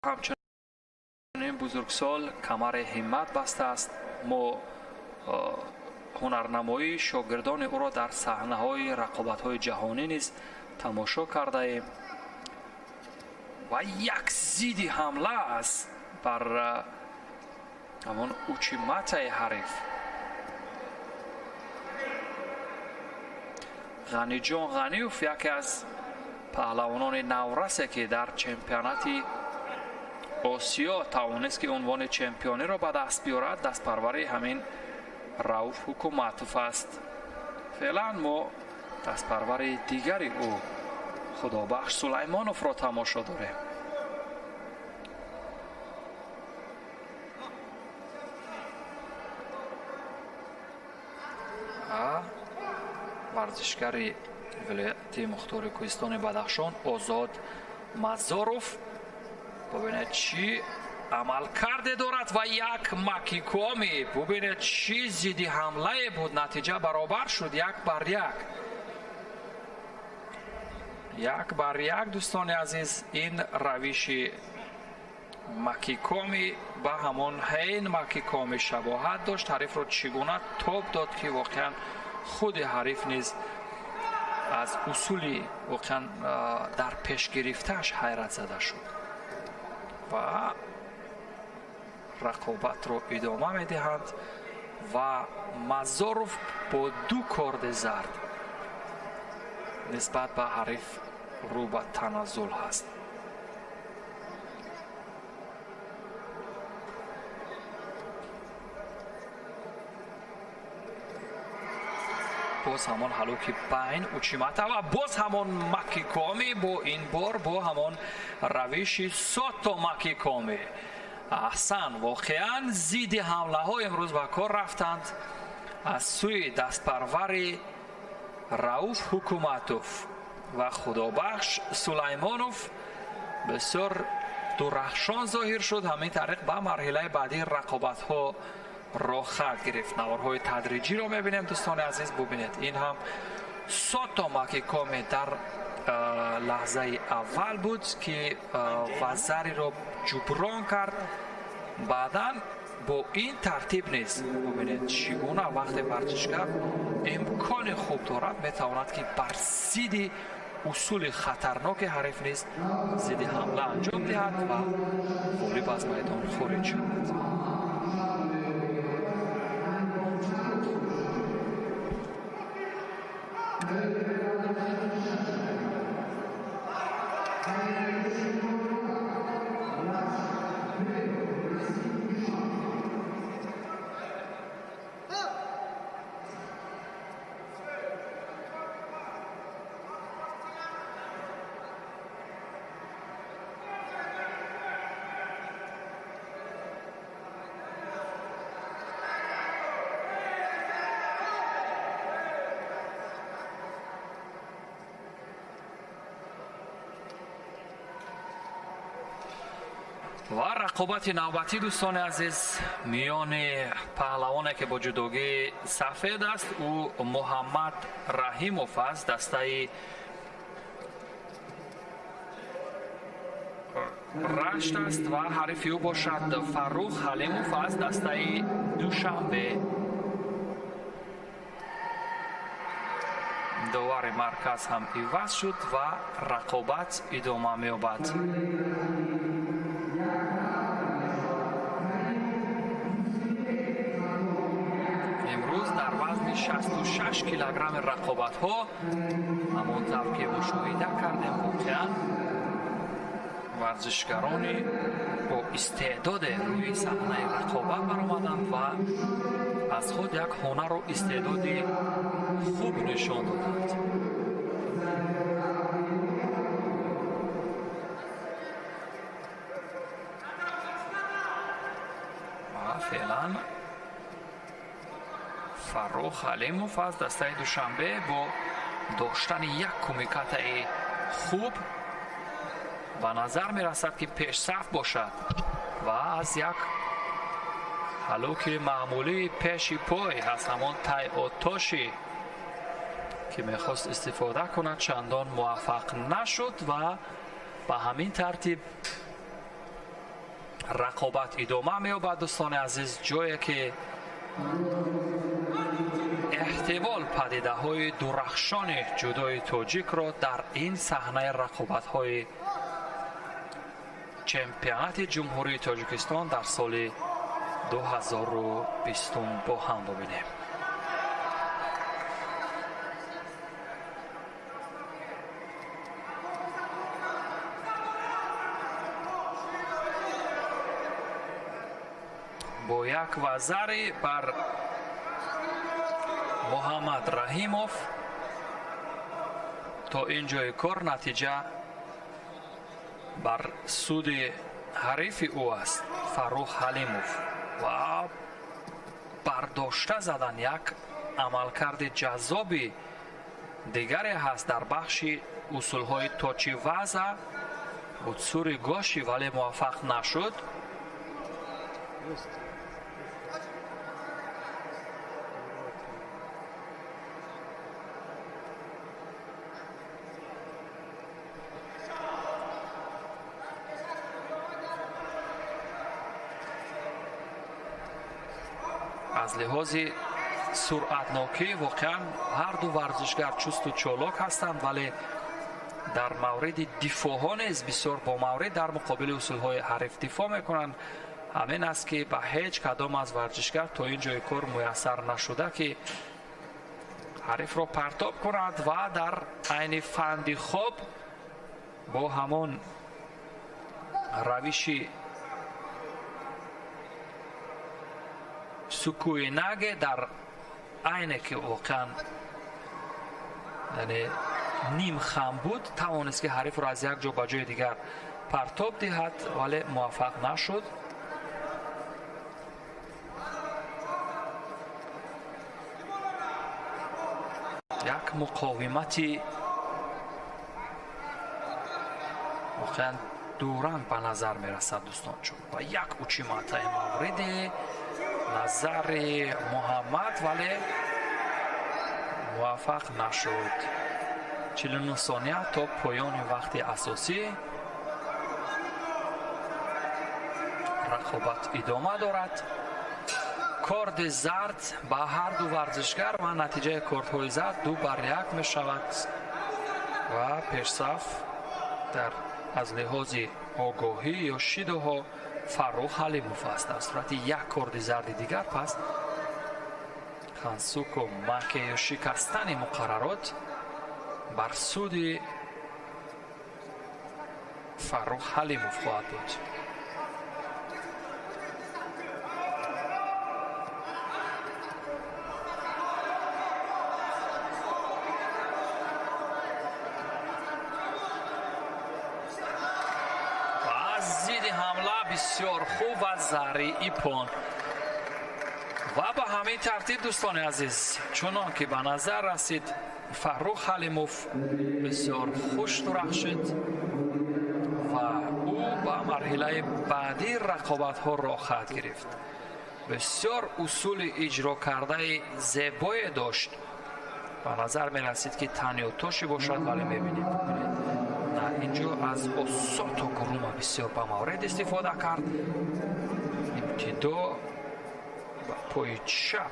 همچنین بزرگسال کمر همت بسته است. ما هنرنمایی شاگردان او را در صحنه‌های رقابت‌های جهانی نیز تماشا کرده ایم و یک ضد حمله است بر همان اوچیمات حریف. غنیجان غنیوف یکی از پهلوانان نورسه که در چمپیونات آسیا توانست که عنوان چمپیونی را به دست بیارد. دست پروری همین رؤوف حکومتوف است. فعلا ما دست پروری دیگری او خدابخش سلیمانوف را تماشا داریم. ورزشکاری ولایت مختار کوهستان بدخشان آزاد مزاروف، ببینید چی عمل کرده دارد و یک مکیکومی، ببینید چی ضد حمله بود. نتیجه برابر شد، 1-1 دوستان عزیز. این روش مکیکومی به همون هین مکیکومی شباهت داشت. حریف رو چگونه توپ داد که واقعا خود حریف نیز از اصولی واقعا در پیش گرفتهش حیرت زده شد و رقابت رو ادامه میدهند و مزاروف با 2 کارت زرد نسبت به حریف رو به تنزل هست. باز همان حلوک بین اوچیماتا و باز همان مکیکومی، با این بار با همان روش ساتو مکیکومی. احسن، واقعا ضد حمله ها امروز به کار رفتند از سوی دستپروری رؤوف حکومتوف و خدابخش سلیمانوف. بسیار درخشان ظاهر شد. همین طریق به مرحله بعدی رقابت ها را خط گرفت. نوارهای تدریجی رو میبینیم دوستان عزیز. ببینید این هم ساتو مکیکومی در لحظه اول بود که وزری رو جبران کرد. بعدا با این ترتیب نیست. ببینید چگونه وقت ورزشگر امکان خوب دارد میتواند که بر ضد اصول خطرناک حریف نیست ضد حمله انجام دهد و غالب از میدان خارج شود. و رقابت نوبتی دوستان عزیز میان پهلوانی که با جدوگی سفید است او محمد رحیموف است، دسته رشت است و حریف او باشد فروخ حلیموف است، دسته دوشنبه. داور مرکز هم عوض شد و رقابت ادامه می‌یابد. امروز در وزن 66 کیلوگرم رقابت ها همانطور که مشاهده کردیم واقعا ورزشگرانی با استعداد روی صحنه رقابت برآمدند و از خود یک هنر و استعداد خوب نشان دادند. و فعلا فروخ حلیموف از دسته دوشنبه با داشتن یک کمیکت خوب به نظر می رسد که پیش صف باشد و از یک حلوک معمولی پیش پای از همان تای آتاشی که میخواست استفاده کند چندان موفق نشد و به همین ترتیب رقابت ادامه می‌یابد دوستان عزیز، جایی که احتمال پدیده های درخشان جودوی تاجیک را در این صحنه رقابت های چمپیونات جمهوری تاجیکستان در سال 2020 با هم ببینیم. با یک وزری بر محمد رحیموف تا اینجای کار نتیجه بر سود حریف او است، فروخ حلیموف، و برداشته زدن یک عملکرد جذابی دیگری هست در بخش اصولهای توچی وضع بود سوری گوشی ولی موفق نشد. از لحاظ سرعتناکی واقعا هر دو ورزشگر چست و چالاک هستند، ولی در مورد دفاع ها نیز بسیار با مورد در مقابل اصول های حریف دفاع میکنند. همین است که به هیچ کدام از ورزشگر تا این جای کار میسر نشده که حریف را پرتاب کند و در عین فند خوب با همان روش سکوی نگه در عینه که واقعا یعنی نیم خم بود توانست که حریف را از یک جا به جای دیگر پرتاب دهد ولی موفق نشد. یک مقاومتی واقعا دوران به نظر می رسد دوستان، چون و یک اوچیماتا مورد نظر محمد ولی موفق نشد. 49 ثانیه تا پایان وقت اساسی. رقابت ادامه دارد. کارد زرد به هر دو ورزشگر و نتیجه کارت‌های زرد 2-1 می شود و پیشصف در از لحاظ آگاهی یا شیدوها فروخ حلیموف است. در صورت یک کارد زرد دیگر پس خانسوک و مکه یا شکستن مقررات بر سود فروخ حلیموف خواهد بود. بسیار خوب و ذریعی پون و به همین ترتیب دوستان عزیز چنان که به نظر رسید فروخ حلیموف بسیار خوش درخشید و او به مرحله بعدی رقابت ها را خواهد گرفت. بسیار اصول اجرا کرده زیبایی داشت. به نظر می رسید که تنیاتاشی باشد ولی می بینید اینجا از اوسات و گروم بسیار به مورد استفاده کرد. ابتدا با پای چپ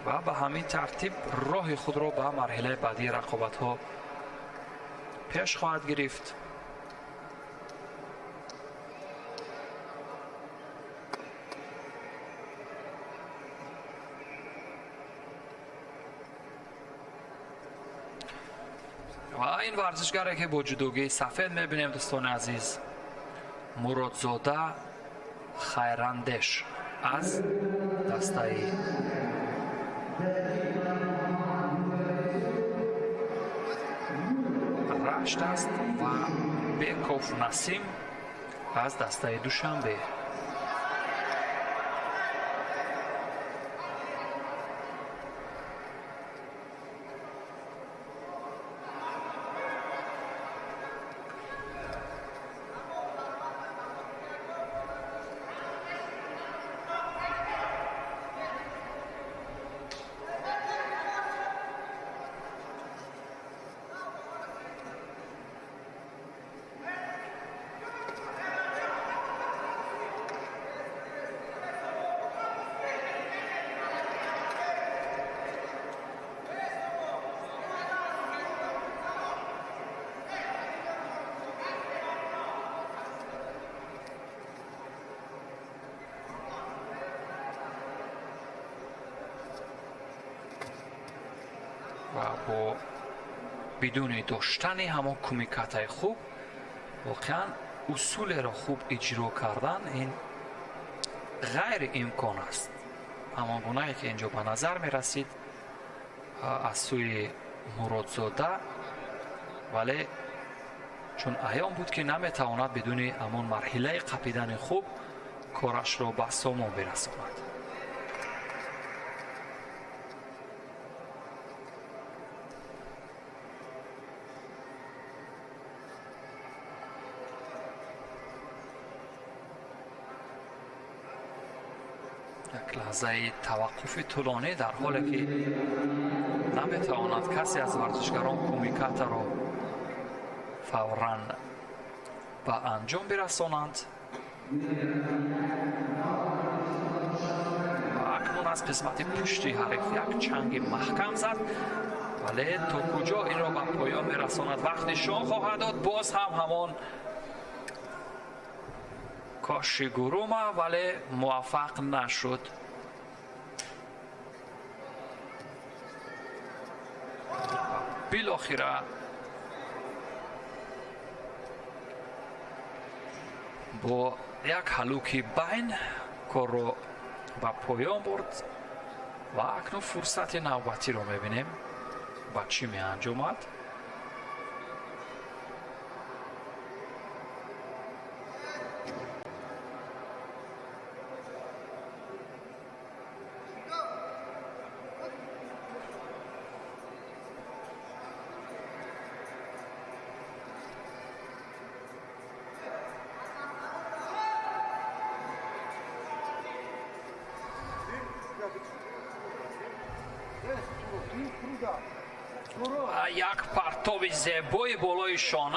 و به همین ترتیب راه خود را به مرحله بعدی رقابت ها پیش خواهد گرفت. و این ورزشگری که با جودوگی سفید میبینیم دوستان عزیز مرادزاده خیراندش از دسته رشت است و بیکوف نسیم از دسته دوشنبه. و با بدون داشتن همون کمیکاتای خوب واقعا اصول را خوب اجرا کردن این غیر امکان است. همان گونه‌ای که اینجا به نظر می رسید از سوی مرادزاده، ولی چون عیان بود که نمیتواند بدون همون مرحله قپیدن خوب کارش را به سامان برساند. یک لحظه توقف طولانی در حالی که نمیتواند کسی از ورزشکاران کمیکات را فوراً به انجام برسانند. اکنون از قسمت پشتی حریف یک چنگ محکم زد، ولی تا کجا این را به پایان برساند وقتی شان خواهد داد. باز هم همان کاشیگوروما ولی موفق نشد. بالاخره با یک هلوکی بین کار رو به پایان برد و اکنون فرصت نوبتی رو میبینیم با چی می انجامد. یک پرتاب زیبای بالای شانه.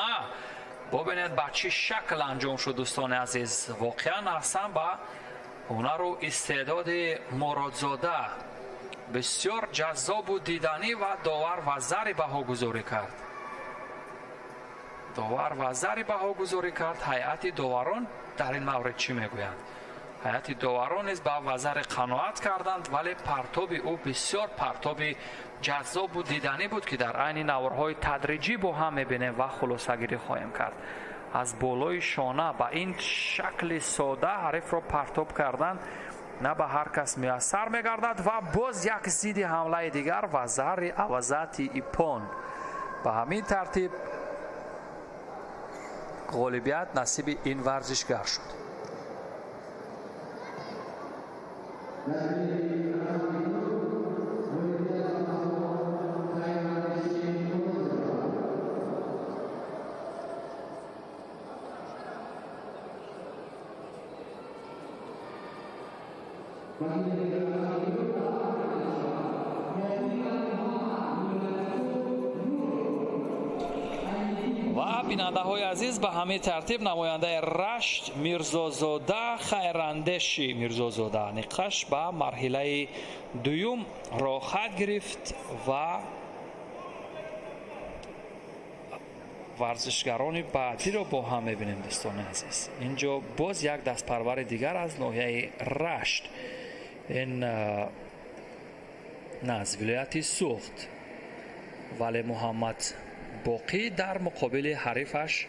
ببینید با چه شکل انجام شد دوستان عزیز. واقعا اصلا با هنر و استعداد مرادزاده بسیار جذاب و دیدنی و داور و زری بهاگذاری کرد. داور و زری بهاگذاری کرد. هیئت داوران در این مورد چی میگویند؟ هیئت داوران نیز به وزر قناعت کردند، ولی پرتاب او بسیار پرتاب جذاب و دیدنی بود که در عین نوارهای تدریجی با هم میبینیم و خلاصه گیری خواهیم کرد. از بالای شانه به این شکل ساده حریف را پرتاب کردن نه به هر کس میسر میگردد و باز یک زید حمله دیگر و زهر عوضت ایپون. به همین ترتیب غالبیت نصیب این ورزشگر شد. و بیننده های عزیز به همین ترتیب نماینده رشت میرزازاده خیراندشی میرزازاده نقش به مرحله دوم را خط گرفت و ورزشگران بعدی را با هم میبینیم دوستان عزیز. اینجا باز یک دست پرور دیگر از ناحیه رشت، این از ولایت سوخت، ولی محمد باقی در مقابل حریفش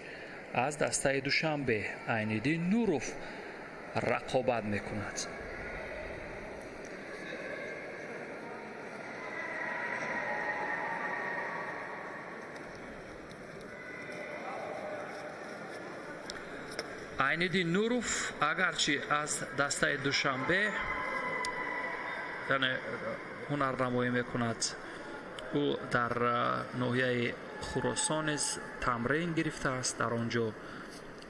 از دسته دوشنبه عینالدین نوروف رقابت میکند. عینالدین نوروف اگرچه از دسته دوشنبه یعنی هنرنمایی میکند، او در ناحیه خراسان تمرین گرفته است، در آنجا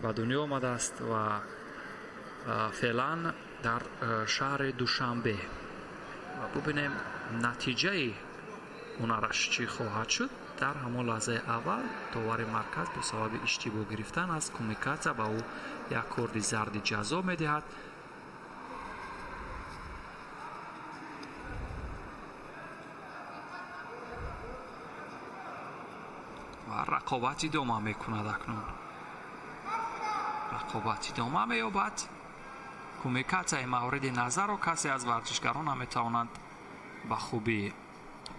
به دنیا آمده است و فعلا در شهر دوشنبه. و ببینیم نتیجه هنرش چی خواهد شد. در همان لحظه اول داور مرکز به سبب اشتباه گرفتن از کمیکات به او یک کارت زرد جزا میدهد. و رقابتی ادامه میکند. اکنون رقابتی ادامه مییابد. کمیکات مورد نظر و کسی از ورزشگران نمیتواند به خوبی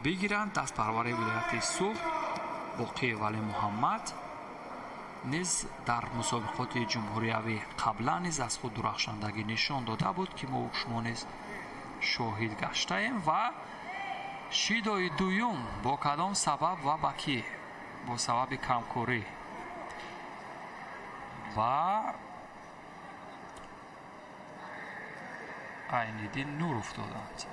بگیرند. دست پرور ولایت صبح باقی ولی محمد نیز در مسابقات جمهوریوی قبلا نیز از خود درخشندگی نشان داده بود که ما شما نیز شاهد گشته ایم. و شیدای دویم با کدام سبب و با کی؟ با سبب کمکاری و عین‌الدین نورов دادند.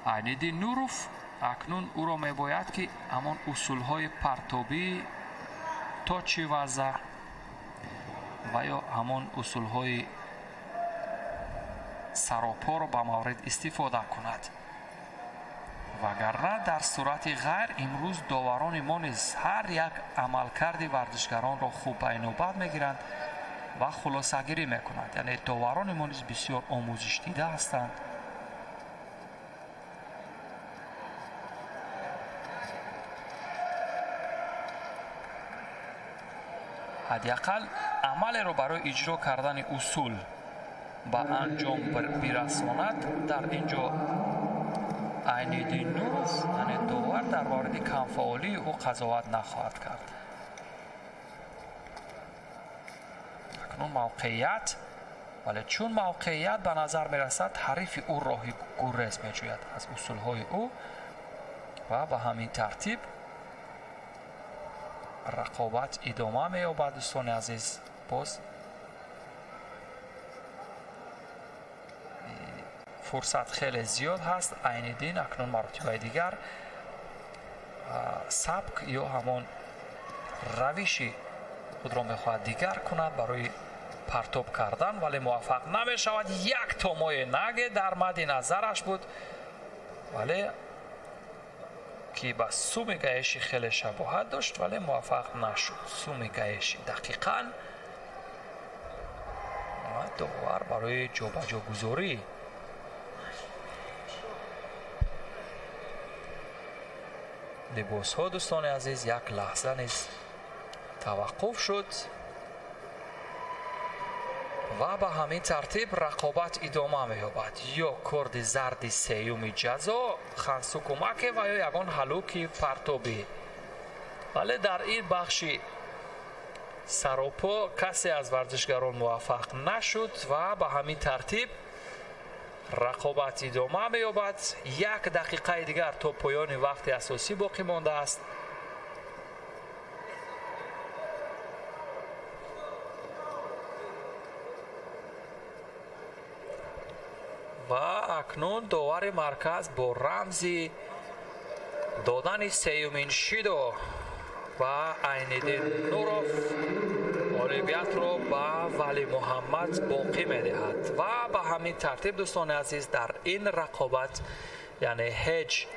عین‌الدین نورов اکنون او را میباید که همان اصولهای پرتابی تا چی وضع و یا همان اصولهای سراپا را به مورد استفاده کند. وگرنه در صورت غیر امروز داوران ما نیز هر یک عملکرد ورزشکاران را خوب به نوبت میگیرند و خلاصه‌گیری میکنند. یعنی داوران ما نیز بسیار آموزش دیده هستند. حداقل عمل را برای اجرا کردن اصول به انجام برساند. در اینجا عین‌الدین نورов یعنی داور در مورد کمفعالی او قضاوت نخواهد کرد. اکنون موقعیت، ولی چون موقعیت به نظر میرسد حریف او راهی گریز میجوید از اصولهای او و به همین ترتیب رقابت ادامه می‌یابد. دوستان عزیز، باز فرصت خیلی زیاد هست. عین‌الدین اکنون مرتبه دیگر سبک یا همان روشی خود را می‌خواهد دیگر کند برای پرتاب کردن، ولی موفق نمی‌شود. یک تومای نگ در مد نظرش بود، ولی که با سوم گایشی خیلی شباهت داشت، ولی موفق نشد. سوم گایشی دقیقاً داور برای جابجا گذاری لباس ها دوستان عزیز یک لحظه نیز توقف شد و به همین ترتیب رقابت ادامه می‌یابد. یا کرد زرد سیوم جزا خنسو کمک و یا یگان هلوکی پرتابی. ولی در این بخش سراپا کسی از ورزشکاران موفق نشد و به همین ترتیب رقابت ادامه می‌یابد. یک دقیقه دیگر تا پایان وقت اساسی باقی مانده است. و اکنون داور مرکز با رمزی دادن سیومین شیدو و عین‌الدین نورов غالبیت را به ولی محمد باقی می‌دهد. و به همین ترتیب دوستان عزیز در این رقابت یعنی هیچ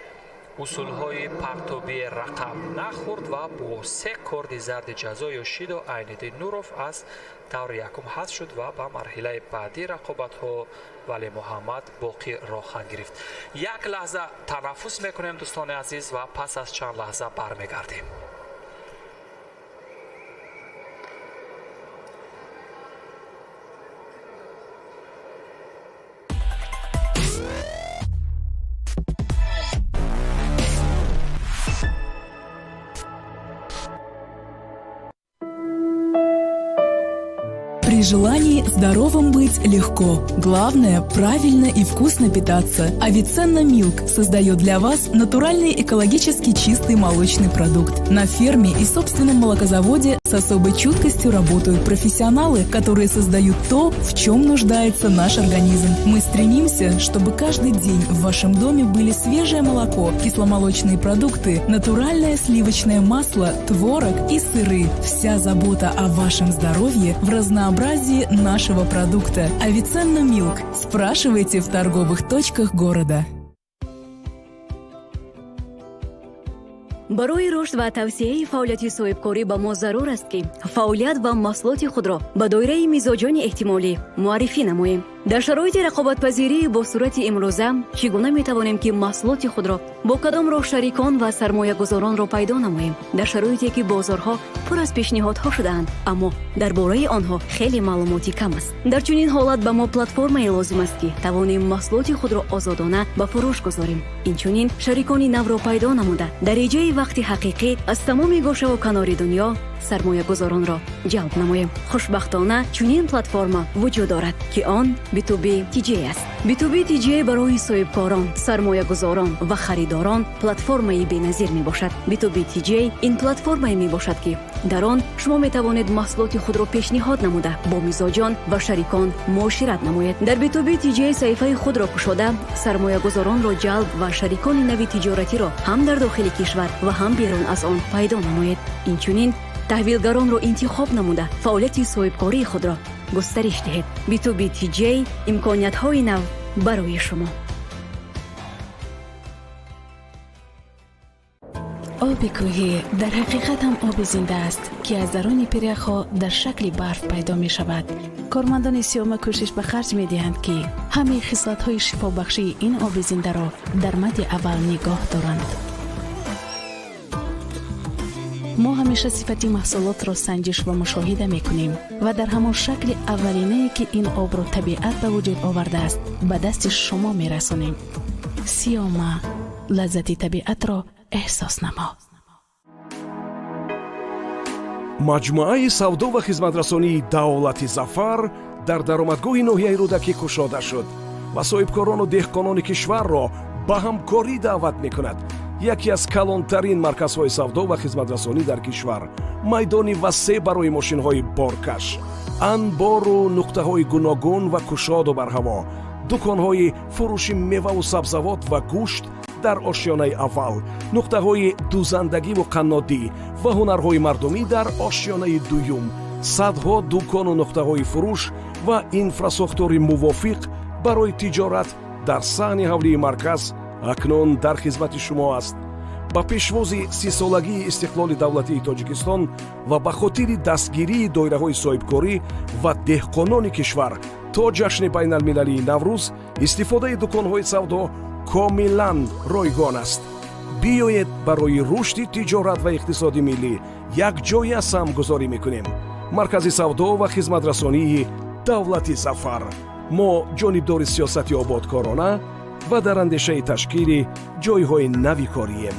اصولهای پرتابی رقم نخورد و با 3 کرد زرد جزا یا شیدو عین‌الدین نورов از دور یکم حذف شد و به مرحله بعدی رقابت ها ولی محمد باقی را خواهد گرفت. یک لحظه تنفس میکنیم دوستان عزیز و پس از چند لحظه برمیگردیم. При желании здоровым быть легко. Главное – правильно и вкусно питаться. Авиценна Милк создает для вас натуральный экологически чистый молочный продукт. На ферме и собственном молокозаводе с особой чуткостью работают профессионалы, которые создают то, в чем нуждается наш организм. Мы стремимся, чтобы каждый день в вашем доме были свежее молоко, кисломолочные продукты, натуральное сливочное масло, творог и сыры. Вся забота о вашем здоровье в разнообразии нашего продукта. Авиценна Милк. Спрашивайте в торговых точках города. барои рушд ва тавсеяи фаъолияти соҳибкорӣ ба мо зарур аст ки фаъолият ва маҳсулоти худро ба доираи мизоҷони эҳтимолӣ муаррифӣ намоем. дар шароити рақобатпазирӣ бо сурати имрӯза чӣ гуна метавонем ки маҳсулоти худро бо кадом роҳ шарикон ва сармоягузоронро пайдо намоем дар шароите ки бозорҳо пур аз пешниҳодҳо шудаанд, аммо дар бораи онҳо хеле маълумоти кам аст. дар чунин ҳолат ба мо платформае лозим аст ки тавонем маҳсулоти худро озодона ба фурӯш гузорем. инчунин шарикони навро пайдо намуда дар эҷаи вақти ҳақиқӣ аз тамоми гӯшаву канори дунё сармоягузоронро ҷалб намоем. хушбахтона чунин платформа вуҷуд дорад ки он B2B TJ аст. B2B TJ барои соҳибкорон, сармоягузорон ва харидорон платформаи беназир мебошад. B2B TJ ин платформае мебошад ки дар он шумо метавонед маҳсулоти худро пешниҳод намуда бо мизоҷон ва шарикон муошират намоед. дар B2B TJ саҳифаи худро кушода сармоягузоронро ҷалб ва шарикони нави тиҷоратиро ҳам дар дохили кишвар ва ҳам берун аз он пайдо намоед. инчунин таҳвилгаронро интихоб намуда фаъолияти соҳибкории худро густариш диҳед. B2B TJ имкониятҳои нав барои шумо. оби кӯҳӣ дар ҳақиқат ҳам оби зинда аст ки аз даруни пиряхҳо дар шакли барф пайдо мешавад. кормандони сиёма кӯшиш ба харҷ медиҳанд ки ҳамаи хислатҳои шифобахшии ин оби зиндаро дар мадди аввал нигоҳ доранд. мо ҳамеша сифати маҳсулотро санҷиш ва мушоҳида мекунем ва дар ҳамон шакли аввалинае ки ин обро табиат ба вуҷуд овардааст ба дасти шумо мерасонем. сиёма, лаззати табиатро эҳсос намо. маҷмуаи савдо ва хизматрасонии давлати зафар дар даромадгоҳи ноҳияи рӯдакӣ кушода шуд ва соҳибкорону деҳқонони кишварро ба ҳамкорӣ даъват мекунад. яке аз калонтарин марказҳои савдо ва хизматрасонӣ дар кишвар, майдони васеъ барои мошинҳои боркаш, анбору нуқтаҳои гуногун ва кушоду бар ҳаво, дуконҳои фурӯши меваву сабзавот ва гӯшт дар ошёнаи аввал, нуқтаҳои дузандагиву қаннодӣ ва ҳунарҳои мардумӣ дар ошёнаи дуюм, садҳо дукону нуқтаҳои фурӯш ва инфрасохтури мувофиқ барои тиҷорат дар саҳни ҳавлии марказ акнун дар хизмати шумо аст. ба пешвози 30-солагии истиқлоли давлатии Тоҷикистон ва ба хотири дастгирии доираҳои соҳибкорӣ ва деҳқонони кишвар то ҷашни байналмилалии Наврӯз истифодаи дуконҳои савдо комилан ройгон аст. биёед барои рушди тиҷорат ва иқтисоди миллӣ якҷоя самгузорӣ мекунем. маркази савдо ва хизматрасонии давлати зафар. мо ҷонибдори сиёсати ободкорона ва дар андешаи ташкили ҷойҳои нави корием.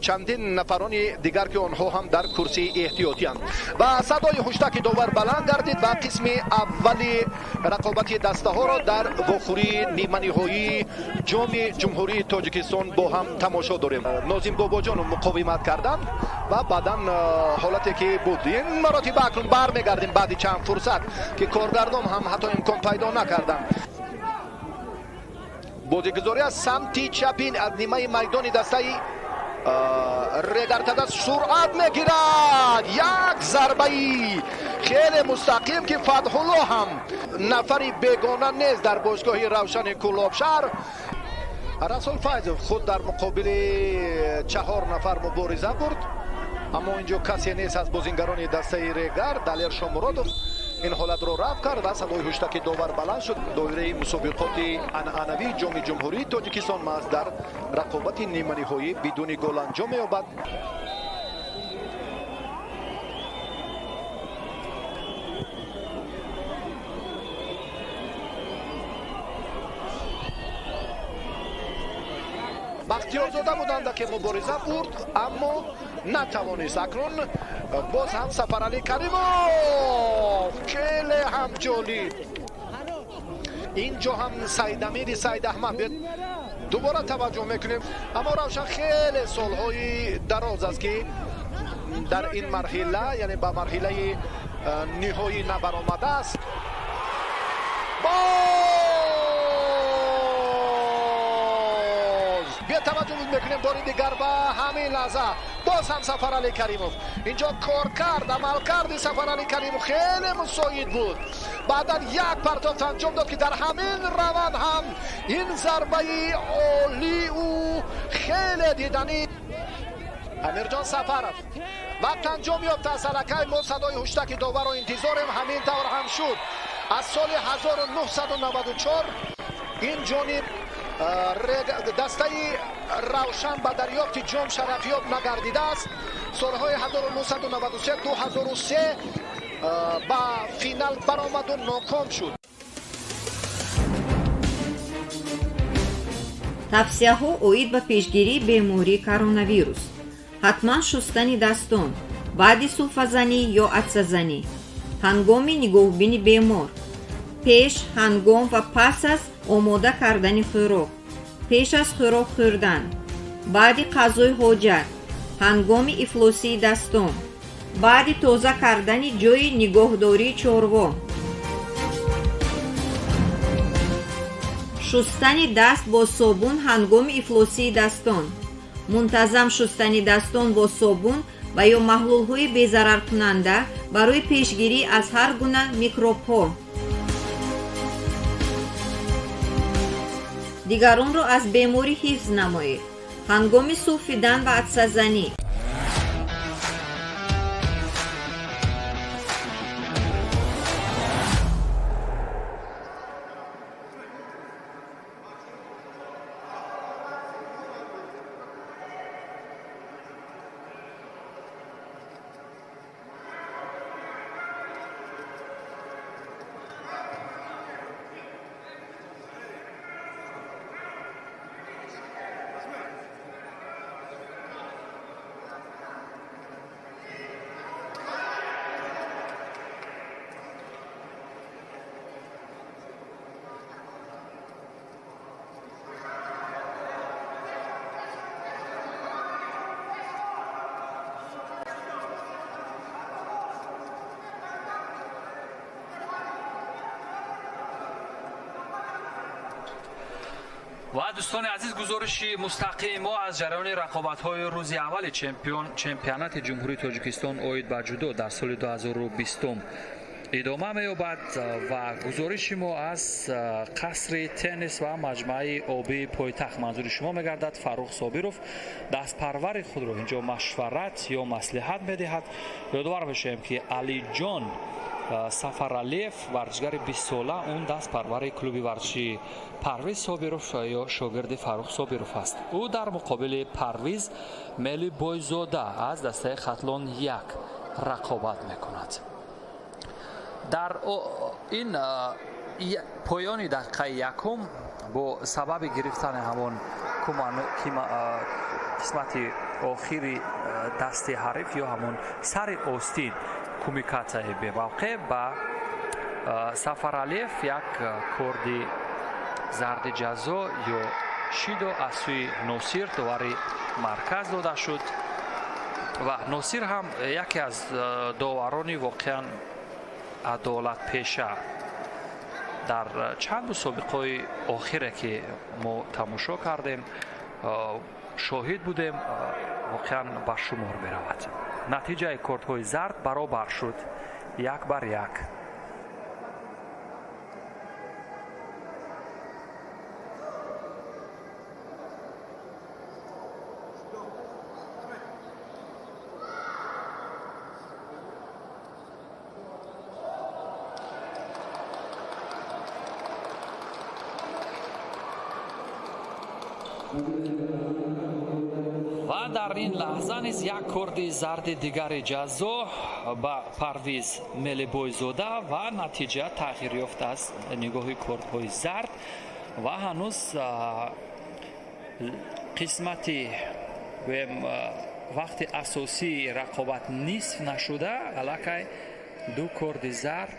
چندین نفرانی دیگر که آنها هم در کرسی احتیاطی اند و صدای هشدار داور بلند گردید و قسم اولی رقابت دسته ها را در واخوری نیمه نهایی جام جمهوری تاجیکستان با هم تماشا داریم. ناظم بابا جان مقاومت کردند و بعدا حالتی که بود این مراتب اکنون برمیگردیم بعد چند فرصت که کارگردان هم حتی امکان پیدا نکردند. بازیگزاری از سمت چپین از نیمه میدان دسته رگرتده سرعت میگیرد. یک ضربه خیلی مستقیم که فتح‌الله هم نفری بیگانه نیست در باشگاه روشن کلابشهر. رسول فیض خود در مقابل 4 نفر مبارزه برد، اما اینجا کسی نیست از بازیگران دسته رگر. دلیر شامرادوف این حالت رو رفع کرد و صدای هشدار داور بلند شد. دایره مسابقات عنعنوی جام جمهوری تاجیکستان محض در رقابت نیمه نهایی بدون گل انجام یابد. بختیارزاده بودند که مبارزه برد اما نتوانست. اکنون باز هم سفرعلی کریموف خیلی هم جالب اینجا هم سید احمد دوباره توجه میکنیم. اما روشن خیلی سالهای دراز است که در این مرحله، یعنی به مرحله نهایی نبرآمده است. بیا توجه میکنیم باری دیگر به همین لحظه باز هم سفرعلی کریموف اینجا کار کرد. عمل کرد سفرعلی کریموف خیلی مساعد بود. بعدا یک پرتاب انجام داد که در همین روند هم این ضربه عالی او خیلی دیدنی. امیرجان سفرов وقت انجام یافت از سلکه. ما صدای هشتک داور رو انتظاریم. همین طور هم شد. از سال 1994 این جانب دسته روشن به دریافت جام شرفیاب نگردیده است. سالهای 1993 2003 به فینال برآمد و ناکام شد. тавсияҳо оид ба пешгирии бемории коронавирус. ҳатман шустани дастон баъди суҳфазанӣ ё атсазанӣ, ҳангоми нигоҳбини бемор, пеш, ҳангом ва пас аз омода кардани хӯрок, пеш аз хӯрок хӯрдан, баъди қазои ҳоҷат, ҳангоми ифлосии дастон, баъди тоза кардани ҷойи нигоҳдории чорвоҳ, шустани даст бо собун ҳангоми ифлосии дастон, мунтазам шустани дастон бо собун ва ё маҳлулҳои безараркунанда барои пешгирӣ аз ҳар гуна микробҳо. дигаронро аз беморӣ ҳифз намоед ҳангоми суфидан ва атсазанӣ. و دوستان عزیز گزارشی مستقیم ما از جریان رقابت‌های روز اول چمپیونات جمهوری تاجیکستان اوید به جودو در سال 2020 ادامه می‌یابد و گزارش ما از قصر تنیس و مجمع آبی پایتخت منظور شما می‌گردد. فاروق صابروف دست پرور خود را اینجا مشورت یا مصلحت می‌دهد. یادآور باشیم که علی جان سفرعلیف ورزشگر 20 ساله اون دست پرور کلوب ورزشی پرویز صابروف یا شاگرد فاروق صابروف است. او در مقابل پرویز ملی بویزاده از دسته خطلان یک رقابت میکند. در این پایان دقیقه یکم با سبب گرفتن همان قسمت آخری دست حریف یا همون سر آستین کومیکات به واقع با سفرعلیف یک کردی زرد جزا یا شیدو از سوی ناصیر دواری مرکز داده شد و ناصیر هم یکی از داورانی واقعا عدالت پیشه در چند مسابقه آخره که ما تماشا کردیم شاهد بودیم واقعا بر شمار برود. نتیجه کارت‌های زرد برابر شد 1-1. و در این لحظه نیز یک کردی زرد دیگر جزا با پرویز ملی بویزاده و نتیجه تغییر یافته است نگاه کردهای زرد و هنوز قسمتی وقت اساسی رقابت نصف نشده. علاقه دو کرد زرد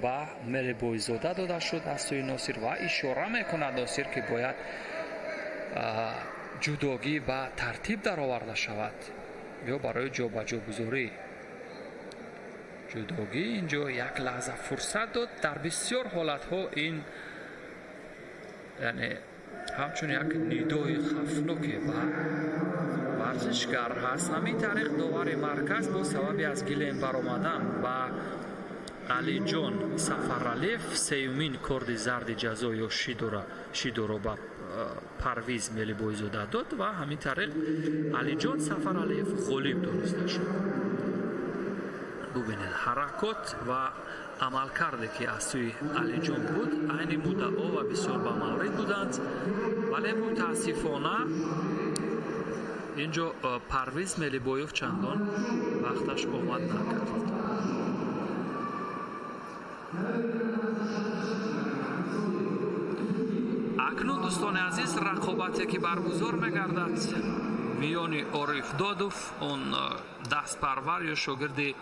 ба мелибойзода дода шуд аз сӯи носир ва ишора мекунад носир ки бояд ҷудогӣ ба тартиб дароварда шавад ё барои ҷобаҷогузорӣ. ҷудогӣ инҷо як лаҳза фурсат дод. Дар бисёр ҳолатҳо ин яъне ҳамчун як нидои хавфноке ба варзишгар ҳаст. ҳамин тариқ довари марказ бо сабаби аз гилем баромадан ба алиҷон Сафаралиев сеюмин корди зарди ҷазо ё шидоро ба Парвиз Мелибойзода дод ва ҳамин тариқ Алиҷон Сафаралиев ғолиб дониста шуд. бубинед ҳаракот ва амалкарде ки аз сӯи Алиҷон буд айни муддао ва бисёр ба маврид буданд, вале мутаассифона инҷо Парвиз Мелибоев чандон вақташ омад накард. акнун дӯстони азиз рақобате ки баргузор мегардад миёни Ориф Додов, он дастпарвар ё шогирди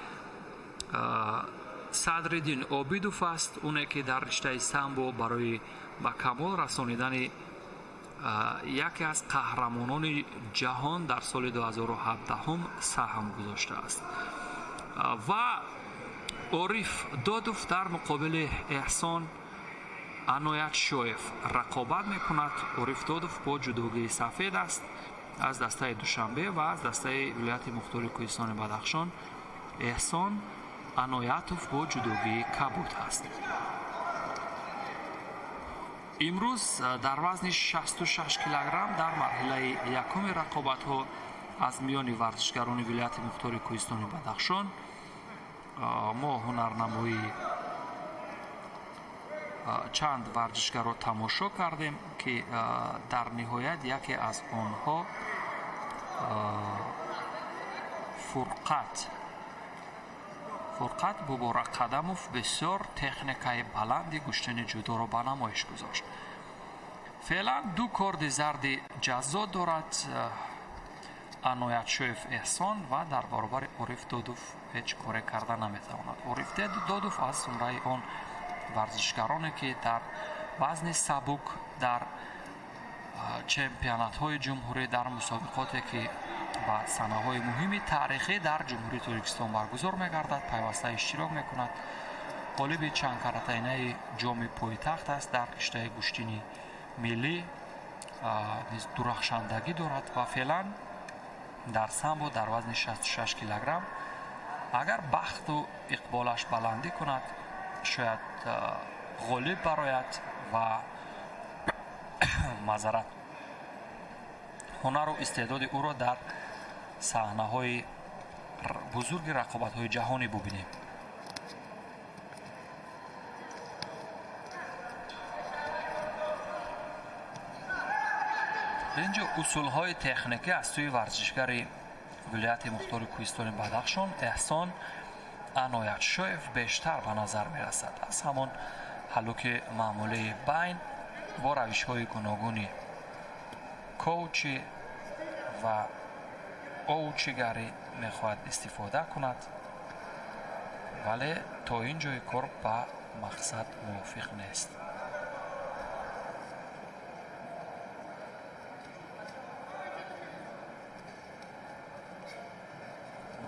Садриддин Обидов аст, оне ки дар риштаи самбо барои ба камол расонидани яке аз қаҳрамонони ҷаҳон дар соли 2017 саҳм гузоштааст. ва Ориф Додов дар муқобили Эҳсон Аноятшоев рақобат мекунад. Ориф Додов бо ҷудогии сафед аст аз дастаи Душанбе ва аз дастаи вилояти мухтори Кӯҳистони Бадахшон. Эҳсон Аноятов бо ҷудогии кабуд аст. имрӯз дар вазни 66 килограмм дар марҳилаи якуми рақобатҳо аз миёни варзишгарони вилояти мухтори Кӯҳистони Бадахшон мо ҳунарнамоӣ чанд варзишгаро тамошо кардем ки дар ниҳоят яке аз онҳо Фурқат Бубораққадамов бисёр техникаи баланди гӯштани ҷудоро ба намоиш гузошт. феълан ду корди зарди ҷазо дорад Аноятшоев Эҳсон ва дар баробари Ориф Додов ҳеҷ коре карда наметавонад. Ориф Додов аз зумраи он варзишгароне ки дар вазни сабук дар чемпионатҳои ҷумҳурӣ дар мусобиқоте ки ба санаҳои муҳими таърихӣ дар ҷумҳурии Тоҷикистон баргузор мегардад пайваста иштирок мекунад. ғолиби чанд каратайнаи ҷоми пойтахт аст. дар риштаи гӯштини миллӣ низ дурахшандагӣ дорад ва феълан дар самбо дар вазни 66 килограмм агар бахту иқболаш баландӣ кунад шояд ғолиб барояд ва мазарат ҳунару истеъдоди ӯро дар саҳнаҳои бузурги рақобатҳои ҷаҳонӣ бубинем. инҷо усулҳои техникӣ аз сӯи варзишгари вилояти мухтори Кӯҳистони Бадахшон Эҳсон Аноятшоев бештар ба назар мерасад. аз ҳамон ҳаллуки маъмулии байн бо равишҳои гуногуни коучи ва оучигарӣ мехоҳад истифода кунад, вале то ин ҷои кор ба мақсад мувофиқ нест.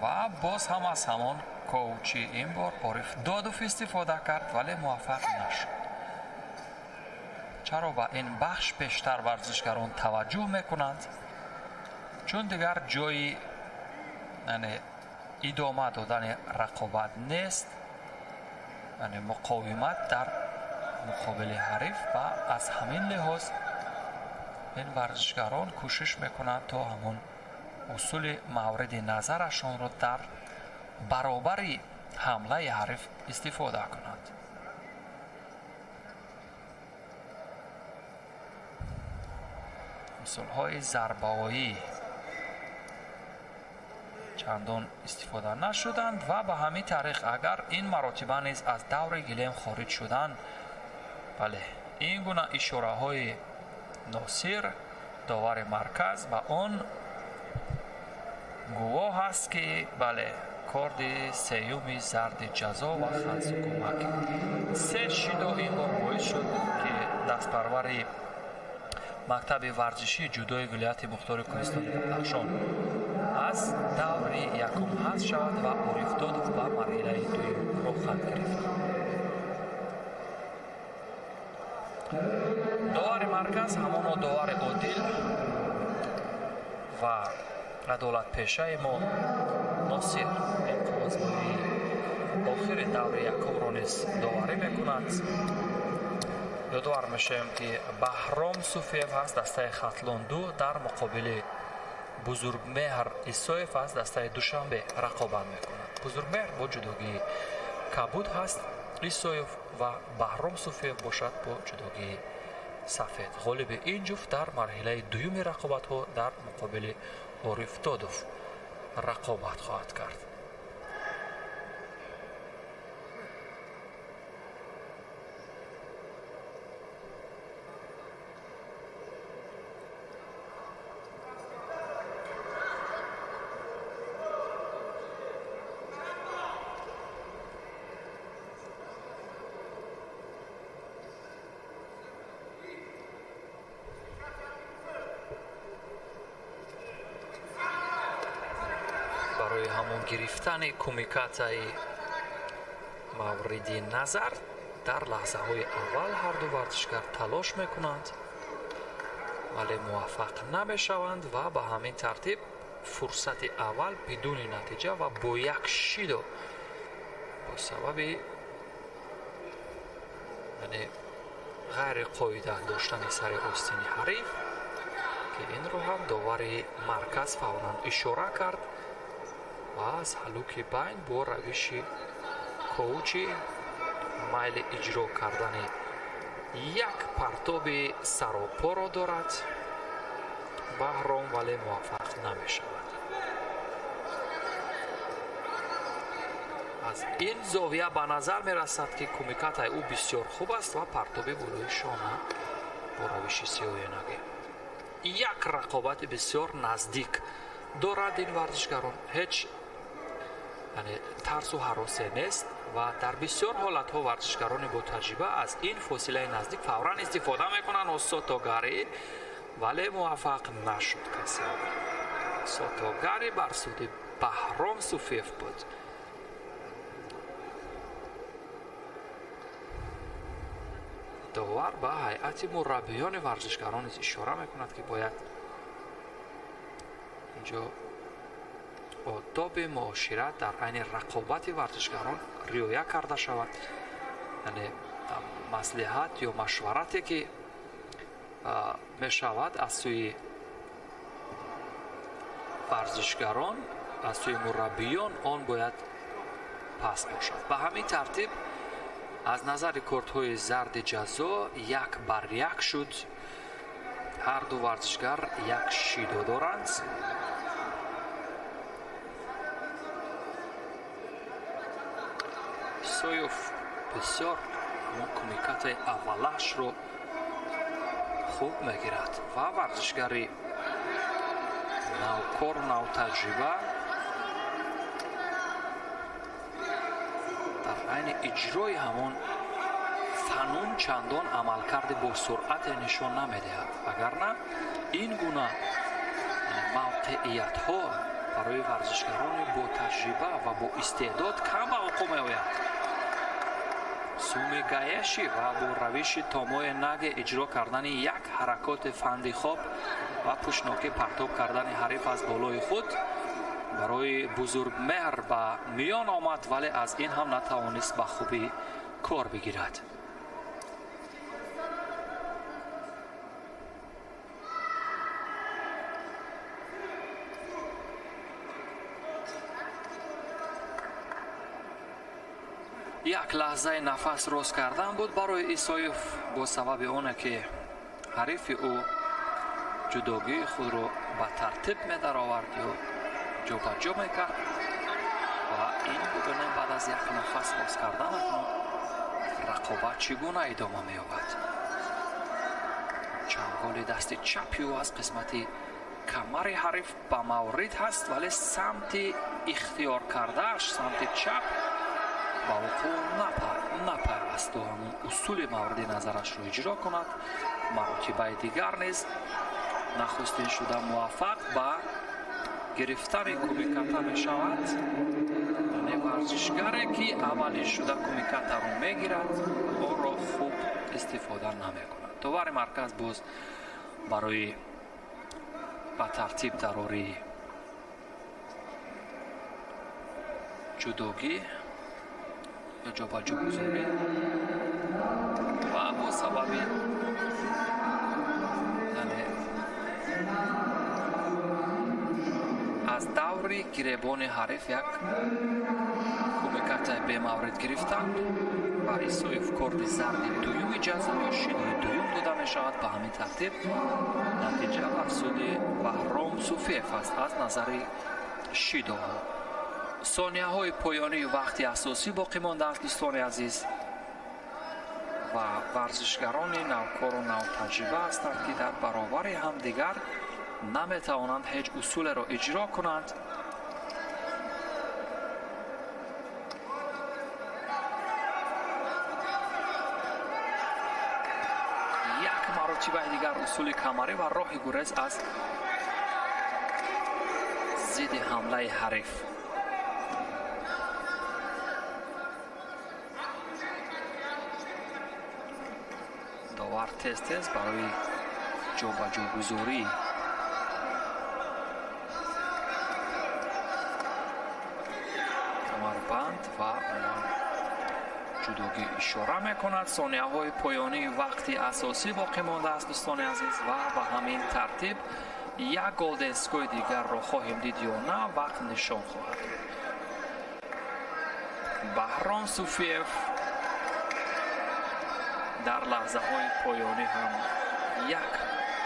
ва боз ҳам аз ҳамон коучи ин бор Ориф Додов истифода кард, вале муваффақ нашуд. чаро ба ин бахш бештар варзишгарон таваҷҷӯҳ мекунанд? чун дигар ҷои идома додани рақобат нест, муқовимат дар муқобили ҳариф ва аз ҳамин лиҳоз ин варзишгарон кӯшиш мекунанд то ҳамон усули мавриди назарашонро дар баробари ҳамлаи ҳариф истифода кунанд. усулҳои зарбавоӣ чандон истифода нашуданд ва ба ҳамин тариқ агар ин маротиба низ аз даври гилем хориҷ шуданд, бале ин гуна ишораҳои Носир довари марказ ба он гувоҳ аст ки бале کارد سیومی زرد جزا و خلزکومک سه شیدو این بار باعث شد که دست پروری مکتب ورزشی جودوی ولایت مختار کوهستان بدخشان از دور یکم حذف شود و اوریفتاد و مرحله دوم را خط گرفت. داور مرکز همان داور عادل و عدالت پیشه ما ناصر انقاذگاهی آخر دور یکم را نیز داوری میکند. یادآور میشیم که بهرام صوفیف از دسته خطلان دو در مقابل بزرگمهر ایسایف از دسته دوشنبه رقابت میکند. بزرگمهر با جداگی کبود هست، ایسایف و بهرام صوفیف باشد با جداگی سفید. غالب این جفت در مرحله دوم رقابت ها در مقابل اوریفتادوف رقابت خواهد کرد. برای همون گرفتن کمیکاتای موردی نظر در لحظه های اول هر دو ورزشکار تلاش میکنند ولی موفق نمیشوند و به همین ترتیب فرصت اول بدون نتیجه و با یک شیدو با سبب یعنی غیر قاعده داشتن سر آستین حریف که این رو هم داور مرکز فوراً اشاره کرد و از حلوک بین با روش کوچی میل اجرا کردن یک پرتاب سراپا را دارد. بهرام ولی موفق نمی شود. از این زاویه به نظر می رسد که کمیکات او بسیار خوب است و پرتاب بلوی شانه با روش سیاه‌نگی یک رقابت بسیار نزدیک دارد. این ورزشکاران هیچ یعنی ترس و هراسی نیست و در بسیار حالت ها ورزشکاران با تجربه از این فاصله نزدیک فوراً استفاده میکنن و ساتوگاری ولی موفق نشد. کسی ساتوگاری بر سود بهرام صوفیف بود. داور به هیئت مربیان ورزشکاران اشاره میکند که باید اینجا آداب معاشرت در عین رقابت ورزشکاران رعایت کرده شود. یعنی مصلحت یا مشورتی که می شود از سوی ورزشکاران از سوی مربیان آن باید پس باشد. به همین ترتیب از نظر کارت‌های زرد جزا 1-1 شد. هر دو ورزشکار یک شیدو دارند. سویوف بسیار کمیکات اولش رو خوب میگیرد و ورزشکاری نوکار نو تجربه در عین اجرای همون فنون چندان عملکرد با سرعت نشان نمیدهد. اگر نه این گونه موقعیت ها برای ورزشکاران با تجربه و با استعداد کم وقوع میآید. سومی گایشی و با روش تامای نگ اجرا کردن یک حرکات فندی خواب و پشناکی پرتاب کردن حریف از بالای خود برای بزرگمهر به میان آمد ولی از این هم نتوانست به خوبی کار بگیرد. یک لحظه نفس راز کردن بود برای ایسایف با سبب آنه که حریف او جداگی خود را به ترتیب می در آورد یا جا به جا می کرد و این ببینیم بعد از یک نفس راز کردن رقابت چگونه ادامه می یابد. چنگال دست چپی او از قسمت کمر حریف به مورد هست ولی سمت ихтиёр кардааш самти чап ба вуқӯъ напайвасту ҳамун усули мавриди назарашро иҷро кунад. маротибаи дигар низ нахустин шуда муваффақ ба гирифтани кумиката мешавад. яъне варзишгаре ки аввалин шуда кумикатаро мегирад, онро хуб истифода намекунад. товари марказ боз барои ба тартиб дарори ҷудогӣ ё ҷобаҷӯгузорӣ ва бо сабаби аз даври гиребони ҳариф як кумикатаи бемаврид гирифтанд ва исоев корди зарди дуюми ҷазо ё шинои дуюм дода мешавад. ба ҳамин тартиб натиҷа бар суди Баҳром Суфиев аст аз назари шидоҳо. сонияҳои поёнии вақти асосӣ боқӣ мондааст. дӯстони азиз, ва варзишгарони навкору навтаҷриба ҳастанд ки дар баробари ҳамдигар наметавонанд ҳеҷ усулеро иҷро кунанд. як маротибаи дигар усули камарӣ ва роҳи гурез аз зидди ҳамлаи ҳариф. довар тез барои ҷобаҷӯгузорӣ камарбанд ва ҷудогӣ ишора мекунад. сонияҳои поёнии вақти асосӣ боқӣ мондааст дӯстони азиз, ва ба ҳамин тартиб як голденскои дигарро хоҳем дид ё на, вақт нишон хоҳад дод. Баҳром Суфиев дар лаҳзаҳои поёнӣ ҳам як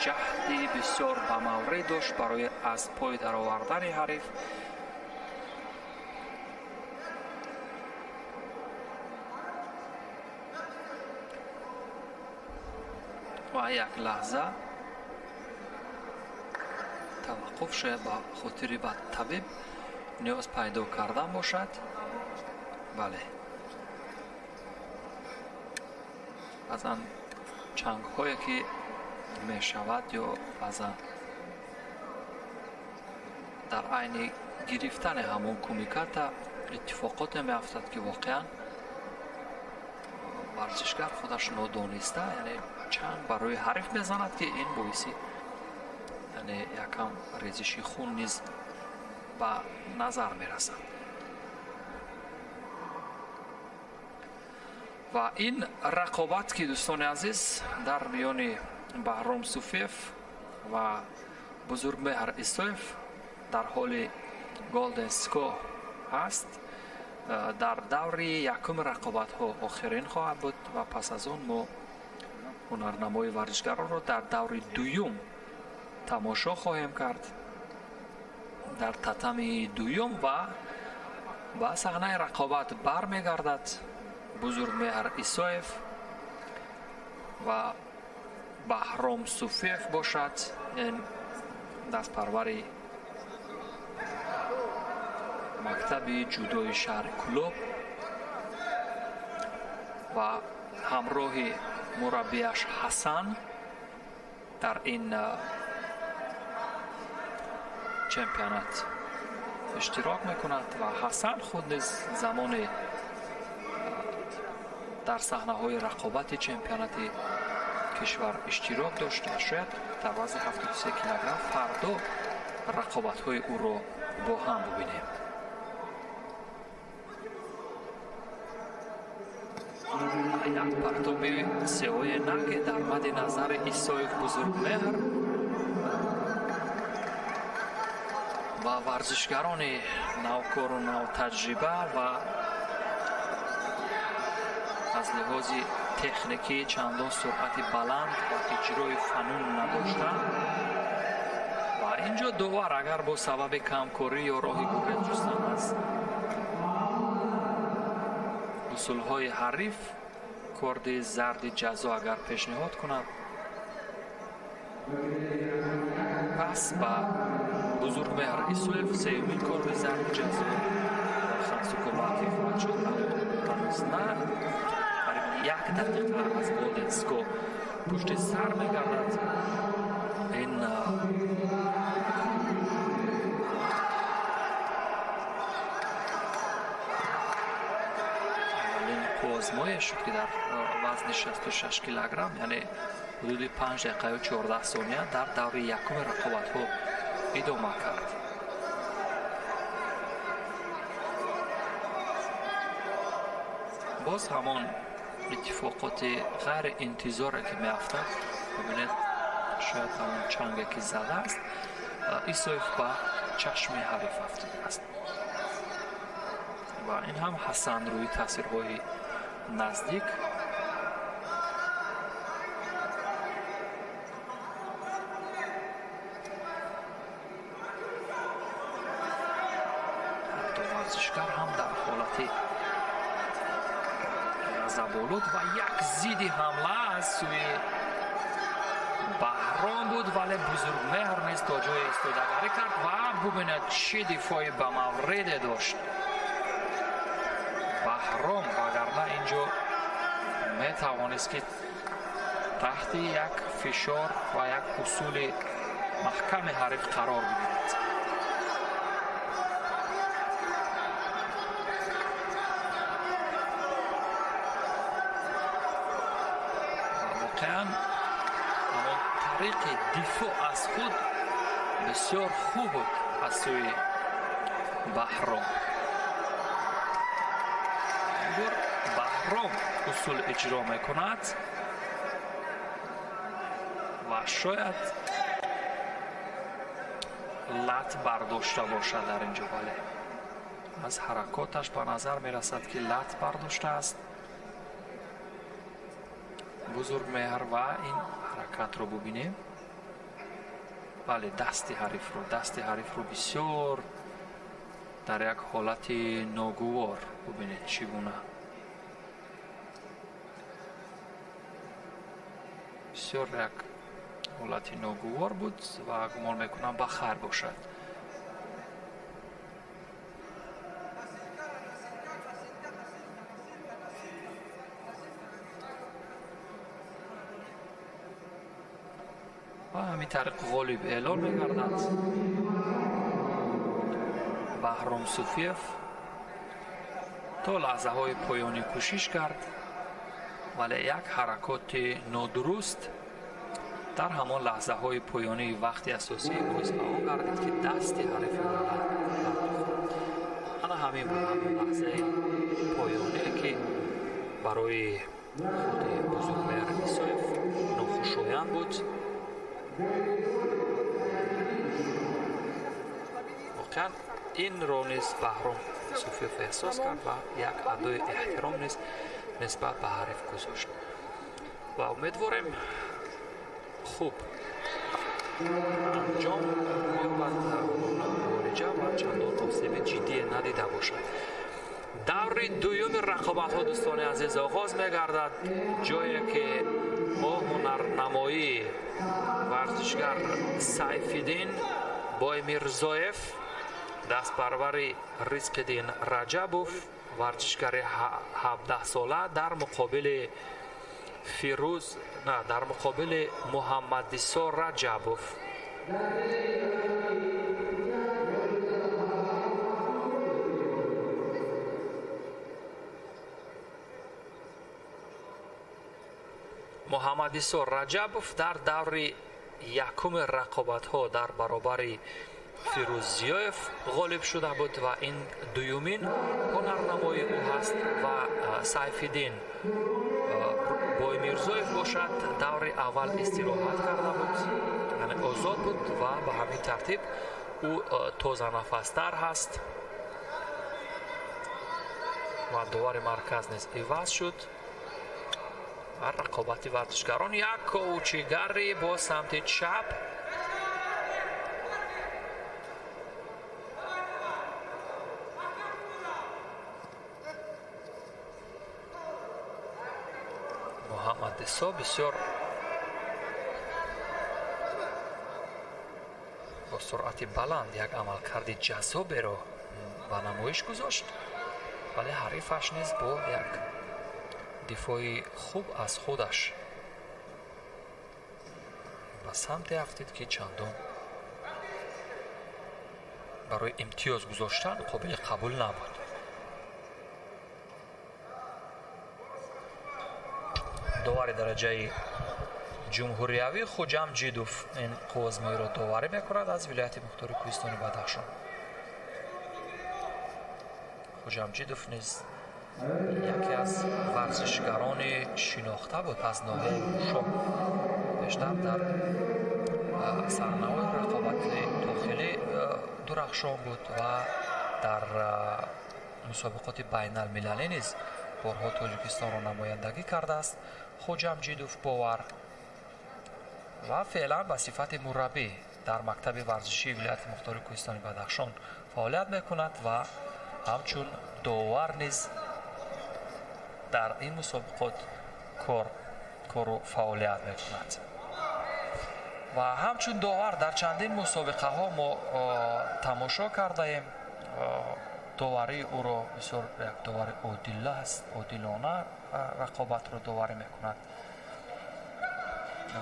ҷаҳди бисёр бамаврид дошт барои аз пой даровардани ҳариф. ва як лаҳза таваққуф шояд ба хотири ба табиб ниёз пайдо кардан бошад. бале, баъзан чангҳое ки мешавад ё баъзан дар айни гирифтани ҳамон кумиката иттифоқоте меафтад ки воқеан варзишгар худаш нодониста яъне чанг барои ҳариф мезанад ки ин боиси яъне якам резиши хун низ ба назар мерасад. ва ин рақобат ки дӯстони азиз дар миёни Баҳром Суфиев ва Бузургмеҳр Исоев дар ҳоли голденско ҳаст. дар даври якуми рақобатҳо охирин хоҳад буд ва пас аз он мо ҳунарнамои варзишгаронро дар даври дуюм тамошо хоҳем кард. дар татами дуюм ва ба саҳнаи рақобат бармегардад Бузургмеҳр Исоев ва Баҳром Суфиев бошад. ин дастпарвари мактаби ҷудои шаҳри Кӯлоб ва ҳамроҳи мураббияш Ҳасан дар ин чемпионат иштирок мекунад. ва Ҳасан худ низ замоне дар саҳнаҳои рақобати чемпионати кишвар иштирок дошт ва шояд дар вазни 73 килограмм фардо рақобатҳои ӯро бо ҳам бубинем. як партоби сеҳои наге дар мадди назари Исоев Бузургмеҳр ва варзишгарони навкору навтаҷриба ва аз лиҳози техникӣ чандон суръати баланд ва иҷрои фанун надоштанд. ва инҷо довар агар бо сабаби камкорӣ ё роҳи гурез ҷустан аз усулҳои ҳариф корди зарди ҷазо агар пешниҳод кунад, пас ба бузургмеҳр исоев сеюмин корби зарби ҷазо хансукомаки фоат шуд, аммо ҳанӯз на. Қариб 1 дақиқа аз голden истгоҳ пушти сар мегардад ин озмоиш шуд ки дар вазни 66 килограмм, яъне ҳудуди 5 дақиқаю 14 сония дар даври якуми рақобатҳо идома кард. боз ҳамон иттифоқоти ғайриинтизоре ки меафтад. бибинед, шояд ҳамон чанге ки задааст, исоев ба чашми ҳариф афтодааст ва ин ҳам ҳасан рӯи таъсирҳои наздик ҳатто варзишгар ҳам дар ҳолати ғазаболуд ва як зидди ҳамла аз сӯи баҳром буд, вале бузургмеҳр низ то ҷое истодагарӣ кард ва бубинед чӣ дифои бамавриде дошт баҳром. вагарна инҷо метавонист ки таҳти як фишор ва як усули маҳками ҳариф қарор бигирад. воқеан ҳамон тариқи дифоъ аз худ бисёр хуб буд аз сӯи баҳром. агар баҳром усул иҷро мекунад ва шояд лат бардошта бошад дар инҷо, вале аз ҳаракоташ ба назар мерасад ки лат бардоштааст. бузургмеҳр ва ин ҳаракатро бубинем. бале, дасти ҳарифро бисёр дар як ҳолати ногувор бубинед чӣ гуна бисёр як ҳолати ногувор буд ва гумон мекунам ба хайр бошад. ва ҳамин тариқ ғолиб эълон мегардад. баҳром суфиев то лаҳзаҳои поёнӣ кӯшиш кард, вале як ҳаракоти нодуруст дар ҳамон лаҳзаҳои поёнии вақти асосӣ боис ба он гардид ки дасти ҳарифиро ана ҳамин буд ҳамон лаҳзаи поёне ки барои худи бузургмеҳр исоев нохушоянд буд. воқеан инро низ баҳром суфиев эҳсос кард ва як адои эҳтиром низ нисбат ба ҳариф гузошт ва умедворем хуб анҷом ёбад бориҷа ва чандон осеби ҷиддие надида бошад. даври дуюми рақобатҳо дӯстони азиз оғоз мегардад, ҷое ки мо ҳунарнамоӣ варзишгар сайфиддин боймирзоев, дастпарвари ризқиддин раҷабов, варзишгари 17-сола дар муқобили муҳаммадисо раҷабов. муҳаммадисо раҷабов дар даври якуми рақобатҳо дар баробари фирӯззиёев ғолиб шуда буд ва ин дуюмин ҳунарнамои ӯ ҳаст ва сайфиддин боймирзоев бошад даври аввал истироҳат карда буд, яъне озод буд ва ба ҳамин тартиб ӯ тозанафастар ҳаст ва довари марказ низ иваз шуд. ва рақобати варзишгарон як ковучигари бо самти чап муҳаммадисо бисёр با سرعت بلند یک عملکرد جذابی رو به نمایش گذاشت، ولی حریفش نیز با یک دفاعی خوب از خودش به سمت رفتید که چندان برای امتیاز گذاشتن قابل قبول نبود. داور درجه جمهوریوی خوجام جیدوف این قوزمایی را داوری میکند از ولایت مختار کوهستان بدخشان. خوجام جیدوف نیز یکی از ورزشگران شناخته بود از ناحیه شام، بیشتر در سرنوشت رقابت داخلی درخشان بود و در مسابقات بین المللی نیز بارها تاجیکستان را نمایندگی کرده است. خوجام جیدوف باور و فعلا به صفت مربی در مکتب ورزشی ولایت مختار کوهستان بدخشان فعالیت میکند و همچون داور نیز در این مسابقات کار و فعالیت میکند و همچون داور در چندین مسابقه ها ما تماشا کرده ایم. داوری او را بسیار یک داور عادل است، عادلانه رقابت را داوری میکند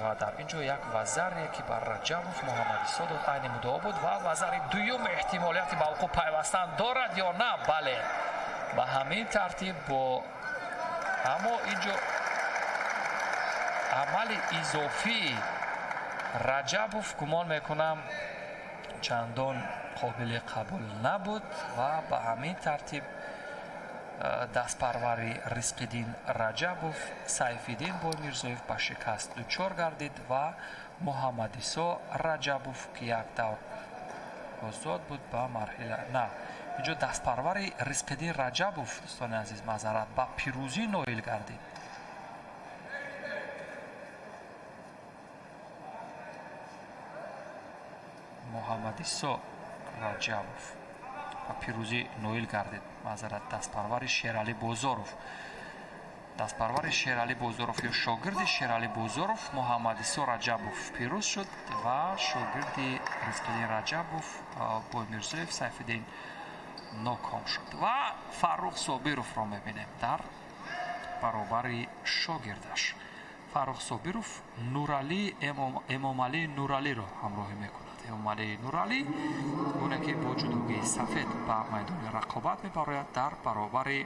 و در اینجا یک وزری که بر رجبوف محمد عیسی داد عین مدعا بود و وزر دوم احتمالیتی به وقوع پیوستن دارد یا نه. بله، به همین ترتیب با اما اینجا عمل اضافی رجبوف گمان میکنم چندان قابل قبول نبود و به همین ترتیب دستپروری رزق‌الدین رجبوف سیف‌الدین بویمیرزویف به شکست دچار گردید و محمد عیسی رجبوف که یک دور آزاد بود به مرحله نه اینجا دستپروری رزق‌الدین رجبوف دوستان عزیز معذرت به پیروزی نائل گردید. محمد عیسی رجبوف و پیروزی نویل گردید. معذرت دستپرور شیرعلی بازاروف، دستپرور شیرعلی بازاروف یا شاگرد شیرعلی بازاروف محمد عیسی رجبوف پیروز شد و شاگرد رزق‌الدین رجبوف بویمیرزویف سیف‌الدین ناکام شد و فرخ صابیروف را میبینیم در برابر شاگردش. فرخ صابیروف امامعلی نورعلی را همراهی میکند. امامعلی نورعلی اونه که با جودوگی سفید به میدان رقابت میبراید در برابر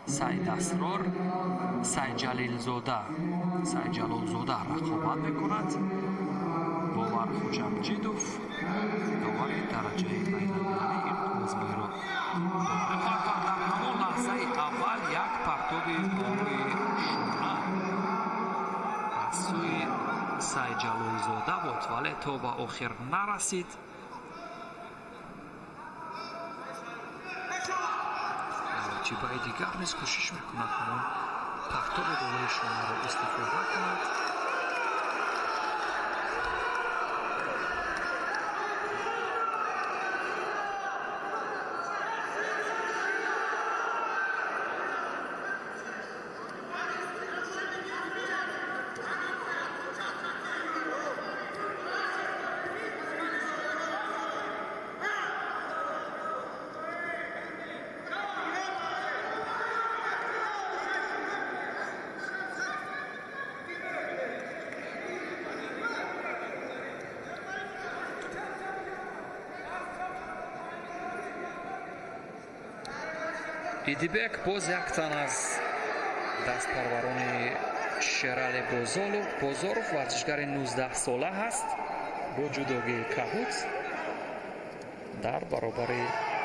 سعید اسرار سعید جلالزاده رقابت میکند. باور خوجام جیدوف داور درجه بین المللی این قوزمایی را در همان لحظه اول یک پرتاب باری شونه از سوی سعید جلالزاده بود ولی تا به آخر نرسید. جیبای دیگر نیز کوشش میکند همان پرتاب بالای شونه را استفاده کند. ایدیبک باز یک تن از دستپروران شیرعلی بازاروف ورزشگر 19 ساله است با جودوگی کبوت در برابر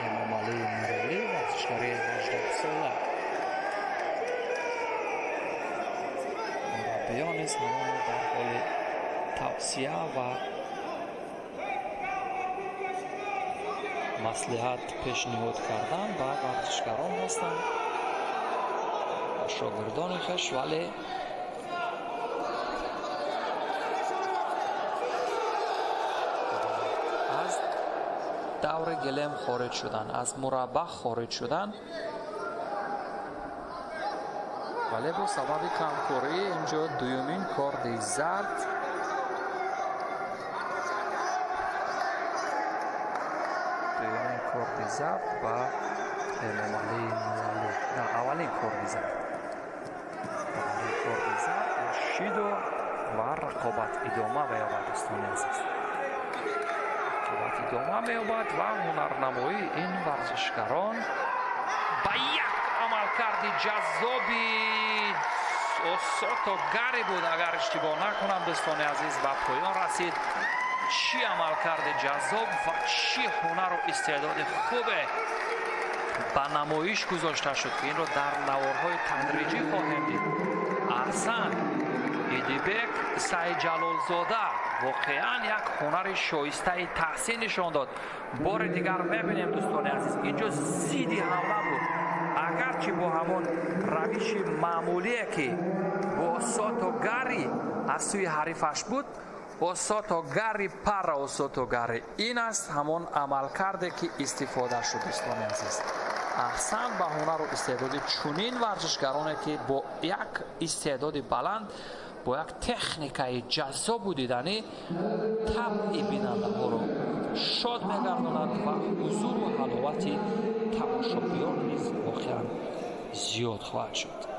امامعلی نورعلی ورزشگر 18 ساله. مربیان نیز همه در حال توصیه و مصلحت پیشنهاد کردن به ورزشگران هستند و شاگردان خویش، ولی از دور گلم خارج شدن، از مربع خارج شدن، ولی با سبب کمکاری اینجا دومین کارت زرد خورد ضرب و امامعلی نوالو نه اولین خورد ضرب شیدو و رقابت ادامه بیابد دوستان عزیز رقابت ادامه میابد و هنرنمایی این ورزشکاران با یک عملکرد جذابی اوساتوگاری بود اگر اشتباه نکنم دوستان عزیز به پایان رسید چی عملکرد جذاب و چی هنر و استعداد خوبه به نمایش گذاشته شد که این رو در نوارهای تدریجی خواهیم دید. احسن ایدیبک سعید جلالزاده واقعا یک هنر شایسته تحسین نشان داد. بار دیگر میبینیم دوستان عزیز اینجا زیدی حمله بود اگرچه با همون روش معمولیه که با ساتوگاری از سوی حریفش بود اوساتوگاری پر اوساتوگاری این است همون عمل کرده که استفاده شد دوستان عزیز. احسن به هنر و استعداد چنین ورزشکارانه که با یک استعداد بلند با یک تکنیکای جذاب و دیدنی طبع بیننده ها رو شاد میگرداند و حضور و حلاوت تماشاگران نیز واقعا زیاد خواهد شد.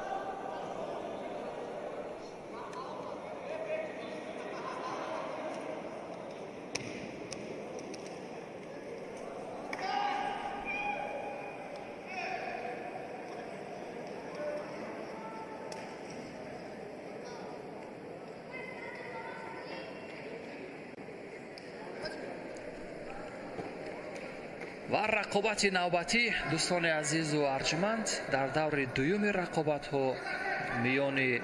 و رقابت نوبتی دوستان عزیز و ارجمند در دور دوم رقابت ها میان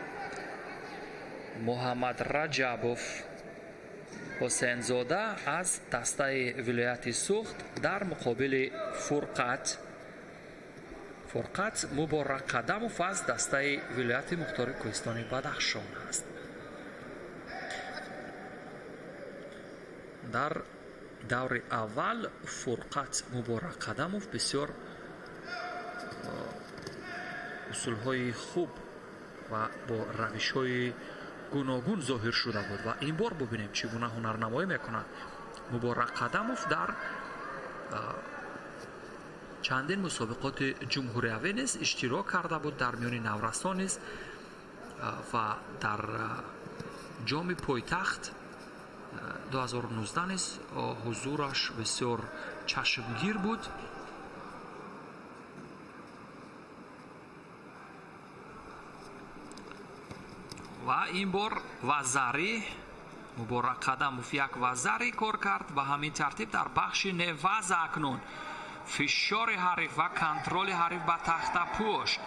محمد رجبوف حسین زاده از دسته ولایت سوخت در مقابل فرقت مبارک قدموف از دسته ولایت مختار کوهستان بدخشان است. در دور اول فرقت مبارک قدموف بسیار اصولهای خوب و با روشهای گوناگون ظاهر شده بود و این بار ببینیم چگونه هنرنمایی میکنند. مبارک قدموف در چندین مسابقات جمهوری نیز اشتراک کرده بود، در میان نورستان نیز و در جام پایتخت 2019 نیز حضورش بسیار چشمگیر بود. و این بار وزاری مبارک قدموف یک وزاری کار کرد و همین ترتیب در بخش نوز اکنون فشار حریف و کنترل حریف به تخت پوش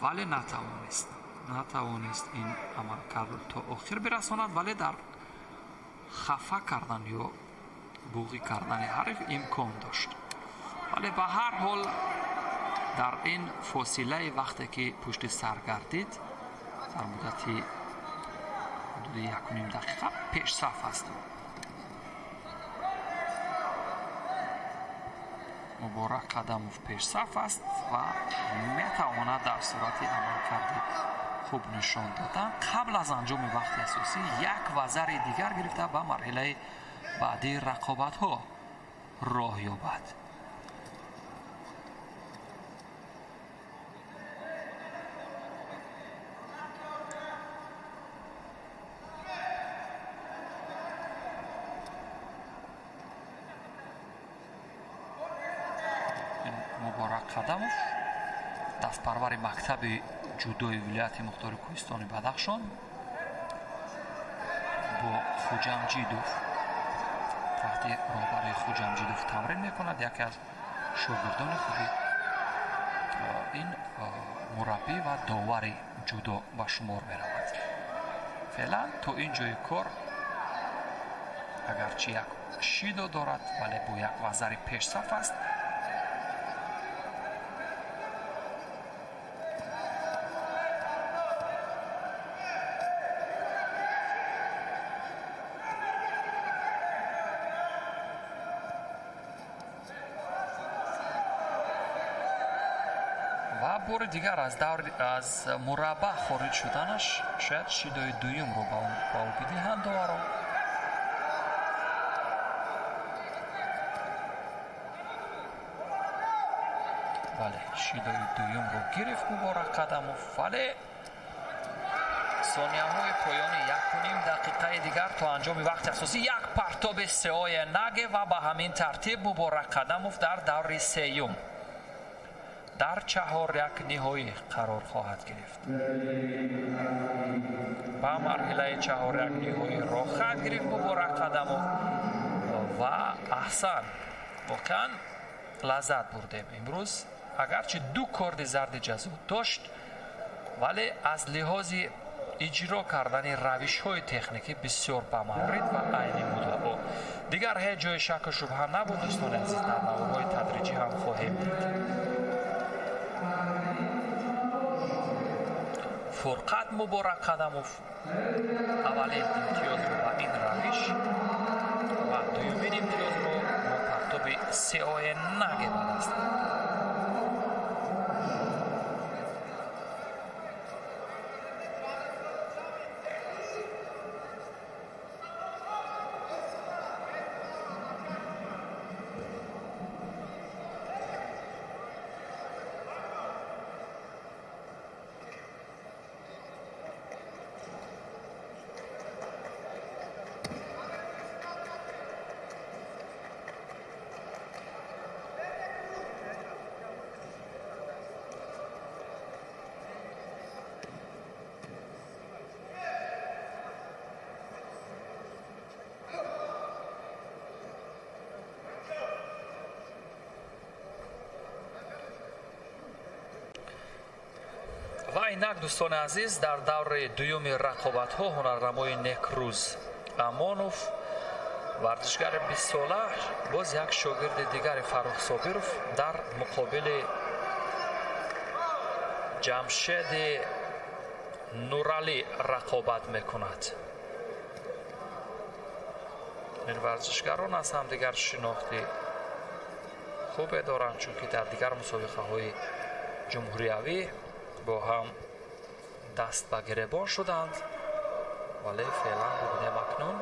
ولی نتوانست این عملکرد تا آخر برساند، ولی در خفه کردن یا بوغی کردن حریف امکان داشت. ولی به هر حال در این فاصله وقتی که پشت سر گردید در مدتی حدود 1.5 دقیقه پیش صف است. مبارک قدموف پیش صف است و میتواند در صورت عملکرد خوب نشان دادن قبل از انجام وقت اساسی یک وزر دیگر گرفته به مرحله بعدی رقابت ها راه یابد. مبارک قدموف دستپرور مکتب جودوی ولایت مختار کوهستان بدخشان با خوجمجیدوف تحت راهبری خوجمجیدوف تمرین میکند. یکی از شاگردان خوبی این مربی و داور جودو به شمار میرود. فعلا تا اینجای کار اگرچه یک شیدو دارد ولی با یک وزر پیش صف است. و بار دیگر از مربع خارج شدنش شاید شیدوی دویم رو با او بدهند داورا. вале шидои дуюм ро гирифт Муборак Қадамов, вале сонияҳои поёни 1.5 дақиқаи дигар то анҷоми вақти асосӣ як партоби сеои наге ва ба ҳамин тартиб Муборак Қадамов дар даври сеюм дар чаҳоряк ниҳоӣ қарор хоҳад гирифт. ба марҳилаи чаҳоряк ниҳоӣ роҳ хоҳад гирифт Муборак Қадамов ва аҳсан воқеан лаззат бурдем имрӯз. агарчи ду корди зарди ҷазо дошт, вале аз лиҳози иҷро кардани равишҳои техникӣ бисёр бамаврид ва айни муддао дигар ҳеҷ ҷои шаку шубҳа набуд. дӯстони азиз, дар наворҳои тадриҷӣ ҳам хоҳем дид. фурқат Муборак Қадамов аввалин имтиёзро ба ин равиш ва дуюмин имтиёзро бо партоби сеои наге ба даст овард. ва инак дӯстони азиз, дар даври дуюми рақобатҳо ҳунарнамои Некрӯз Амонов, варзишгари 20-сола, боз як шогирди дигари Фаррух Собиров дар муқобили Ҷамшеди Нуралӣ рақобат мекунад. ин варзишгарон аз ҳамдигар шинохти хубе доранд, чунки дар дигар мусобиқаҳои ҷумҳуриявӣ бо ҳам даст ба гиребон шуданд, вале феълан бубинем акнун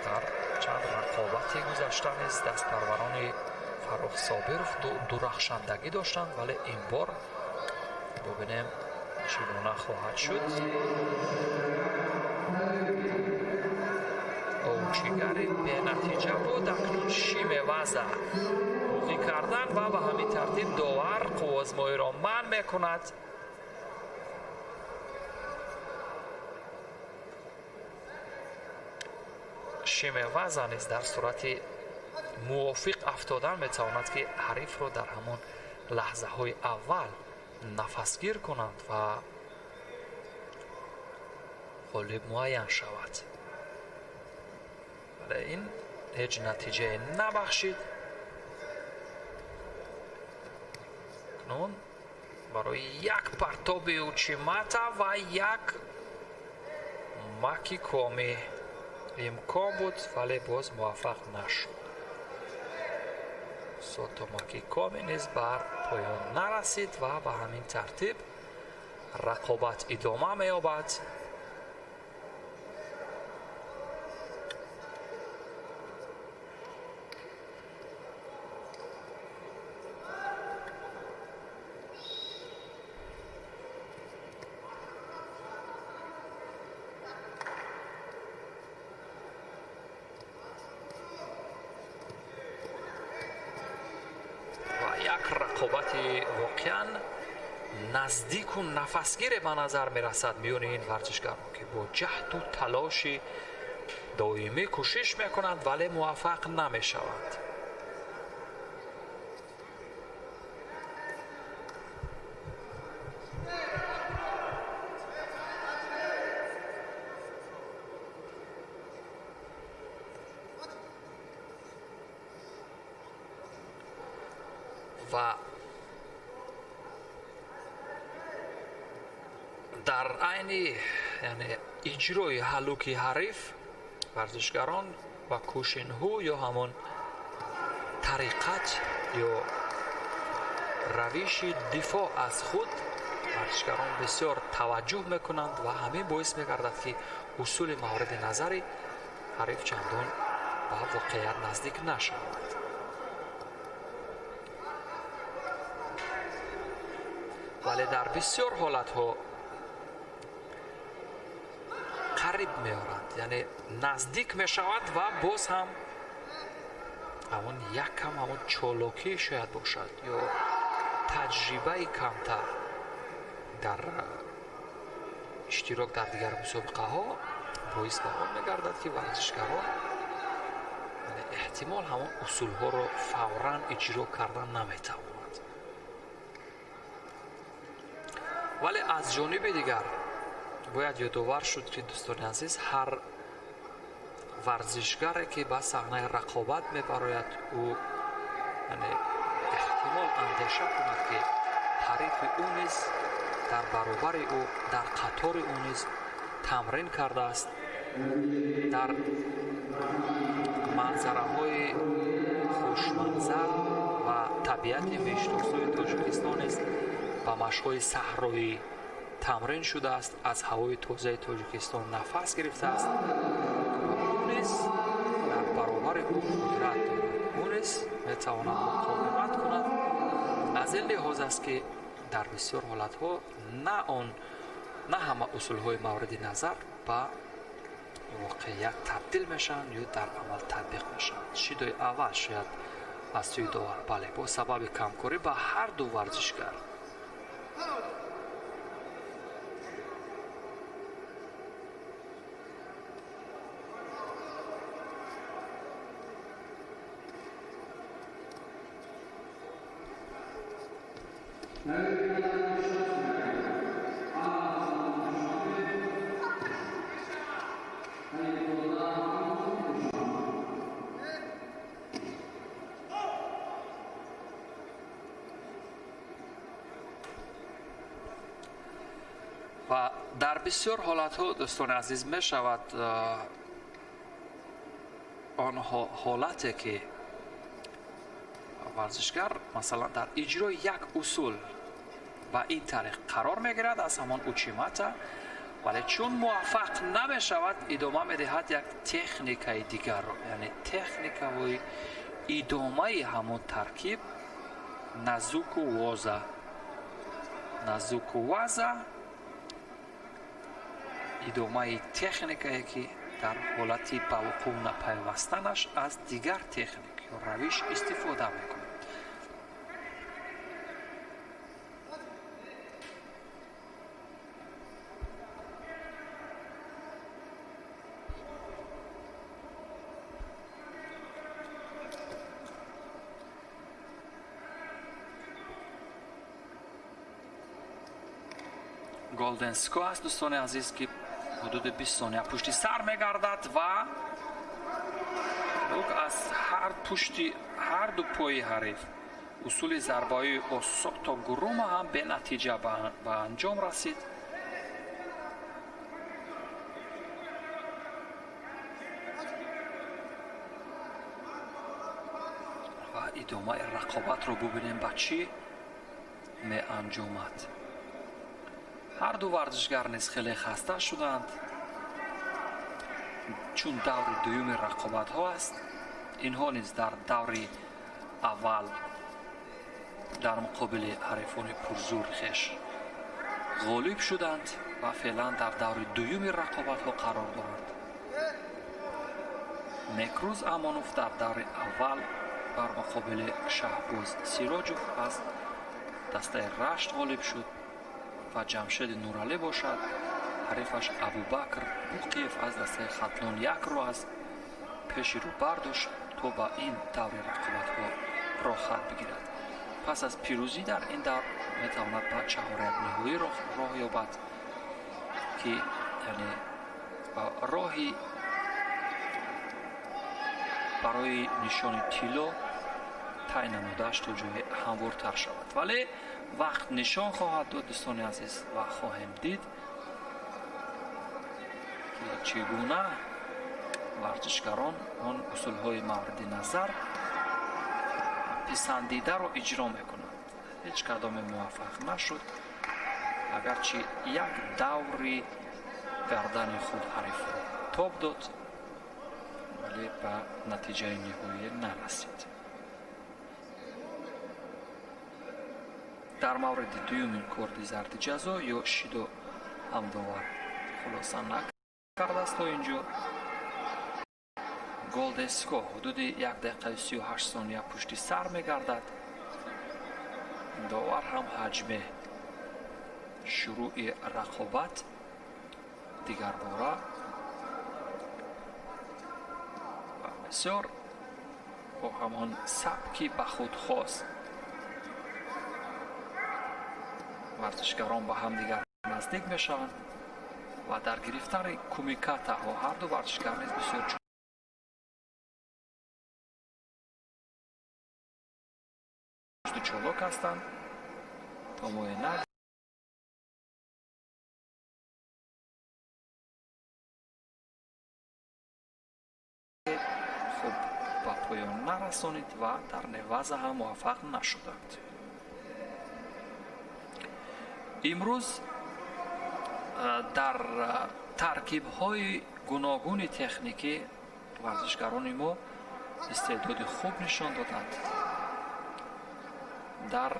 дар чанд рақобати гузашта низ дастпарварони Фаррух Собиров дурахшандагӣ доштанд, вале ин бор бубинем чӣ гуна хоҳад шуд. овчигари бенатиҷа буд акнун Шимеваза буғӣ кардан ва ба ҳамин тартиб довар қуввозмоиро манъ мекунад. Шимеваза низ дар сурати мувофиқ афтодан метавонад ки ҳарифро дар ҳамон лаҳзаҳои аввал нафасгир кунанд ва ғолиб муайян шавад. вале ин ҳеҷ натиҷае набахшид. акнун барои як партоби Учимата ва як Макикоми имкон буд, вале боз муваффақ нашуд. Сото Макикоми низ бар поён нарасид ва ба ҳамин тартиб рақобат идома меёбад. рақобати воқеан наздику нафасгире ба назар мерасад миёни ин варзишгарон ки бо ҷаҳду талоши доимӣ кӯшиш мекунанд, вале муваффақ намешаванд. ва дар айни иҷрои ҳалуки ҳариф варзишгарон ба кӯшинҳу ё ҳамон тариқат ё равиши дифоъ аз худ варзишгарон бисёр таваҷҷӯҳ мекунанд ва ҳамин боис мегардад ки усули мавриди назари ҳариф чандон ба воқеият наздик нашавад. ولی در بسیار حالت ها قریب میارند، یعنی نزدیک میشود و باز هم همون یک کم همون چالاکی شاید باشد یا تجربه کمتر در اشتراک در دیگر مسابقه ها باعث به آن میگردد که ورزشکاران احتمال همون اصول ها رو فوراً اجرا کردن نمیتواند. ولی از جانب دیگر باید یادآور شد که دوستان عزیز هر ورزشکاری که به صحنه رقابت میبراید او یعنی احتمال اندیشه کند که حریف او نیز در برابر او در قطار او نیز تمرین کرده است، در منظره های خوشمنظر و طبیعت میشتوسوی تاجیکستان است و مشق‌های صحرایی تمرین شده است، از هوای تازه تاجیکستان نفس گرفته است. او نیز در برابر او قدرت دارد، او نیز میتواند مقاومت کند. از این لحاظ است که در بسیار حالتها نه همه اصول های مورد نظر به واقعیت تبدیل میشن یا در عمل تطبیق میشن. شیدای اول شاید از سوی داور بله با سبب کمکاری به هر دو ورزشگر و در بسیار حالت ها دوستان عزیز می شود آن حالتی که ورزشگر مثلا در اجرای یک اصول و این طریق قرار می گیرد از همان اوچیماتا، ولی چون موفق نمی شود ادامه می دهد یک تکنیکای دیگر رو، یعنی تکنیکای ادامه همون ترکیب نزوک و وازا ادامه تکنیکایی که در حالتی به وقوع نپیوستنش از دیگر تکنیک یا روش استفاده میکنه. گلدن سکو است دوستان عزیز که حدود 20 ثانیه پشتی سر میگردد و از هر دو پای حریف اصول ضربه‌های آسان تا گروم هم به نتیجه به انجام رسید. و ادامه رقابت رو ببینیم به چی می انجامد. هر دو ورزشگر نیز خیلی خسته شدند چون دور دوم رقابت ها است. اینها نیز در دور اول در مقابل حریفان پرزور خویش غالب شدند و فعلا در دور دوم رقابت ها قرار دارند. مکروز امانوف در دور اول بر مقابل شهباز سیراجوف از دسته رشت غالب شد و جمشید نورعلی باشد حریفش ابوبکر بوقیف از دسته خطلون یک رو از پیش رو برداشت تا با این دور رقابت ها راه خط بگیرد. پس از پیروزی در این دور میتواند به چهارم نهایی راه یابد که یعنی راهی برای نشان طلا تعیین نموده‌اش تا جای هموارتر شود. ولی وقت نشان خواهد داد دوستان عزیز و خواهیم دید که چگونه ورزشکاران آن اصولهای مورد نظر پسندیده را اجرا میکنند. هیچ کدام موفق نشد، اگرچه یک دوری گردن خود حریف را تاب داد ولی به نتیجه نهایی نرسید. дар мавриди дуюмин корди зарди ҷазо ё шидо ҳамдовар хулоса накардааст. то инҷо гол дестгоҳ ҳудуди 1 дақиқаи 38 сония пушти сар мегардад. довар ҳам ҳаҷме шурӯъи рақобат дигар бора ва бисёр бо ҳамон сабки ба худ хос варзишгарон ба ҳамдигар наздик мешаванд ва дар гирифтани кумикатаҳо ҳарду варзишгар низ бисёр ҷусту чолок ҳастанд. томоена хуб ба поён нарасонид ва дар неваза ҳам муваффақ нашуданд. имрӯз дар таркибҳои гуногуни техникӣ варзишгарони мо истеъдоди хуб нишон доданд. дар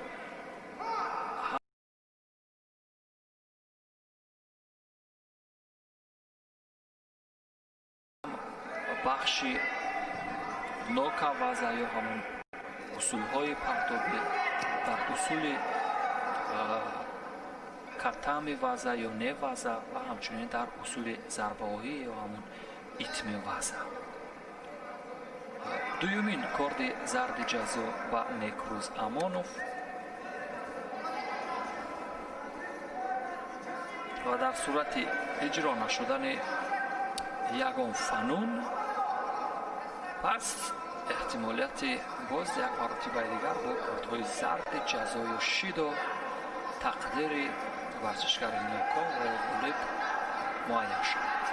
бахши нока ваза ё ҳамон усулҳои партобӣ, дар усули катами ваза ё неваза ва ҳамчунин дар усули зарбаоҳӣ ё ҳамон итми ваза. дуюмин корди зарди ҷазо ба некрӯз амонов ва дар сурати иҷро нашудани ягон фанун пас эҳтимолияти боз як маротибаи дигар бо кордҳои зарди ҷазо ё шидо тақдири варзишгари ноком ва ғолиб муайян шавад.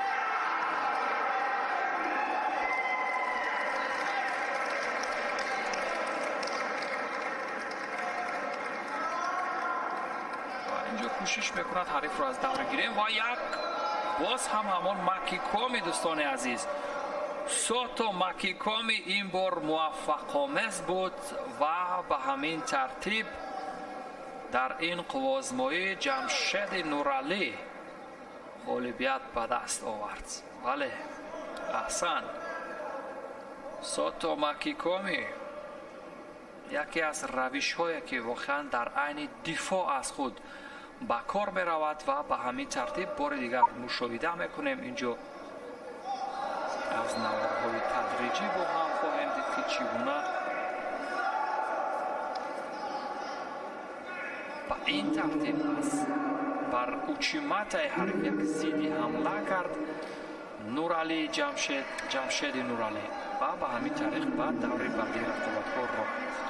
инҷо кӯшиш мекунад ҳарифро аз давр гирем ва як боз ҳам ҳамон макикоми дӯстони азиз сото макикоми ин бор муваффақомез буд ва ба ҳамин тартиб дар ин қувозмоӣ ҷамшеди нуралӣ ғолибият ба даст овард. бале, аҳсан. сото макикоми яке аз равишҳое ки воқеан дар айни дифоъ аз худ ба кор меравад ва ба ҳамин тартиб бори дигар мушоҳида мекунем. инҷо аз наварҳои тадриҷӣ бо ҳам хоҳем дид ки чӣ гуна ба ин тартиб аст бар учиматаи ҳаракат зидди ҳамла кард нуралӣ ҷамшеди нуралӣ ва ба ҳамин тариқ ба даври баъдии рақобатҳо роҳ рафт.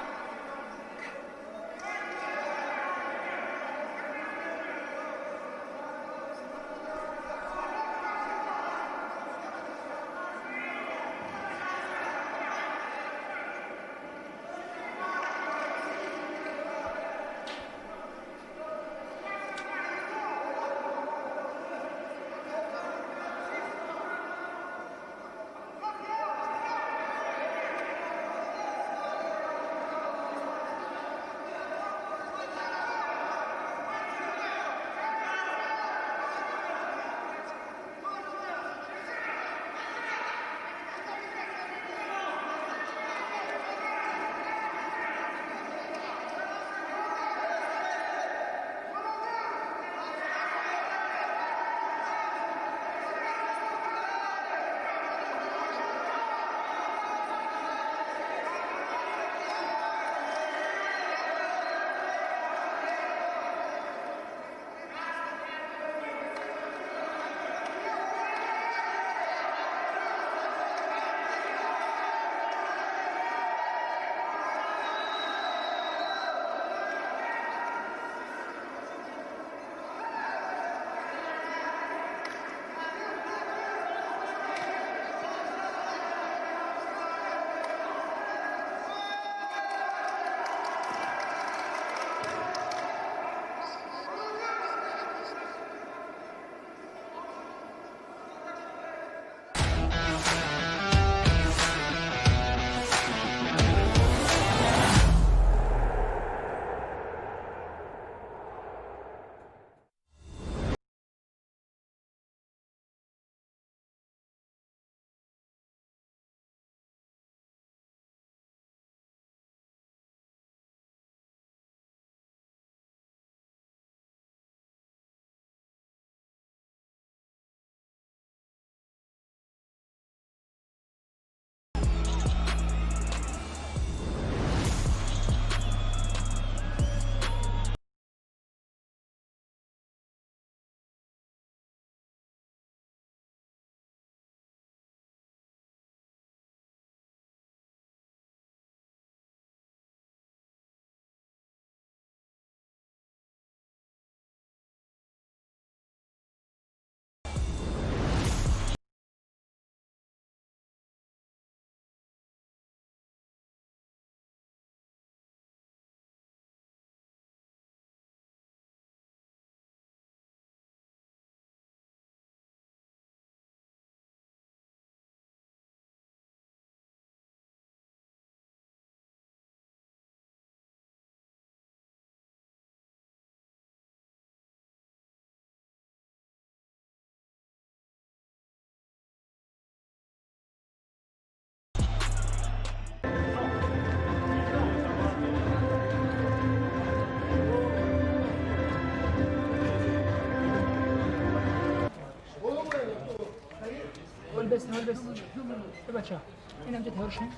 بچه این همجا تهار شن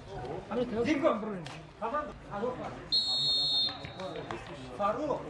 همجا تهار شن برون فاروق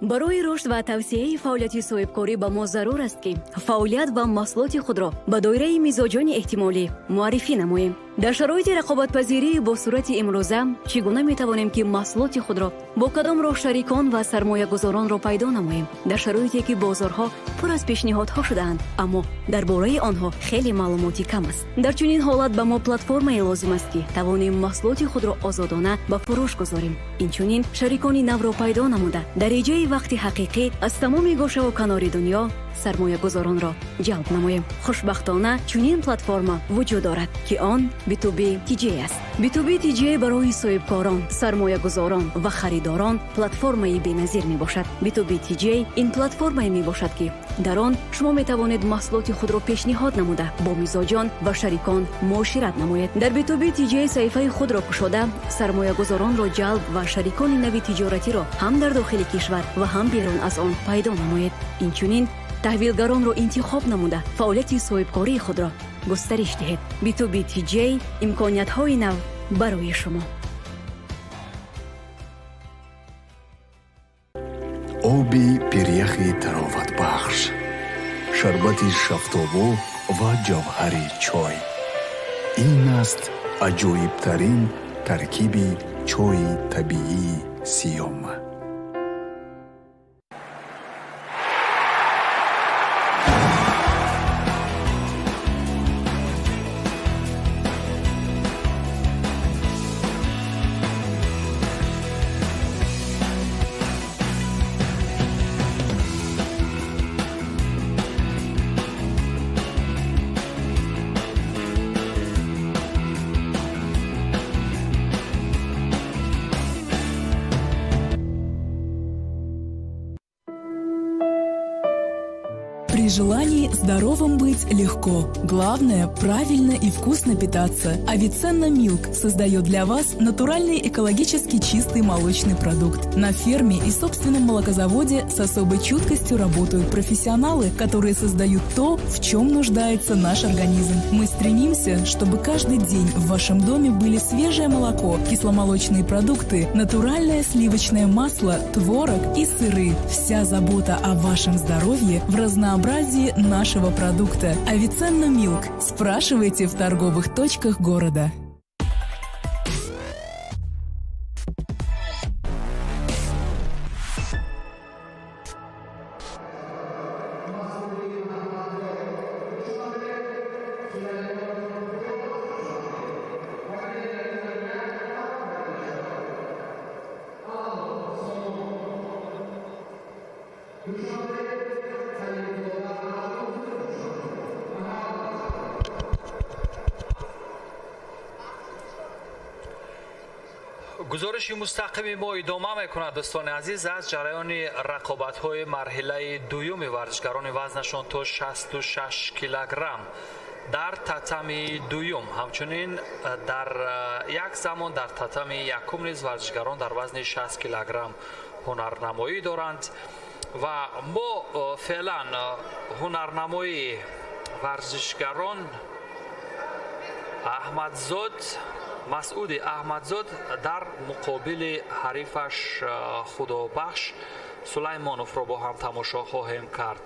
барои рушд ва тавсеяи фаъолияти соҳибкорӣ ба мо зарур аст ки фаъолият ва маҳсулоти худро ба доираи мизоҷони эҳтимолӣ муаррифӣ намоем. در شرایط رقابت‌پذیری با صورت امروزه چگونه می‌توانیم که محصولات خود را با کدام راه شریکان و سرمایه‌گذاران را پیدا نماییم در شرایطی که بازارها پر از پیشنهادها شده‌اند اما درباره آنها خیلی معلوماتی کم است. در چنین حالت به ما پلتفرمی لازم است که توانیم محصولات خود را آزادانه به فروش گذاریم. اینچنین شریکان نو را پیدا نموده در ایجای وقت حقیقی از تمام گوشه و کنار دنیا سرمایه‌گذاران را جلب نماییم. خوشبختانه چنین پلتفرم وجود دارد که آن B2B TJ است. B2B TJ برای صاحبکاران، سرمایه‌گذاران و خریداران پلتفرمی بی‌نظیر میباشد. B2B TJ این پلتفرمی میباشد که در آن شما میتوانید محصولات خود را پیشنهاد نموده با میزبان و شریکان معاشرت نمایید. در B2B TJ صفحه خود را گشوده سرمایه‌گذاران را جلب و شریکان نوی تجارتی را هم در داخل کشور و هم بیرون از آن پیدا نمایید. اینچنین تحویلگران را انتخاب نموده فعالیت صاحبکاری خود را گسترش دهید. B2B TJ امکانیت‌های نو برای شما. آبی پریخی تراوت بخش، شربت شفتابو و جوهر چای. این است عجایب ترین ترکیب چای طبیعی سیام. При желании здоровым быть легко. Главное – правильно и вкусно питаться. Авиценна Милк создает для вас натуральный экологически чистый молочный продукт. На ферме и собственном молокозаводе с особой чуткостью работают профессионалы, которые создают то, в чем нуждается наш организм. Мы стремимся, чтобы каждый день в вашем доме были свежее молоко, кисломолочные продукты, натуральное сливочное масло, творог и сыры. Вся забота о вашем здоровье в разнообразии нашего продукта. Авиценна Милк. Спрашивайте в торговых точках города. گزارش مستقیم ما ادامه میکند. دوستان عزیز، از جریان رقابت‌های مرحله دوم ورزشکاران وزنشان تا 66 کیلوگرم در تتمی دوم، همچنین در یک زمان در تتمی یکم نیز ورزشکاران در وزن 60 کیلوگرم هنرنمایی دارند و ما فعلا هنرنمایی ورزشکاران مسعود احمدزاد در مقابل حریفش خدابخش سلیمانوف را با هم تماشا خواهیم کرد.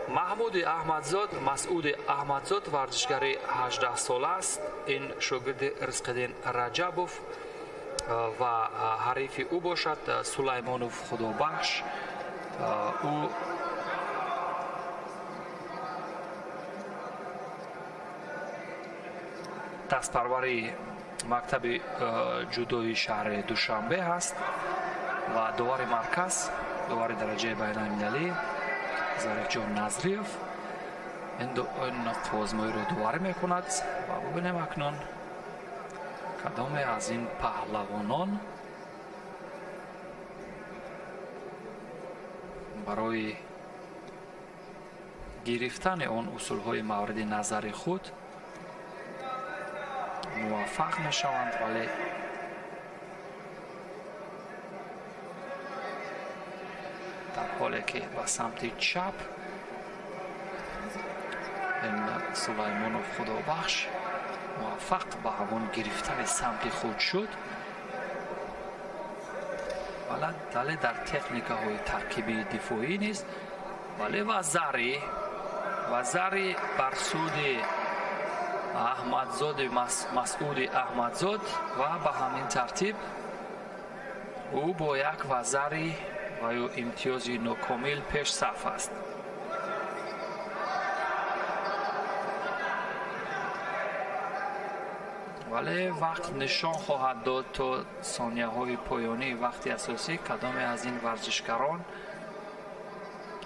محمود احمدزاد، مسعود احمدزاد ورزشکار 18 ساله است. این شاگرد رزقالدین رجبوف و حریف او باشد سلیمانوف خدابخش. او دستپروری مکتب جودوی شهر دوشنبه است و دوار مرکز، دوار درجه بین المللی ظریف جان نظریف این آزمایی رو دوباره میکند و ببینیم اکنون کدام از این پهلوانان برای گرفتن اون اصولهای مورد نظر خود موفق میشوند. ولی در حالی که به سمت چپ این سلیمانوف خدابخش موفق به همون گرفتن سمت خود شد، ولی در تکنیک های ترکیبی دفاعی نیست، ولی وزری بر سود احمدزاد مسعود احمدزاد و به همین ترتیب او با یک وزری و یا امتیازی ناکامل پیش صف است. ولی وقت نشان خواهد داد تا ثانیه های پایانی وقت اساسی کدام از این ورزشکاران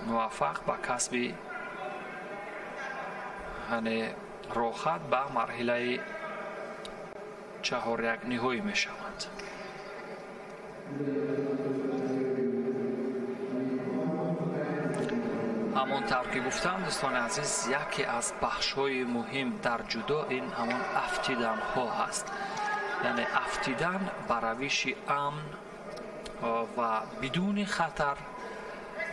موفق به کسب راحت به مرحله چهار یک نهایی می شوند. همانطور که گفتم دوستان عزیز، یکی از بخش های مهم در جودو این همان افتیدن ها هست. یعنی افتیدن به روش امن و بدون خطر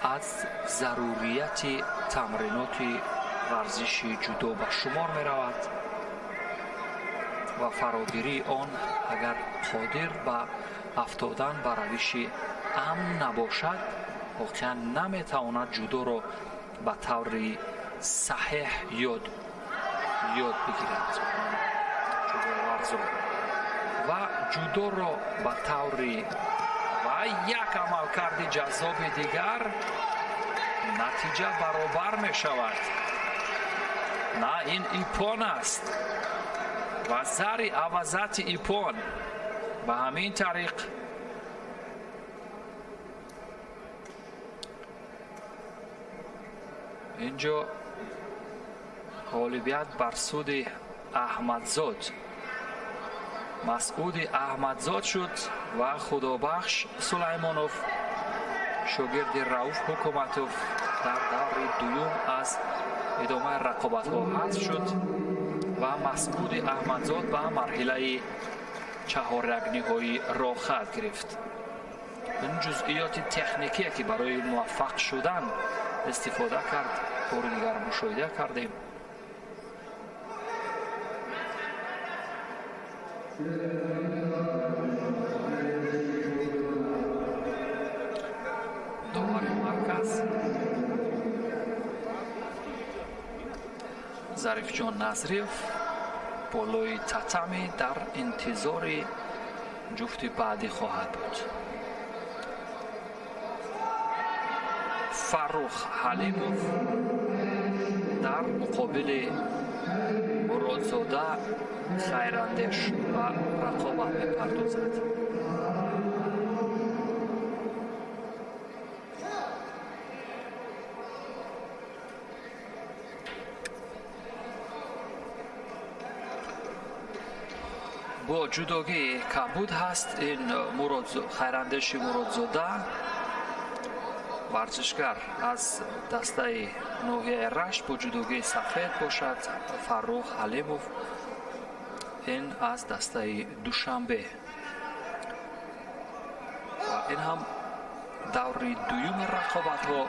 از ضروریت تمرینات ورزش جودو به شمار می رود و فراگیری آن اگر قادر به افتادن به روش امن نباشد واقعا نمی تواند جودو را به طور صحیح یاد بگیرد و جودو را به طور و یک عملکرد جذاب دیگر نتیجه برابر می شود. نه این ایپان است و زر عوضت ایپان. به همین طریق اینجا غالبیت بر سود احمدزاد مسعود احمدزاد شد و خدابخش سلیمانوف شاگرد رؤوف حکومتوف در دور دوم از ادامه رقابت ها حذف شد و مسعود احمدزاد به مرحله چهار یک نهایی راه خواهد گرفت. این جزئیات تکنیکی که برای موفق شدن استفاده کرد بار دیگر مشاهده کردیم. داور مرکز ظریف جان نظریف بالای تتمی در انتظار جفت بعدی خواهد بود. فروخ حلیموف در مقابل مرادزاده خیراندش و رقابت می‌پردازد. با جداگی کمبود هست این خیراندش مرادزاده ورزشگر از دسته ناحیه رشت با جداگی سفید باشد. فروخ حلیموف این از دسته دوشنبه و این هم دور دوم رقابت ها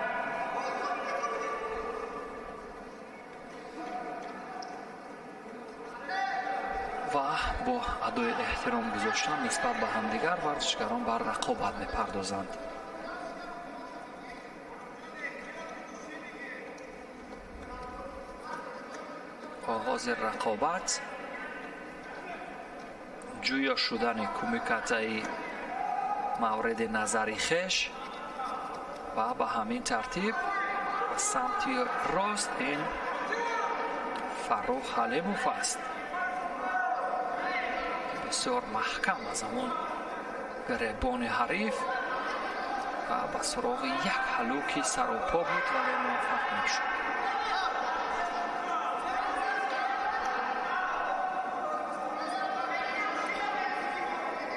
و با ادای احترام گذاشتن نسبت به همدیگر ورزشگران بر رقابت می‌پردازند. آغاز رقابت جویا شدن کمیکاتای مورد نظری خش و به همین ترتیب به سمت راست این فروخ حلیموف است. بسیار محکم از همون گریبان حریف و به سراغ یک هلوکی سر و پا بود ولی موفق نشد.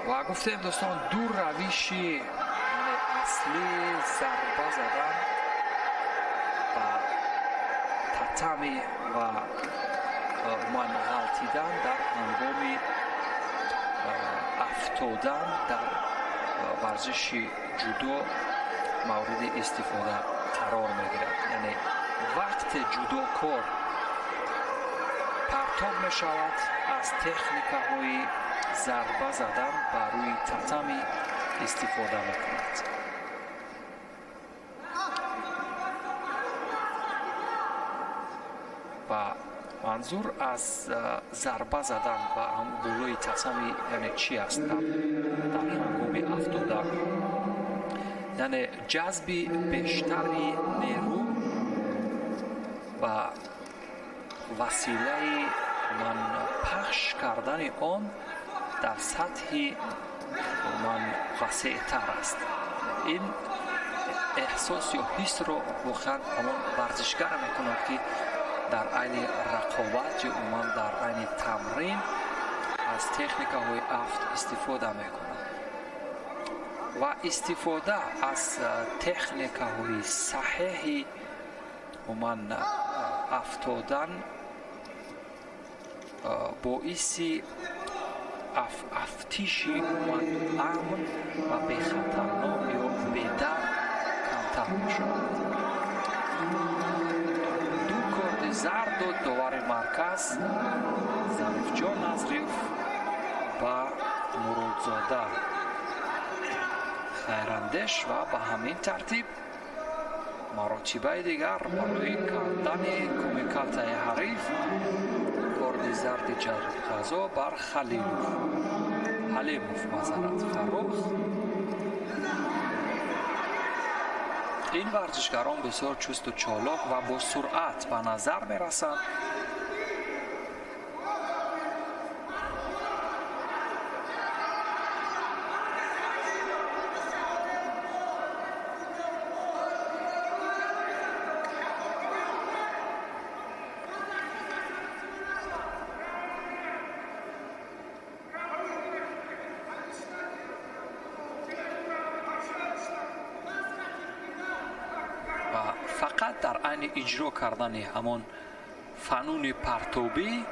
و گفتیم دوستان دو روش اصلی ضربه زدن و تتمی و غلطیدن در هنگام افتادن در ورزش جودو مورد استفاده قرار میگیرد. یعنی وقت جودوکار پرتاب می شود از تکنیک های ضربه زدن بر روی تتمی استفاده می کند. و منظور از ضربه زدن و هم بالای تصم یعنی چی است در هنگام افتادن؟ یعنی جذب بیشتری نیرو و وسیله من پخش کردن آن در سطح من وسیع تر است. این احساس یا حس رو واقعا همان ورزشگر میکند که در عین رقابت یا من در عین تمرین از تکنیک‌های افت استفاده میکند و استفاده از تکنیک‌های صحیح من افتادن باعث افتیش من امن و بی خطرناک یا بی درد کمتر می شود. دو کارد زرد و داور مرکز ظریف جان نظریف و مرادزاده خیراندش و به همین ترتیب مراتبه دیگر برای کردن کمیکات حریف کارد زرد جزا بر حلیموف معذرت فروخ. این ورزشگران بسیار چست و چالاک و با سرعت به نظر می رسند. فقط در عین اجرا کردن همان فنون پرتابی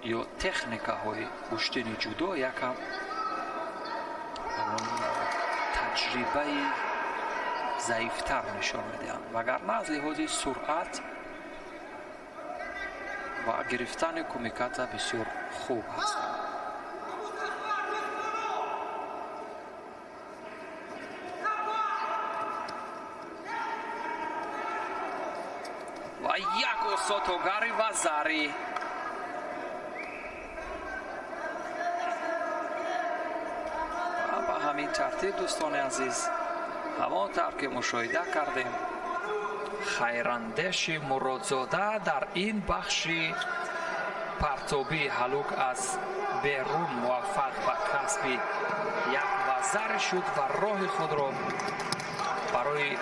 یا تکنیکه های کشتن جودو یکم همان تجربه ضعیفتر نشان میدهند، وگرنه از لحاظ سرعت و گرفتن کمیکات بسیار خوب هستند. و یک ساتوگاری و زاری و به همین ترتیب دوستان عزیز همانطور که مشاهده کردیم خیراندش مرادزاده در این بخش پرتابی هلوک از بیرون موفق به کسب یک وزر شد و راه خود را برای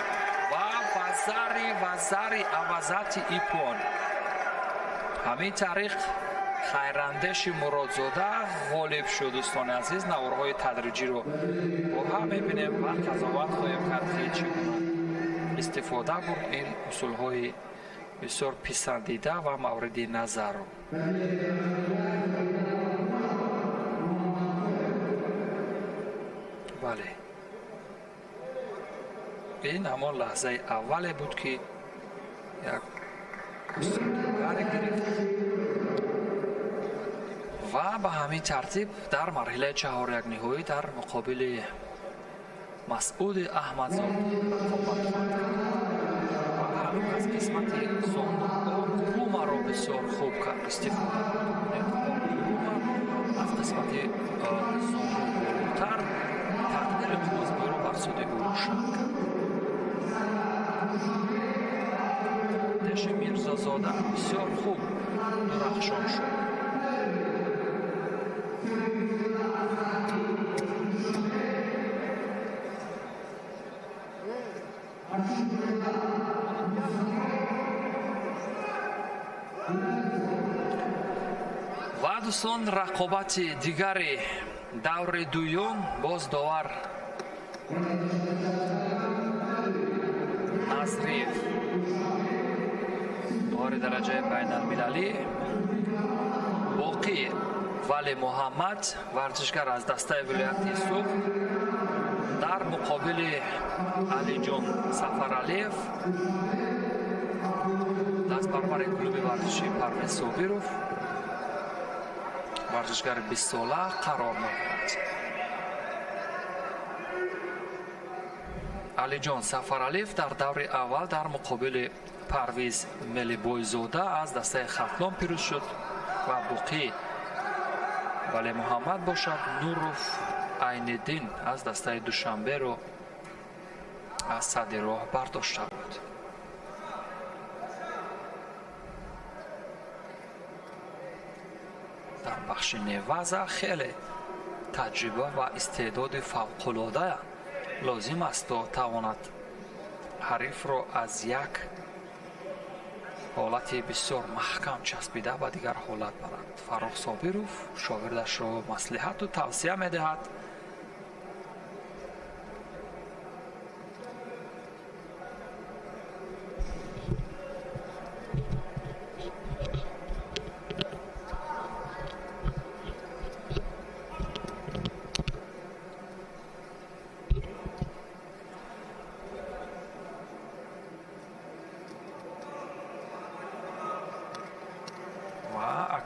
وزاری عوضت ایپون همین طریق خیراندش مرادزاده غالب شد. دوستان عزیز نوارهای تدریجی رو با هم میبینیم و قضاوت خواهیم کرد که چگونه استفاده برد این اصولهای بسیار پسندیده و مورد نظر رو. بله این همان لحظه اول بود که یک کستندگار گرفت و به همین ترتیب در مرحله چهار یک نهایی در مقابل مسعود احمدزاده رقابت خواهد کرد و هلوک از قسمت زاندو روما را بسیار خوب کرد استفاده از قسمت زاندو بالاتر تقدیر قوزبوی را بر سود او روشن کرد. دش میرزازاده بسیار خوب درخشان شد. و دوستان رقابت دیگری دور دوم باز داور نظریف داور درجه بین المللی باقی ولی محمد ورزشگر از دسته ولایت صبح در مقابل علی جان سفرعلیف دست برابر کلوب ورزشی پرویز صابروف ورزشگر 20 ساله قرار می‌گیرد. алиҷон Сафаралиев дар даври аввал дар муқобили Парвиз Мелибойзода аз дастаи Хатлон пирӯз шуд ва буқӣ вале Муҳаммад бошад Нуров Айниддин аз дастаи Душанберо аз садди роҳ бардошта буд. дар бахши неваза хеле таҷриба ва истеъдоди фавқулода лозим аст то тавонад ҳарифро аз як ҳолати бисёр маҳкам часпида ба дигар ҳолат барад. Фаррух Собиров шогирдашро маслиҳату тавсия медиҳад.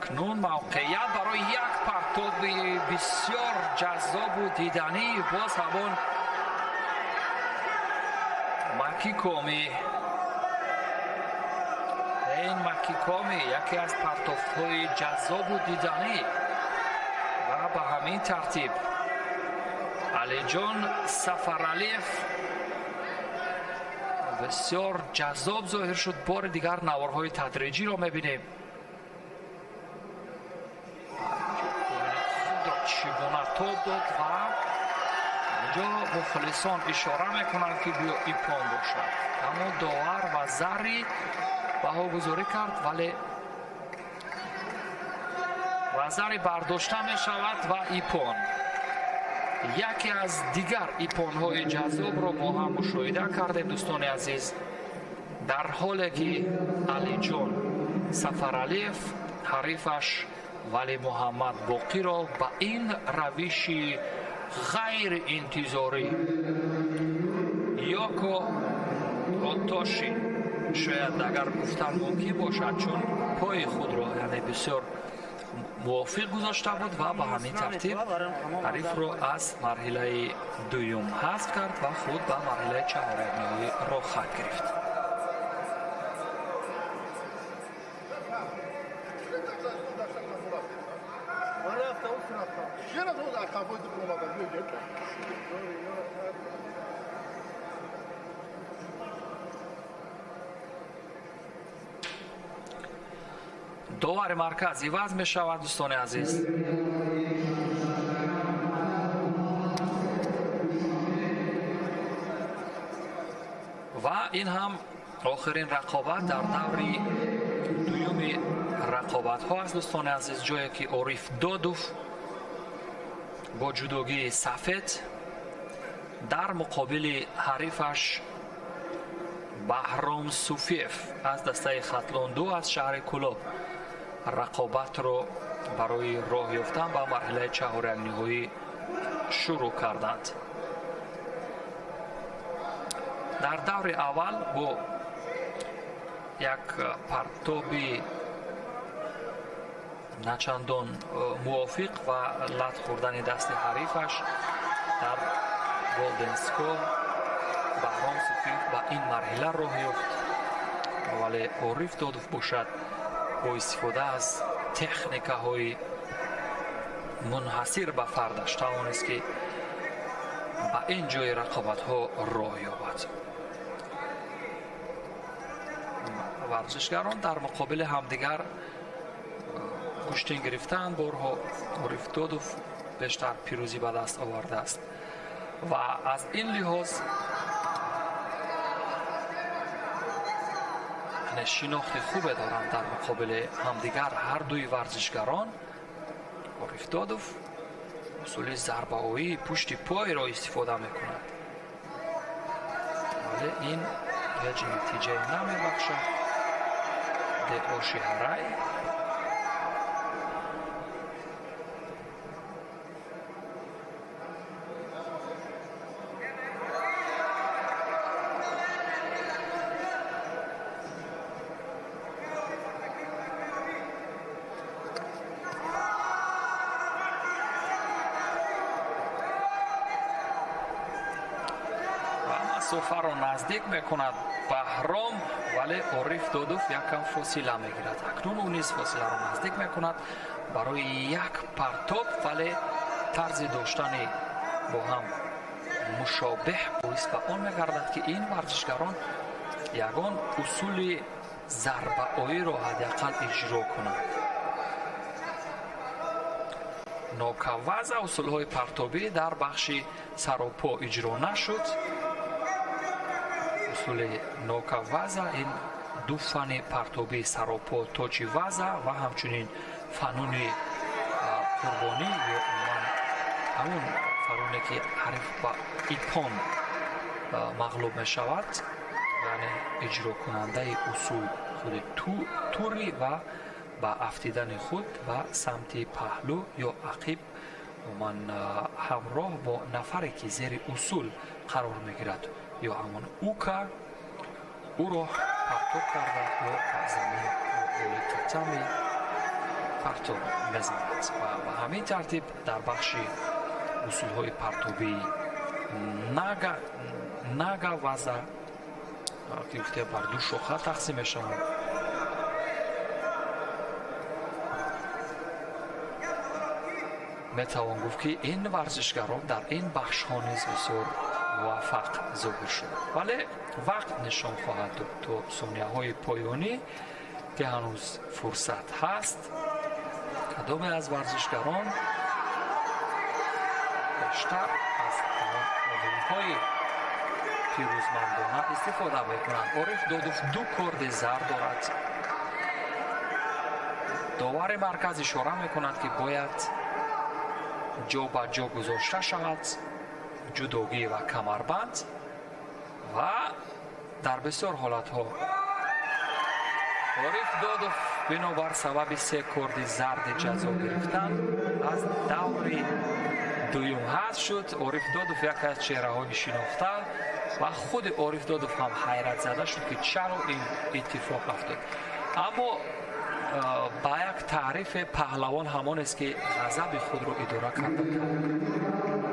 акнун мавқеият барои як партоби бисёр ҷаззобу диданӣ боз ҳамон Маки Коми. ин Маки Коми яке аз партовҳои ҷаззобу диданӣ ва ба ҳамин тартиб Алиҷон Сафаралиев бисёр ҷаззоб зоҳир шуд. бори дигар наворҳои тадриҷиро мебинем. тоб дод ва инҷо мухлисон ишора мекунанд ки биё ипон бошад. аммо довар ва зарри баҳогузорӣ кард, вале ва зарри бардошта мешавад ва ипон. яке аз дигар ипонҳои ҷаззобро мо ҳам мушоҳида кардем дӯстони азиз. дар ҳоле ки Алиҷон Сафаралиев ҳарифаш вали Муҳаммад Боқиро ба ин равиши ғайриинтизорӣ ё ко отоши шояд агар гуфтан мумкин бошад, чун пои худро яъне бисёр мувофиқ гузошта буд ва ба ҳамин тартиб ҳарифро аз марҳилаи дуюм ҳазф кард ва худ ба марҳилаи чаҳорядниҳоӣ роҳ хат гирифт. довари марказ иваз мешавад дӯстони азиз. ва ин ҳам охирин рақобат дар даври дуюми рақобатҳо аст дӯстони азиз, ҷое ки Ориф Додов бо ҷудогии сафед дар муқобили ҳарифаш Баҳром Суфиев аз дастаи Хатлон-2 аз шаҳри Кӯлоб рақобатро барои роҳ ёфтан ба марҳилаи чаҳорякниҳоӣ шурӯъ карданд. дар даври аввал бо як партоби начандон мувофиқ ва лат хӯрдани дасти ҳарифаш дар Голденскол Баҳром Суфиев ба ин марҳила роҳ ёфт, вале Ориф Додов бошад бо истифода аз техникаҳои мунҳасир ба фардаш тавонист ки ба ин ҷои рақобатҳо роҳ ёбад. варзишгарон дар муқобили ҳамдигар куштин гирифтаанд. борҳо Ориф Додов бештар пирӯзӣ ба даст овардааст ва аз ин лиҳоз шинохти хубе доранд дар муқобили ҳамдигар ҳардуи варзишгарон. Ориф Додов усули зарбаоии пушти пойро истифода мекунад, вале ин ҳеҷ натиҷае намебахшад. Деоши ҳарай масофаро наздик мекунад баҳром, вале Ориф Додов якам фосила мегирад. Акнун ӯ низ фосиларо наздик мекунад барои як партоб, вале тарзи доштани бо ҳам мушобиҳ боис ба он мегардад ки ин варзишгарон ягон усули зарбаоиро ҳадақал иҷро кунанд. нокаваза усулҳои партобӣ дар бахши саропо иҷро нашуд. усули нокаваза ин ду фани партобӣ саропо точи ваза ва ҳамчунин фануни қурбонӣ ё умуман ҳамун фаноне ки ҳарф ба ипон мағлуб мешавад, яъне иҷрокунандаи усул худи тури ва ба афтидани худ ба самти паҳлӯ ё ақиб умуман ҳамроҳ бо нафаре ки зери усул қарор мегирад ё ҳамон ука ӯро партоб карда ё ба замин оликатами партоб мезанад. ва ба ҳамин тартиб дар бахши усулҳои партобӣ нага ваза ки гуфтем бар ду шоха тақсим мешаванд. метавон гуфт ки ин варзишгарон дар ин бахшҳо низ бисёр муваффақ зоҳир шуданд, вале вақт нишон хоҳад дод то сонияҳои поёнӣ ки ҳанӯз фурсат ҳаст кадоме аз варзишгарон бештар аз омилҳои пирӯзмандона истифода мекунанд. Ориф Додов ду корди зар дорад. довари марказ ишора мекунад ки бояд ҷо ба ҷо гузошта шавад ҷудогӣ ва камарбанд ва дар бисёр ҳолатҳо Ориф Додов бинобар сабаби се корди зарди ҷазо гирифтан аз даври дуюм ҳазф шуд. Ориф Додов яке аз чеҳраҳои шинохта ва худи Ориф Додов ҳам ҳайратзада шуд ки чаро ин иттифоқ афтод. Аммо ба як таърифе паҳлавон ҳамонест ки ғазаби худро идора карда тавонад.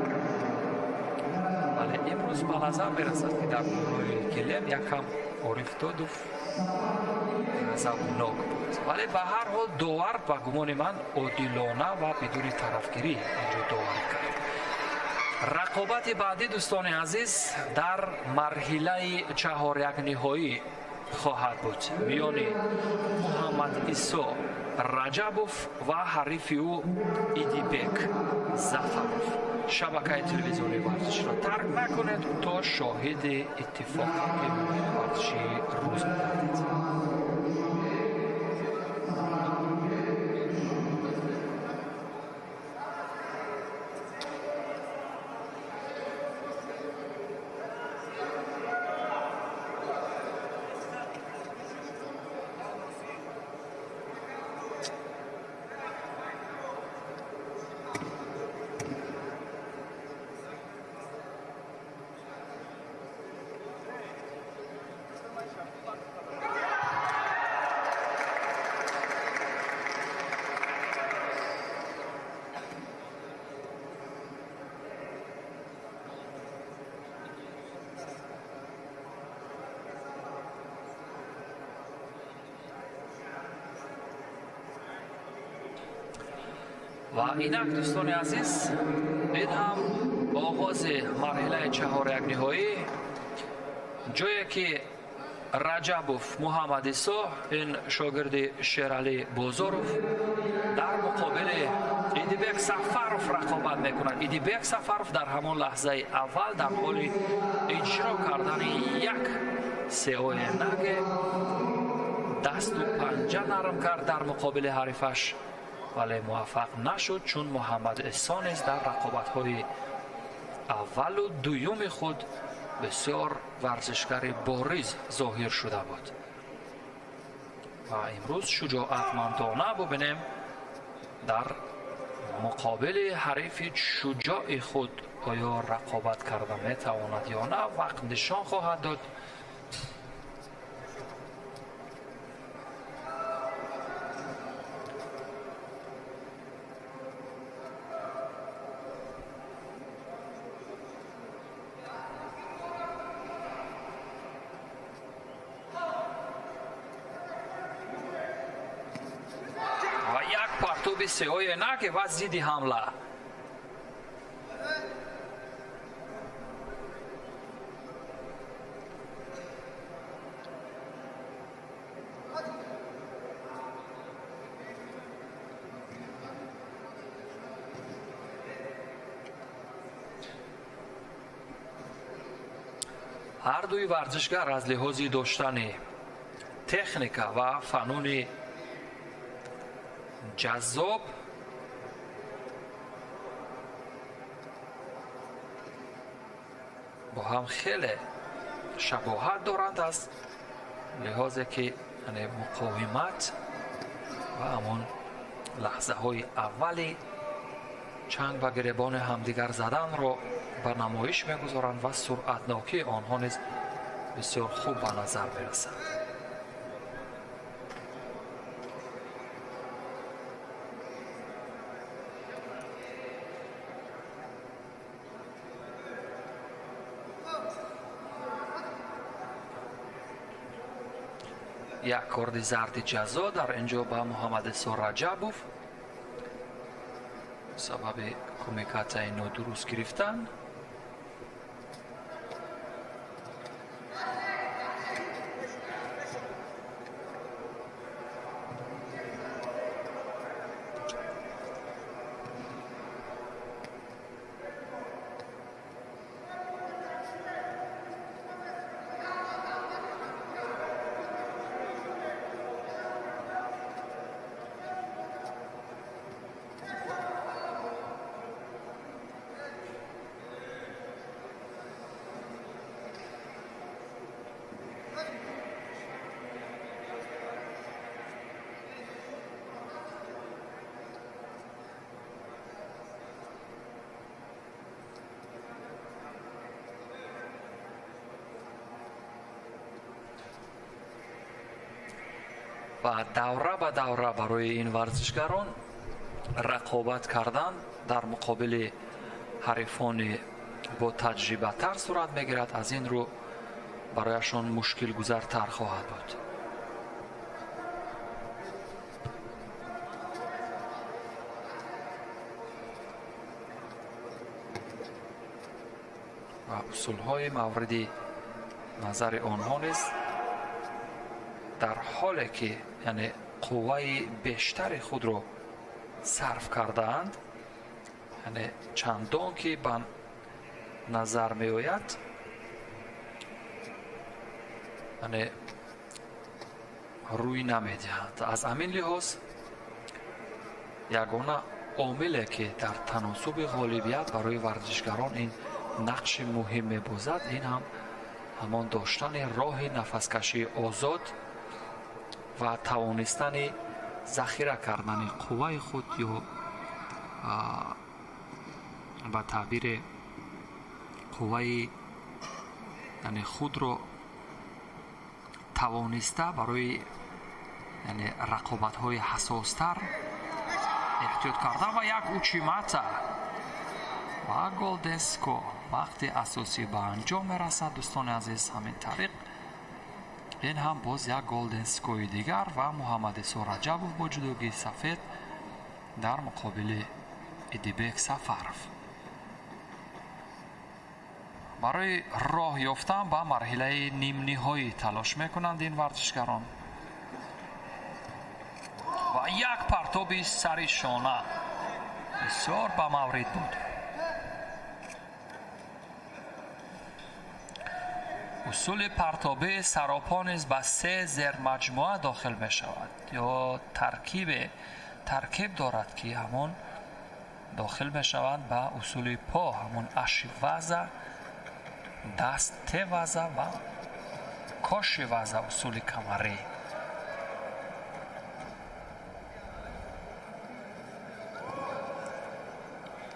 вале имрӯз ба назар мерасад ки дар дорои килем якам Ориф Додов ғазабнок буд, вале ба ҳар ҳол довар ба гумони ман одилона ва бидуни тарафгирӣ инҷо доварӣ кард. рақобати баъдӣ дӯстони азиз дар марҳилаи чаҳорякниҳоӣ хоҳад буд миёни Муҳаммад Исо Раҷабов ва ҳарифи ӯ Идибек Зафаров. шабакаи телевизионии варзишро тарк накунед то шоҳиди иттифоқоти варзиши рӯз гардед. ва инак дӯстони азиз, ин ҳам оғози марҳилаи чаҳорякниҳоӣ, ҷое ки Раҷабов Муҳаммад Исо, ин шогирди Шералӣ Бозоров, дар муқобили Идибек Сафаров рақобат мекунад. Идибек Сафаров дар ҳамон лаҳзаи аввал дар ҳоли иҷро кардани як сеои наге дасту панҷа нарм кард дар муқобили ҳарифаш, вале муваффақ нашуд, чун Муҳаммад Исо низ дар рақобатҳои аввалу дуюми худ бисёр варзишгари бориз зоҳир шуда буд. ва имрӯз шуҷоатмандона бубинем дар муқобили ҳарифи шуҷои худ оё рақобат карда метавонад ё на, вақт нишон хоҳад дод. بسیاری نکه و زیدی حمله. هر دوی ورزشگر از لحاظ داشتن تکنیکا و فنون جذاب با هم خیلی شباهت دارند از لحاظ که مقاومت و همون لحظه های اولی چنگ و گریبان همدیگر زدن را به نمایش میگذارند و سرعتناکی آنها نیز بسیار خوب به نظر میرسند. یک کارد زرد جزا در اینجا به محمد اسحاق رجبوف سبب کمیکات اینو درست گرفتن. و دوره به دوره برای این ورزشگران رقابت کردن در مقابل حریفان با تجربه تر صورت میگیرد. از این رو برایشان مشکل گذرتر خواهد بود. و اصول های مورد نظر آنها نیست در حالی که یعنی قوه بیشتر خود رو صرف کردند، یعنی چندان که به نظر می آید یعنی روی نمی دهند. از همین لحاظ یگانه عاملی که در تناسب غالبیت برای ورزشگران این نقش مهم می بازد این هم همان داشتن راه نفسکشی آزاد و توانستن ذخیره کردن قوه خود یا به تعبیر قوه یعنی خود رو توانسته برای یعنی رقابت های حساستر احتیاط کردن و یک اوچیماتا و گلدنسکو وقتی اساسی به انجام میرسد. دوستان عزیز همین طریق این هم باز یک گلدنسکوی دیگر و محمد اسحاق رجبوف با جدوگی سفید در مقابل ادیبک سفرف. برای راه یافتن به مرحله نیم نهایی تلاش میکنند این ورزشگران و یک پرتاب سری شانه بسیار به مورد بود. اصول پرتابه سراپا نیز به 3 زیر مجموعه داخل می شود یا ترکیب دارد که همون داخل می شوند به اصول پا، همون اشی وزه، دست وزه و کاش وزه، اصول کمری.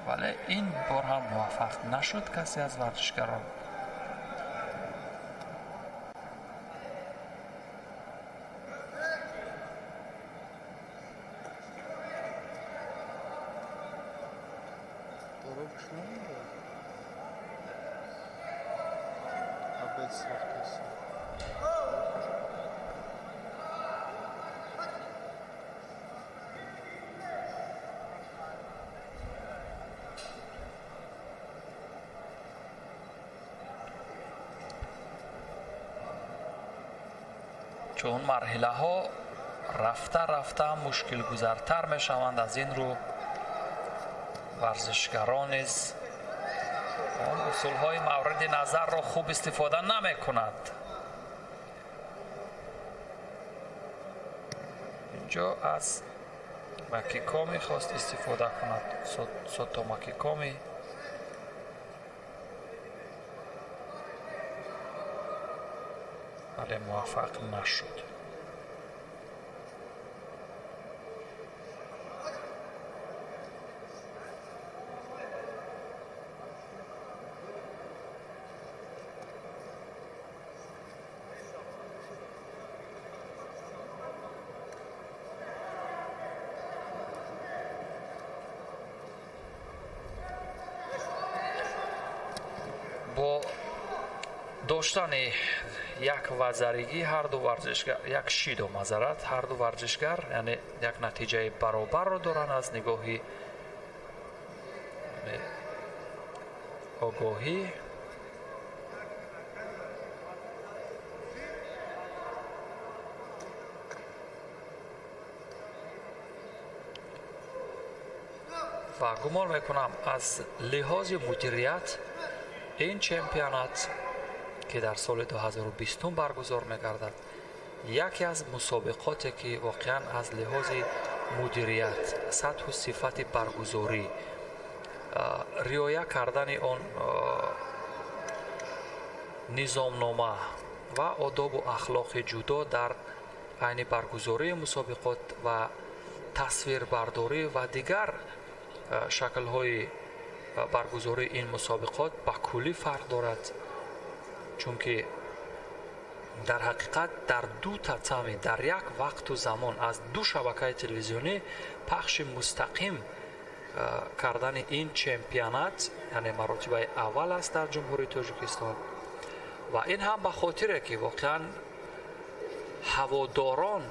ولی این بار هم موفق نشد کسی از ورزشگران. چون مرحله ها رفته مشکل گذارتر می شوند. از این رو ورزشگران نیز اون اصول های مورد نظر را خوب استفاده نمی کند. اینجا از ماکیکومی خواست استفاده کند سوتو ماکیکومی. ولی موفق نشد. با داشتن یک وزرگی هر دو ورزشگر، یک شید و مزارت هر دو ورزشگر، یعنی یک نتیجه برابر رو دارن از نگاهی آگاهی. و گمان میکنم از لحاظ مدیریت این چمپیونات که در سال 2020 برگزار می‌گردد یکی از مسابقاتی که واقعا از لحاظ مدیریت، سطح و صفت برگزاری، رعایت کردن آن نظامنامه و آداب و اخلاق جدا در عین برگزاری مسابقات و تصویربرداری و دیگر شکل‌های برگزاری این مسابقات به کلی فرق دارد، چون که در حقیقت در دو تتمی در یک وقت و زمان از دو شبکه تلویزیونی پخش مستقیم کردن این چمپیونات یعنی مراتبه اول است در جمهوری تاجیکستان. و این هم به خاطره که واقعا هواداران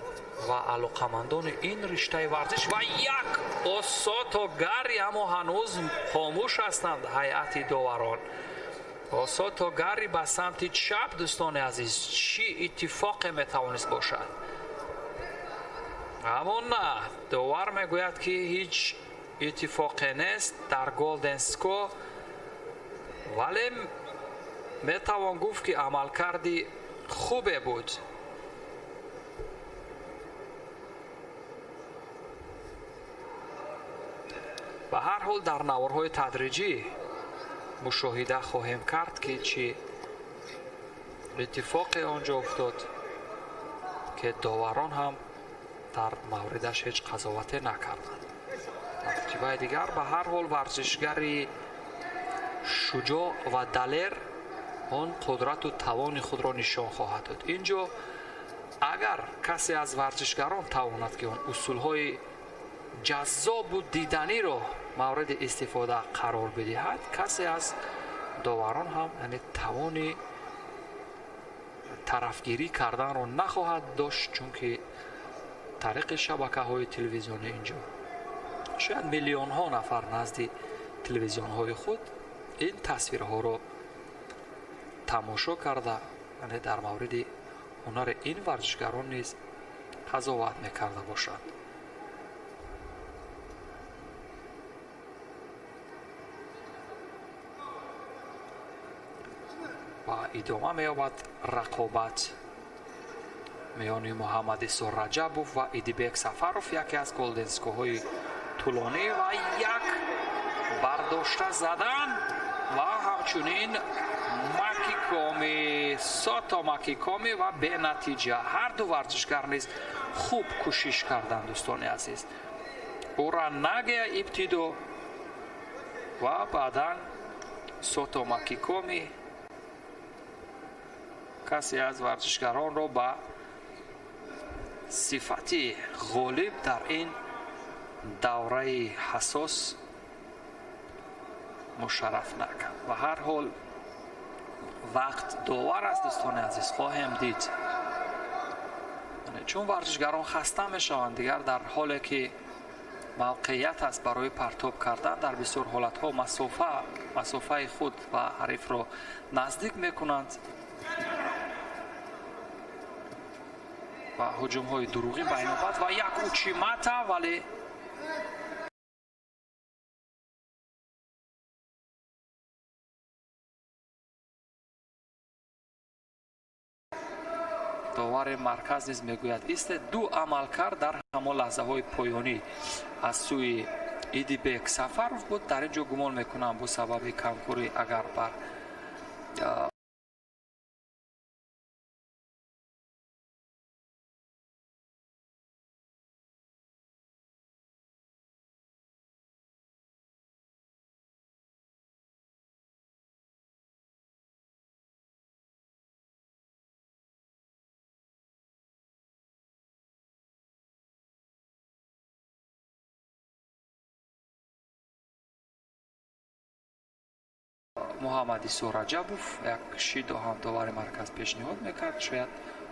و علاقمندان این رشته ورزش و یک اساتوگری اما هنوز خاموش هستند. هیئت داوران اساتوگری به سمت چپ دوستان عزیز، چی اتفاق میتوانست باشد؟ اما نه، داور میگوید که هیچ اتفاقی نیست در گلدن سکو، ولی میتوان گفت که عملکردی خوبه بود. به هر حال در نوارهای تدریجی مشاهده خواهیم کرد که چی اتفاقی آنجا افتاد که داوران هم در موردش هیچ قضاوتی نکردند. در جبهه دیگر به هر حال ورزشگری شجاع و دلیر آن قدرت و توان خود را نشان خواهد داد. اینجا اگر کسی از ورزشگران تواند که آن اصولهای جذاب و دیدنی را مورد استفاده قرار بدهد، کسی از داوران هم یعنی توان طرفگیری کردن را نخواهد داشت، چون که طریق شبکه های تلویزیونی اینجا شاید میلیون ها نفر نزد تلویزیون های خود این تصویرها را تماشا کرده، یعنی در مورد هنر این ورزشگران نیز قضاوت میکرده باشد. و ادامه می‌یابد رقابت میان محمد اسحاق رجبوف و ایدیبک سفروف، یکی از گلدنسکوهای طولانی و یک برداشته زدن و همچنین ماکیکومی، سوتو ماکیکومی و به نتیجه هر دو ورزشگر نیز خوب کوشش کردند دوستان عزیز. او را نگه ابتدا و بعدا سوتو ماکیکومی کسی از ورزشگران را به صفتی غالب در این دوره حساس مشرف نکرد. و هر حال وقت داور است دوستان عزیز، خواهیم دید چون ورزشگران خسته میشوند دیگر در حالی که موقعیت است برای پرتاب کردن در بسیار حالتها مسافه خود و حریف را نزدیک میکنند. و هجوم‌های دروغی به نوبت و یک اوچیماتا ولی داور مرکز نیز میگوید است دو عملکرد در همان لحظه‌های پایانی از سوی ایدیبک سفروف بود. در اینجا گمان میکنم با سبب کمکوری اگر بر محمد ایسو رجبوف یک شیدو هم داور مرکز پیشنهاد میکرد، شاید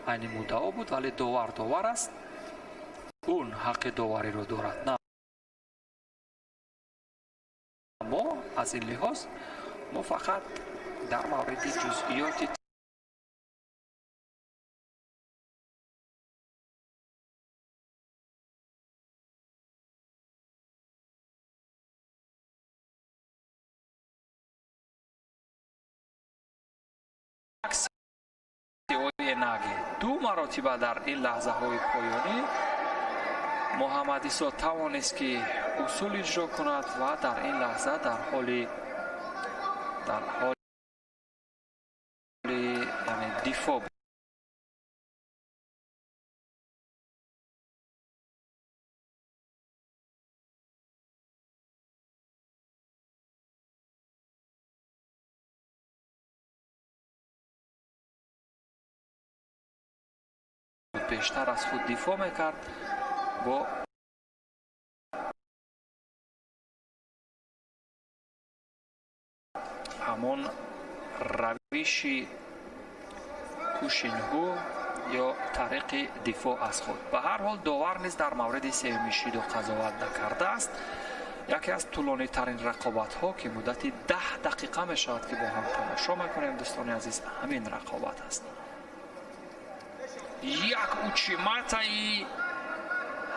عین مدعا بود ولی داور است، اون حق داوری رو دارد. نه ما از این لحاظ ما فقط در مورد جزئیات دو مراتبه در این لحظه های پایانی محمد ایسا توانست که اصول اجرا کند و در این لحظه در حال یعنی دفاع بیشتر از خود دفاع میکرد با همون روش کوشینهو یا طریق دفاع از خود. به هر حال داور نیز در مورد سومین شیدو قضاوت نکرده است. یکی از طولانی ترین رقابت ها که مدت 10 دقیقه می شود که با هم تماشا میکنیم دوستان عزیز، همین رقابت است. یک اوچیماتایی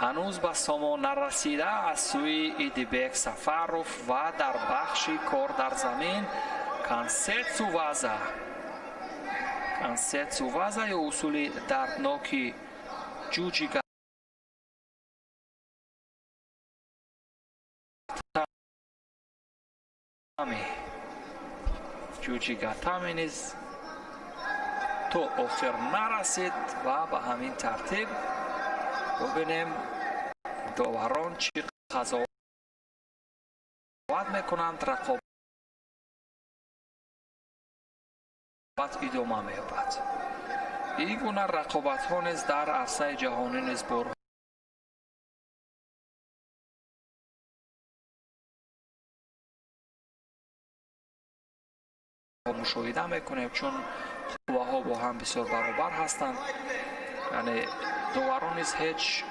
هنوز به سامان نرسیده از سوی ایدیبک سفروف و در بخش کار در زمین کانسیتسو وازا یا اصول دردناکی جوجیگاتامی نیز تو آخر نرسید و به همین ترتیب ببینیم داوران چی قضاوت میکنند. رقابت ادامه می‌یابد. این گونه رقابت ها نیز در عرصه جهانی نیز بارها مشاهده میکنیم چون قوه‌ها با هم بسیار برابر هستند، یعنی داوران نیز هیچ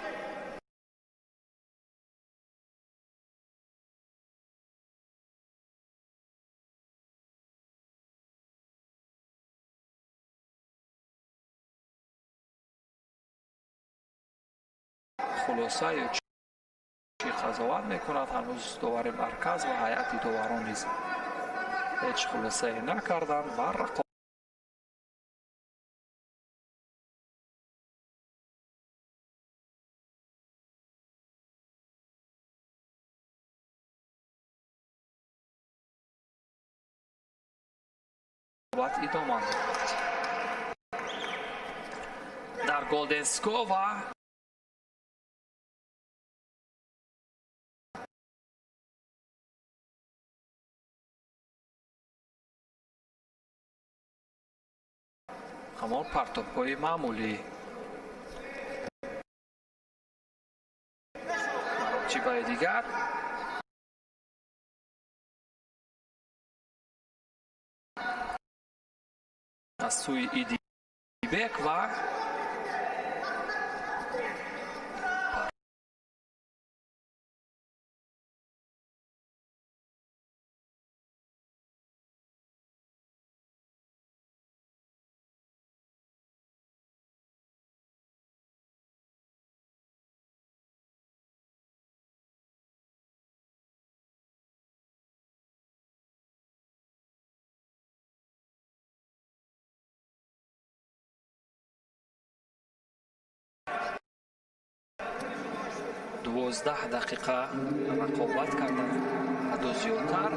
خلاصه یا چی قضاوت میکند. هنوز داور مرکز و هیئت داوران نیز هیچ خلاصه نکردند و رقابت ادامه می‌یابد. در گلدنسکووا همان پرتاب‌های معمولی مراتب دیگر از سوی ایدیبک و 12 دقیقه رقابت کردن حتی زیادتر.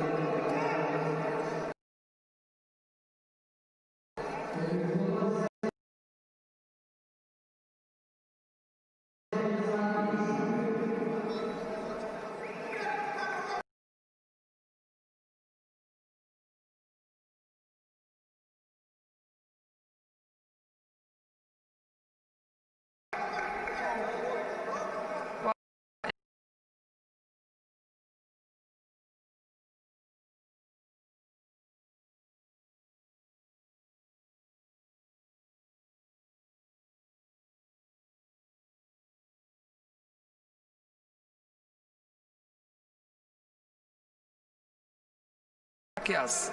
که از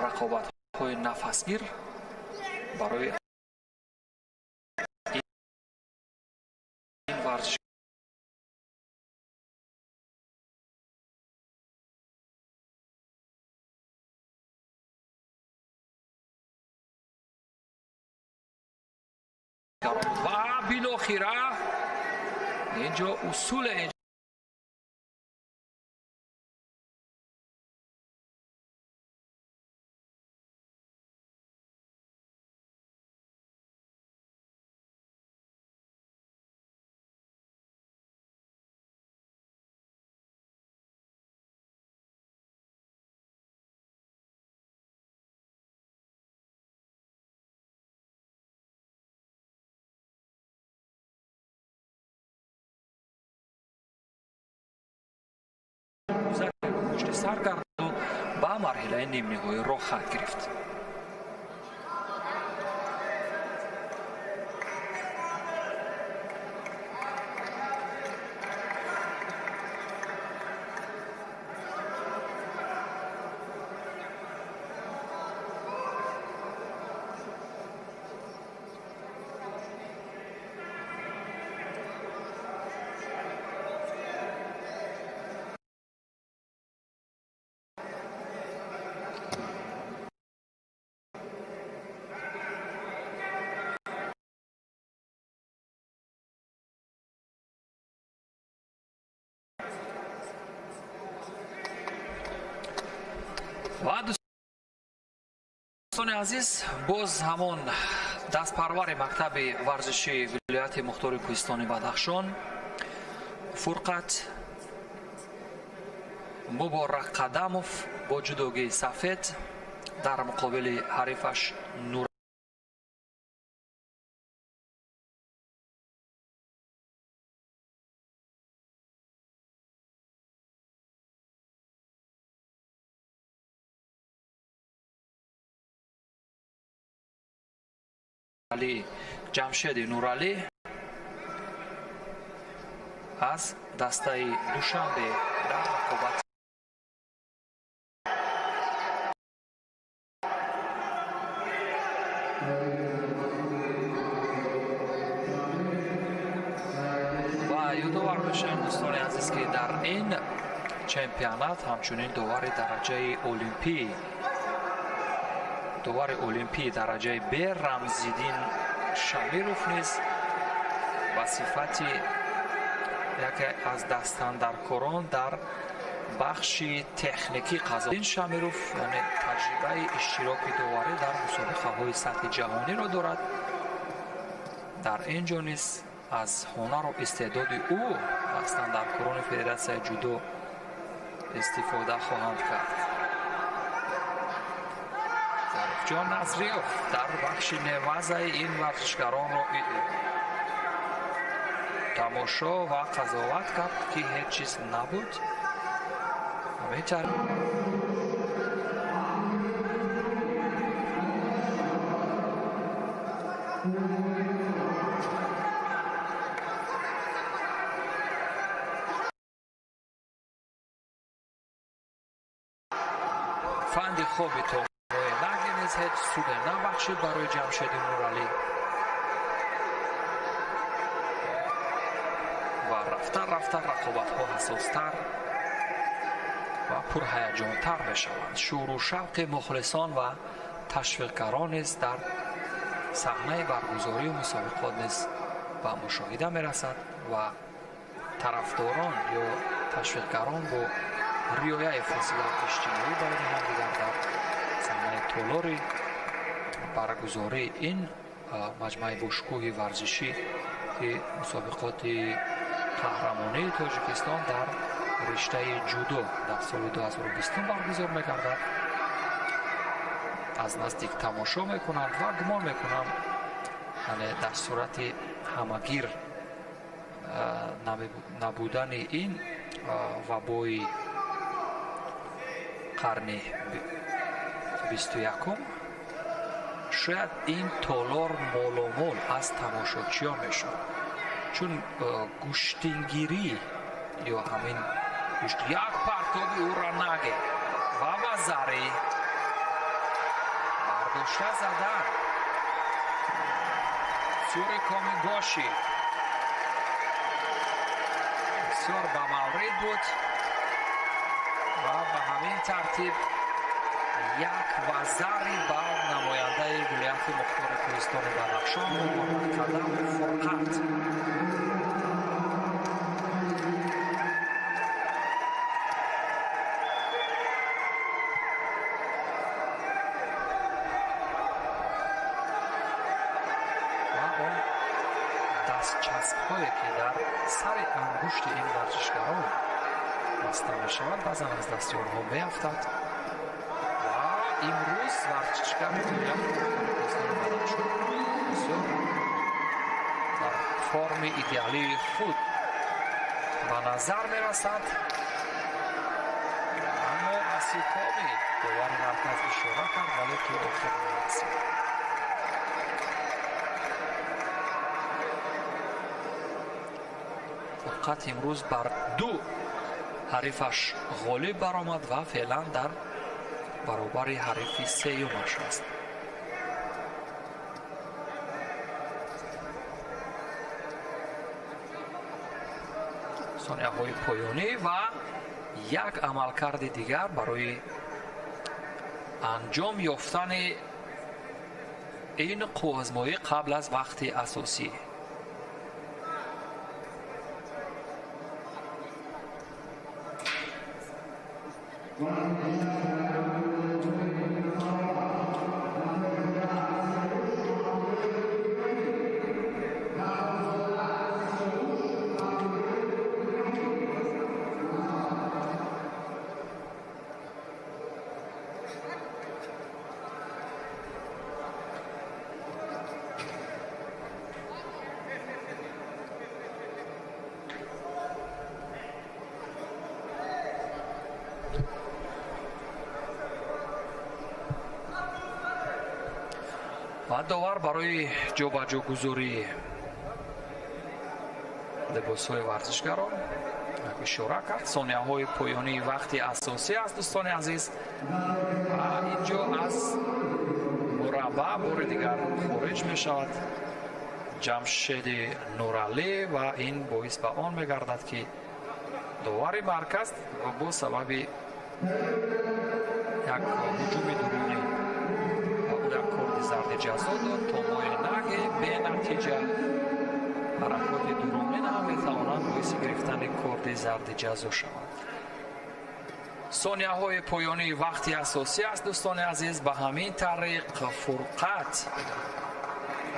رقابت‌های نفسگیر برای این ورزش و بالاخره اینجا اصول پشت سر کرد و به مرحله نیم نهایی راه خواهد گرفت. و دوستان عزیز، باز همون دست پرور مکتب ورزشی ولایت مختار کوهستان بدخشان فرقت مبارک قدموف با جودوگی سفید در مقابل حریفش نور علی جمشید نورالی از دسته دوشنبه در رقابت و یادآور باشید دوستان عزیز که در این چمپیونات همچنین داور درجه المپی درجه ب رمزیدین شمیروف نیز به صفت یکی از دستاندرکاران در بخش تکنیکی قضایی شمیروف یعنی تجربه اشتراک داوری در مسابقه های سطح جهانی را دارد. در اینجا نیز از هنر و استعداد او دستاندرکاران فدراسیون جودو استفاده خواهند کرد. جان نظریوف در بخش نوازه این ورزشکاران را تماشا و قضاوت کرد که هیچ چیز نبود. همینطور فند خوبی تو هیچ سود نبخشید برای جمشید نورالی و رفتن رقابت ها حساستر و پرهیجان‌تر بشوند. شور و شوق مخلصان و تشویقگران نیز در صحنه برگزاری مسابقات نیز به مشاهده میرسد و тарафдорон ё ташвиқгарон бо риояи фосилаи иҷтимоӣ байни ҳамдигар дар заманаи толори баргузории ин маҷмӯи бошкӯҳи варзишӣ ки мусобиқоти қаҳрамонии тоҷикистон дар риштаи ҷудо дар соли 2020 баргузор мегардад. аз наздик тамошо мекунанд ва гумон мекунам дар сурати ҳамагир набудани ин вабои қарни 21 шояд ин толор моломол аз тамошочиён мешавад, чун гӯштингирӣ ё ҳамин як партоби уранаге ва базари бардошта задан сури коми гоши бисёр ба маврид буд ва ба ҳамин тартиб як вазари ба намояндаи вилояти мухтори кӯҳистони бадахшон қадам фурқат дастчаспҳое ки дар сари ангушти ин варзишгарон баста мешавад баъзан аз дасти онҳо меафтад ва имрӯз варзишгари бисёр дар форми идеалии худ ба назар мерасад, аммо асикоми довари марказ ишора кард, вале то охир мерасад. фақат имрӯз бар ду ҳарифаш ғолиб баромад ва феълан дар баробари ҳарифи сеюмаш аст. сонияҳои поёнӣ ва як амалкарди дигар барои анҷом ёфтани ин қуввозмоӣ қабл аз вақти асосӣ. ва довар барои ҷобаҷогузории либосҳои варзишгарон ишора кард. сонияҳои поёнии вақти асосӣ аст, дӯстони азиз. ва инҷо аз мураббаъ бори дигар хориҷ мешавад ҷамшеди нуралӣ ва ин боис ба он мегардад ки довари марказ бо сабаби як ҳуҷуми дурунӣ зарди ҷазо дод то моинаги бенатиҷа ҳаракоти дуруни ҳам метавонанд боиси гирифтани корди зарди ҷазо шаванд. сонияҳои поёнии вақти асосӣ аст, дӯстони азиз. ба ҳамин тариқ фурқат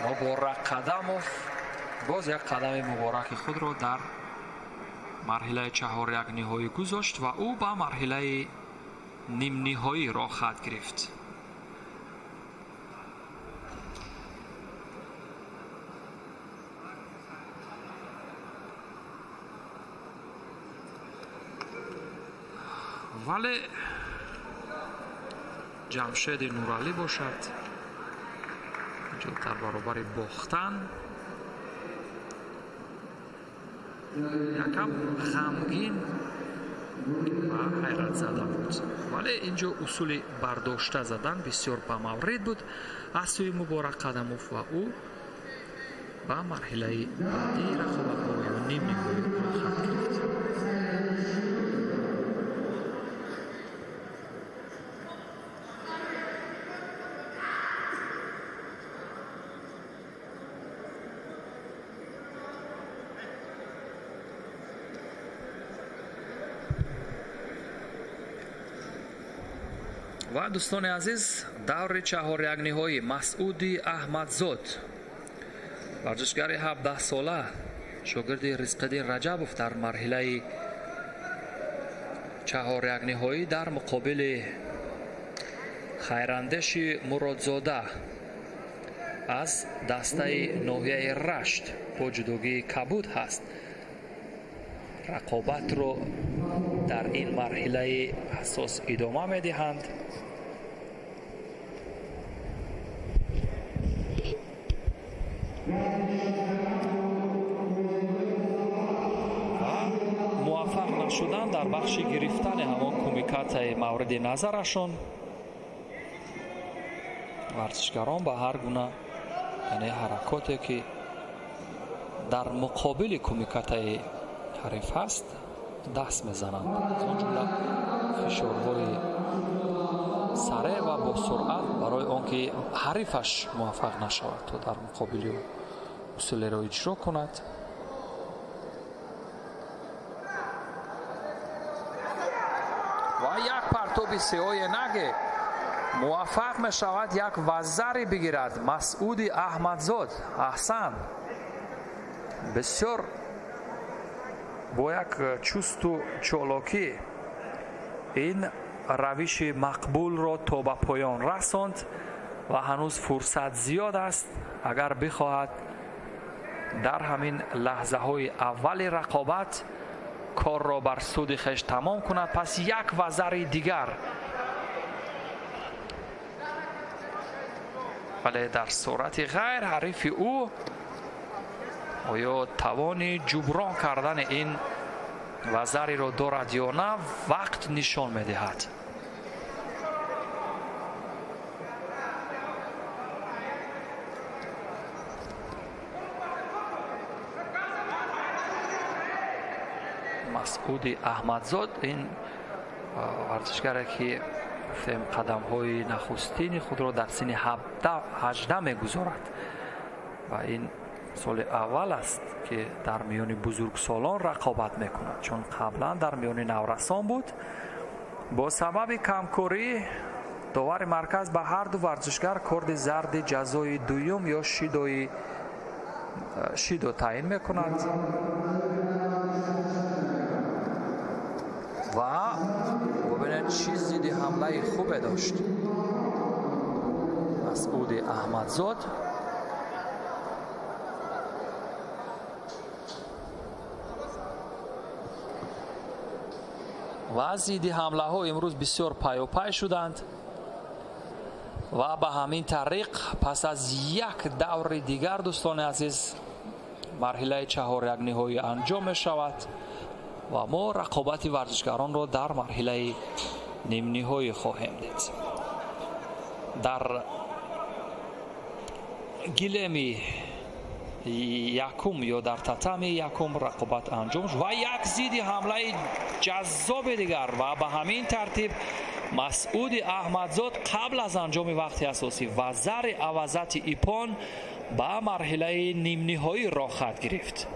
муборак қадамов боз як қадами мубораки худро дар марҳилаи чаҳор як ниҳоӣ гузошт ва ӯ ба марҳилаи нимниҳоӣ роҳ хат гирифт. вале ҷамшеди нуралӣ бошад инҷо дар баробари бохтан якам ғамгин ва ҳайратзада буд, вале инҷо усули бардошта задан бисёр ба маврид буд аз сӯи муборак қадамов ва ӯ ба марҳилаи баъдии рақобатҳо ё нимниҳоӣ роҳ хат гирифт. و دوستان عزیز دور چهارگانه‌های مسعودی احمدزاد ورزشگر 17 ساله شاگرد رزق‌الدین رجبوف در مرحله چهارگانه‌های در مقابل خیراندش مرادزاده از دسته ناحیه رشت با جدوگی کبود هست. رقابت رو در این مرحله حساس ادامه میدهند. و موفق نشدن در بخش گرفتن همان کمیکات مورد نظرشون. ورزشگران با هر گونه یعنی حرکاتی که در مقابل کمیکات حریف هست دست میزنند. از اون جمله فشارهای سریع و با سرعت برای آنکه حریفش موفق نشود تا در مقابل اصول را اجرا کند. و یک پرتاب سیاه نگه موفق می شود یک وزری بگیرد. مسعودی احمدزاد احسن، بسیار با یک چست و چالاکی این روش مقبول را تا به پایان رساند و هنوز فرصت زیاد است اگر بخواهد در همین لحظه های اول رقابت کار را بر سود خویش تمام کند. پس یک وزر دیگر، ولی در صورت غیر حریف او آیا توان جبران کردن این وزری را دارد یا نه وقت نشان می‌دهد. مسعود احمدزاد این ورزشگری که گفتیم قدم‌های نخستین خود را در سن 18 می‌گذارد و این سال اول است که در میان بزرگسالان رقابت میکند، چون قبلا در میان نورسان بود. با سبب کمکاری داور مرکز به هر دو ورزشگر کارت زرد جزای دوم یا شیدو تعیین میکند و ببینید چه ضد حمله خوبی داشت مسعود احمدزاد. و ضد حمله ها امروز بسیار پیاپی شدند و به همین طریق پس از یک دور دیگر دوستان عزیز مرحله چهارگانه‌های انجام می شود و ما رقابت ورزشگران را در مرحله نیم نهایی خواهیم دید. در گلمی یکم یا در تتم یکم رقابت انجام شد و یک ضد حمله جذاب دیگر و به همین ترتیب مسعود احمدزاد قبل از انجام وقت اساسی وزر عوضت ایپان به مرحله نیم نهایی راه خط گرفت.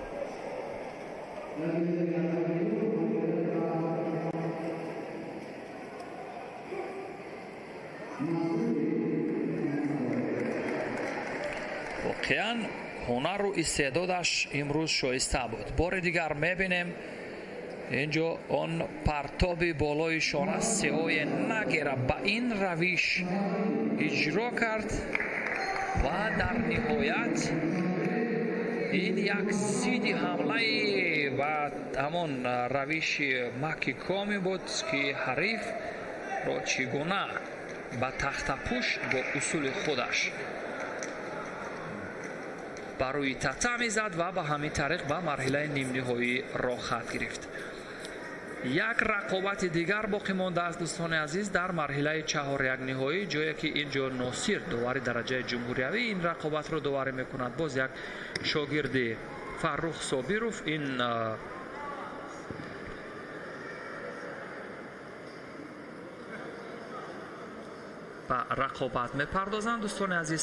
واقعا هنر و استعدادش امروز شایسته بود. بار دیگر میبینیم اینجا آن پرتاب بالای شانه سیاه نگیره به این روش اجرا کرد و در نهایت این یک ضد حمله و همان روش مکی کامی بود که حریف را چگونه به تخت پوش با اصول خودش برای تتمی زد و به همین طریق به مرحله نیم نهایی راه خط گرفت. یک رقابت دیگر باقی مانده است دوستان عزیز در مرحله چهارگانه‌ای، جایی که اینجا ناصر داور درجه جمهوریوی این رقابت را داوری میکند. باز یک شاگرد فرخ صابروف این به رقابت میپردازند دوستان عزیز.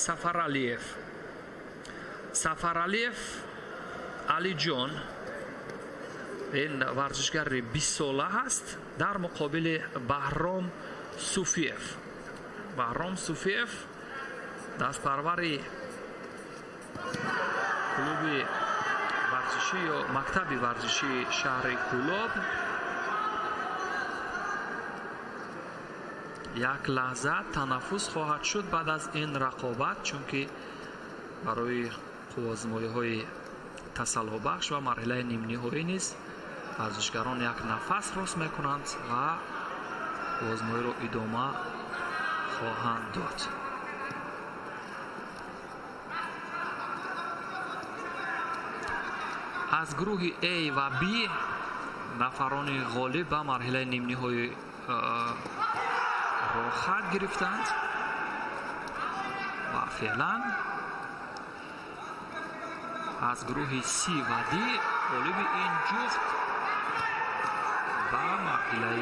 سفر علیف علی جان این ورزشگر 20 ساله است در مقابل بهرام صوفیف بهرام صوفیف دستپروری کلوب ورزشی یا مکتب ورزشی شهر کولوب یک لحظه تنفس خواهد شد بعد از این رقابت، چون که برای آزمایش‌های تسلح بخش و مرحله نیم نهایی نیز ورزشکاران یک نفس راست میکنند و آزمایش را ادامه خواهند داد. از گروه A و B نفران غالب به مرحله نیم نهایی را خط گرفتند و فعلا از گروه C و D غالب این جفت به مرحله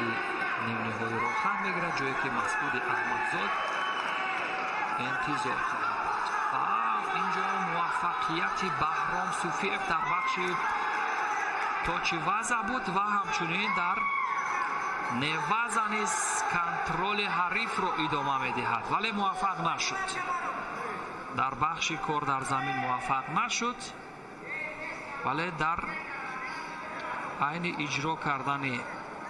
نیم نهایی را خط میگیرد، جایی که مسعود احمدزاد انتظار خواهد بود. و اینجا موفقیت بهرام صوفیف در بخش تاچ وضع بود و همچنین در نوزع نیز کنترل حریف را ادامه میدهد، ولی موفق نشد. در بخش کار در زمین موفق نشد، ولی در عین اجرا کردن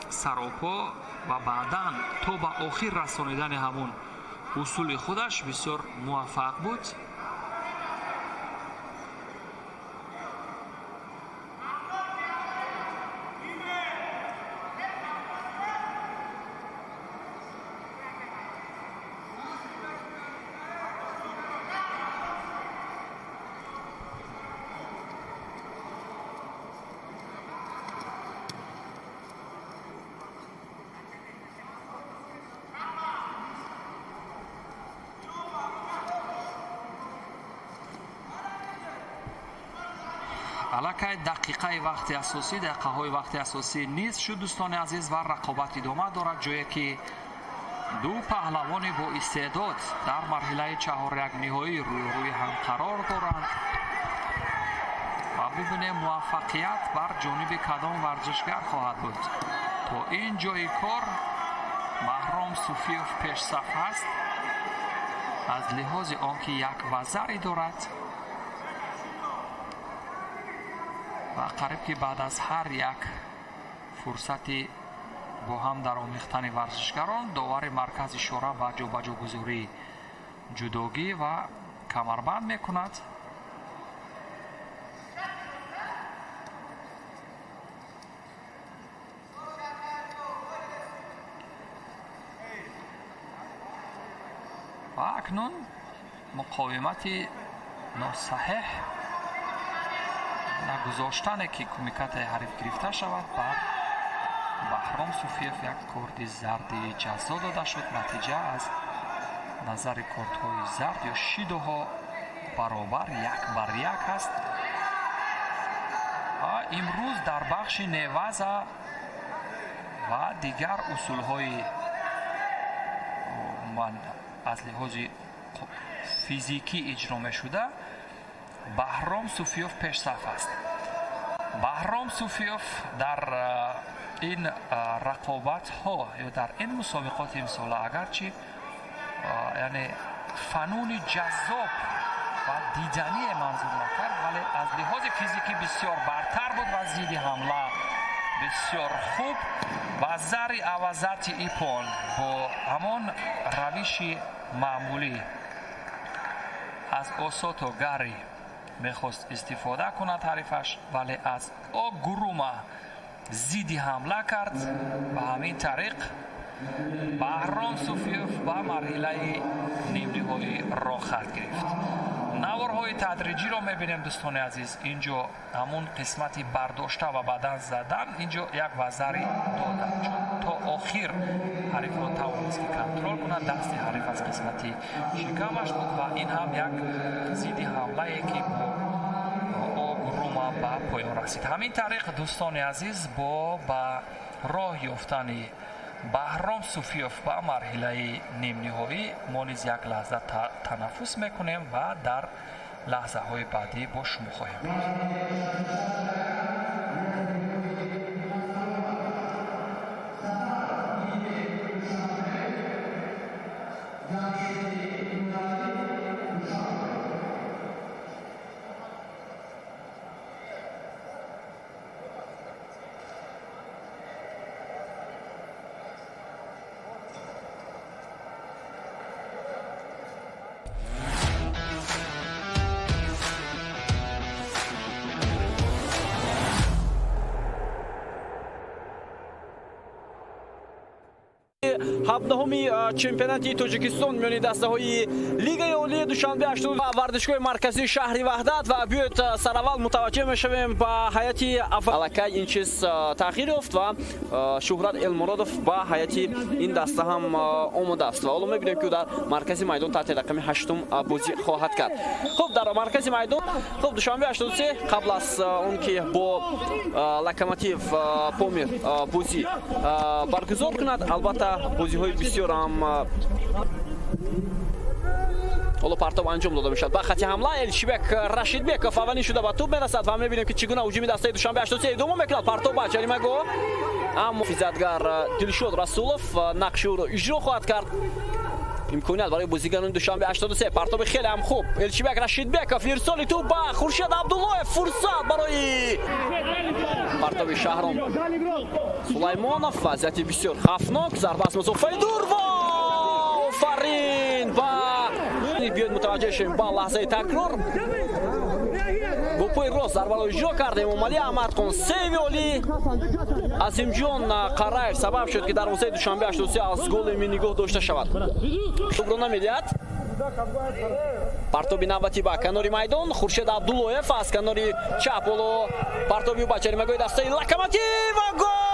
سراپا و بعداً تا به آخر رسانیدن همون اصول خودش بسیار موفق بود. علاقه دقیقه وقت اساسی، دقیقه های وقت اساسی نیست شد دوستان عزیز و رقابت ادامه دارد، جایی که دو پهلوان با استعداد در مرحله چهار یک نهایی روی هم قرار دارند و ببینیم موفقیت بر جانب کدام ورزشگر خواهد بود. تا این جای کار بهرام صوفیف پیش صف است از لحاظ آنکه یک وزری دارد و قریب که بعد از هر یک فرصتی با هم در آمیختن ورزشکاران داور مرکز اشاره به جاگذاری جداگی و کمربند میکند. و اکنون مقاومت ناصحیح نگذاشتن که کمیکت حریف گرفته شود بر بهرام صوفیف یک کارت زرد جزا داده شد. نتیجه از نظر کارت های زرد یا شیدوها برابر 1-1 است. امروز در بخش نوزع و دیگر اصول های از لحاظ فیزیکی اجرا می شده بهرام صوفیف پیش صف است. بهرام صوفیف در این رقابت ها یا در این مسابقات امسال اگرچه یعنی فنون جذاب و دیدنی منظور نکرد، ولی از لحاظ فیزیکی بسیار برتر بود و زیدی حمله بسیار خوب و زر عوضت ایپون با همان روش معمولی از اوسوتو گاری میخواست استفاده کند حریفش، ولی از گروما زیدی حمله کرد و همین طریق بهرام صوفیف به مرحله نیم نهایی را خط گرفت. نوارهای تدریجی را میبینیم دوستان عزیز. اینجا همون قسمتی برداشته و بدن زدن، اینجا یک وزری دادن چون تا آخر حریف را توانست که کنترل کند. دست حریف از قسمتی شکمش بود و این هم یک زیدی حمله که با گروما به پایان رسید. همین طریق دوستان عزیز با راه یافتن بهرام صوفیف به مرحله نیم نهایی ما نیز یک لحظه تنفس میکنیم و در لحظه های بعدی با شما خواهیم بود. Yeah. 17-уми чемпионати Тоҷикистон миёни дастаҳои Лигаи олии душанбе 8 вардишгоҳи марказии шаҳри Ваҳдат ва биёед сараввал мутаваҷҷеҳ мешавем ба ҳайати аллакай ин чиз таъхир ёфт ва Шӯҳрат Элмуродов ба ҳайати ин даста ҳам омадааст ва ҳоло мебинем ки ӯ дар маркази майдон таҳти рақами 8 бозӣ хоҳад кард. Хуб, дар маркази майдон хуб душанбе 83 қабл аз он ки бо Локомотив Помир бозӣ баргузор кунад, албатта бозиҳои бисёр ҳам ҳоло партов анҷом дода мешавад. Ба хати ҳамла Элшибек Рашидбеков аввалин шуда ба тӯб мерасад ва мебинем ки чӣ гуна ҳуҷуми дастаи душанбе 83 идома мекунад. Партов ба ҷаримагоҳ, аммо физиатгар Дилшод Расулов нақши ӯро иҷро хоҳад кард. имконият барои бозигарони душанбе 83. Партоби хеле ҳам хуб. Элшибек Рашидбеков ирсоли тӯб ба Хуршед Абдуллоев. Фурсат барои партоби Шаҳром Сулаймонов. Вазъияти бисёр хафнок. Зарба аз масофаи дур ва офарин ба биёед мутаваҷҷеҳ шавем ба лаҳзаи такрор. Бо пӯи рост зарбаро иҷро карда Эмомалӣ Аҳмадхон. Сейви олӣ Азимҷон Қараев сабаб шуд ки дарвозаи душанбе 83 аз голи ми нигоҳ дошта шавад. Тӯбро намедиҳад. Партоби навбатӣ ба канори майдон. Хуршед Абдуллоев аз канори чап ҳоло партоби ба ҷаримагоҳи дастаи Локомотив ва гол!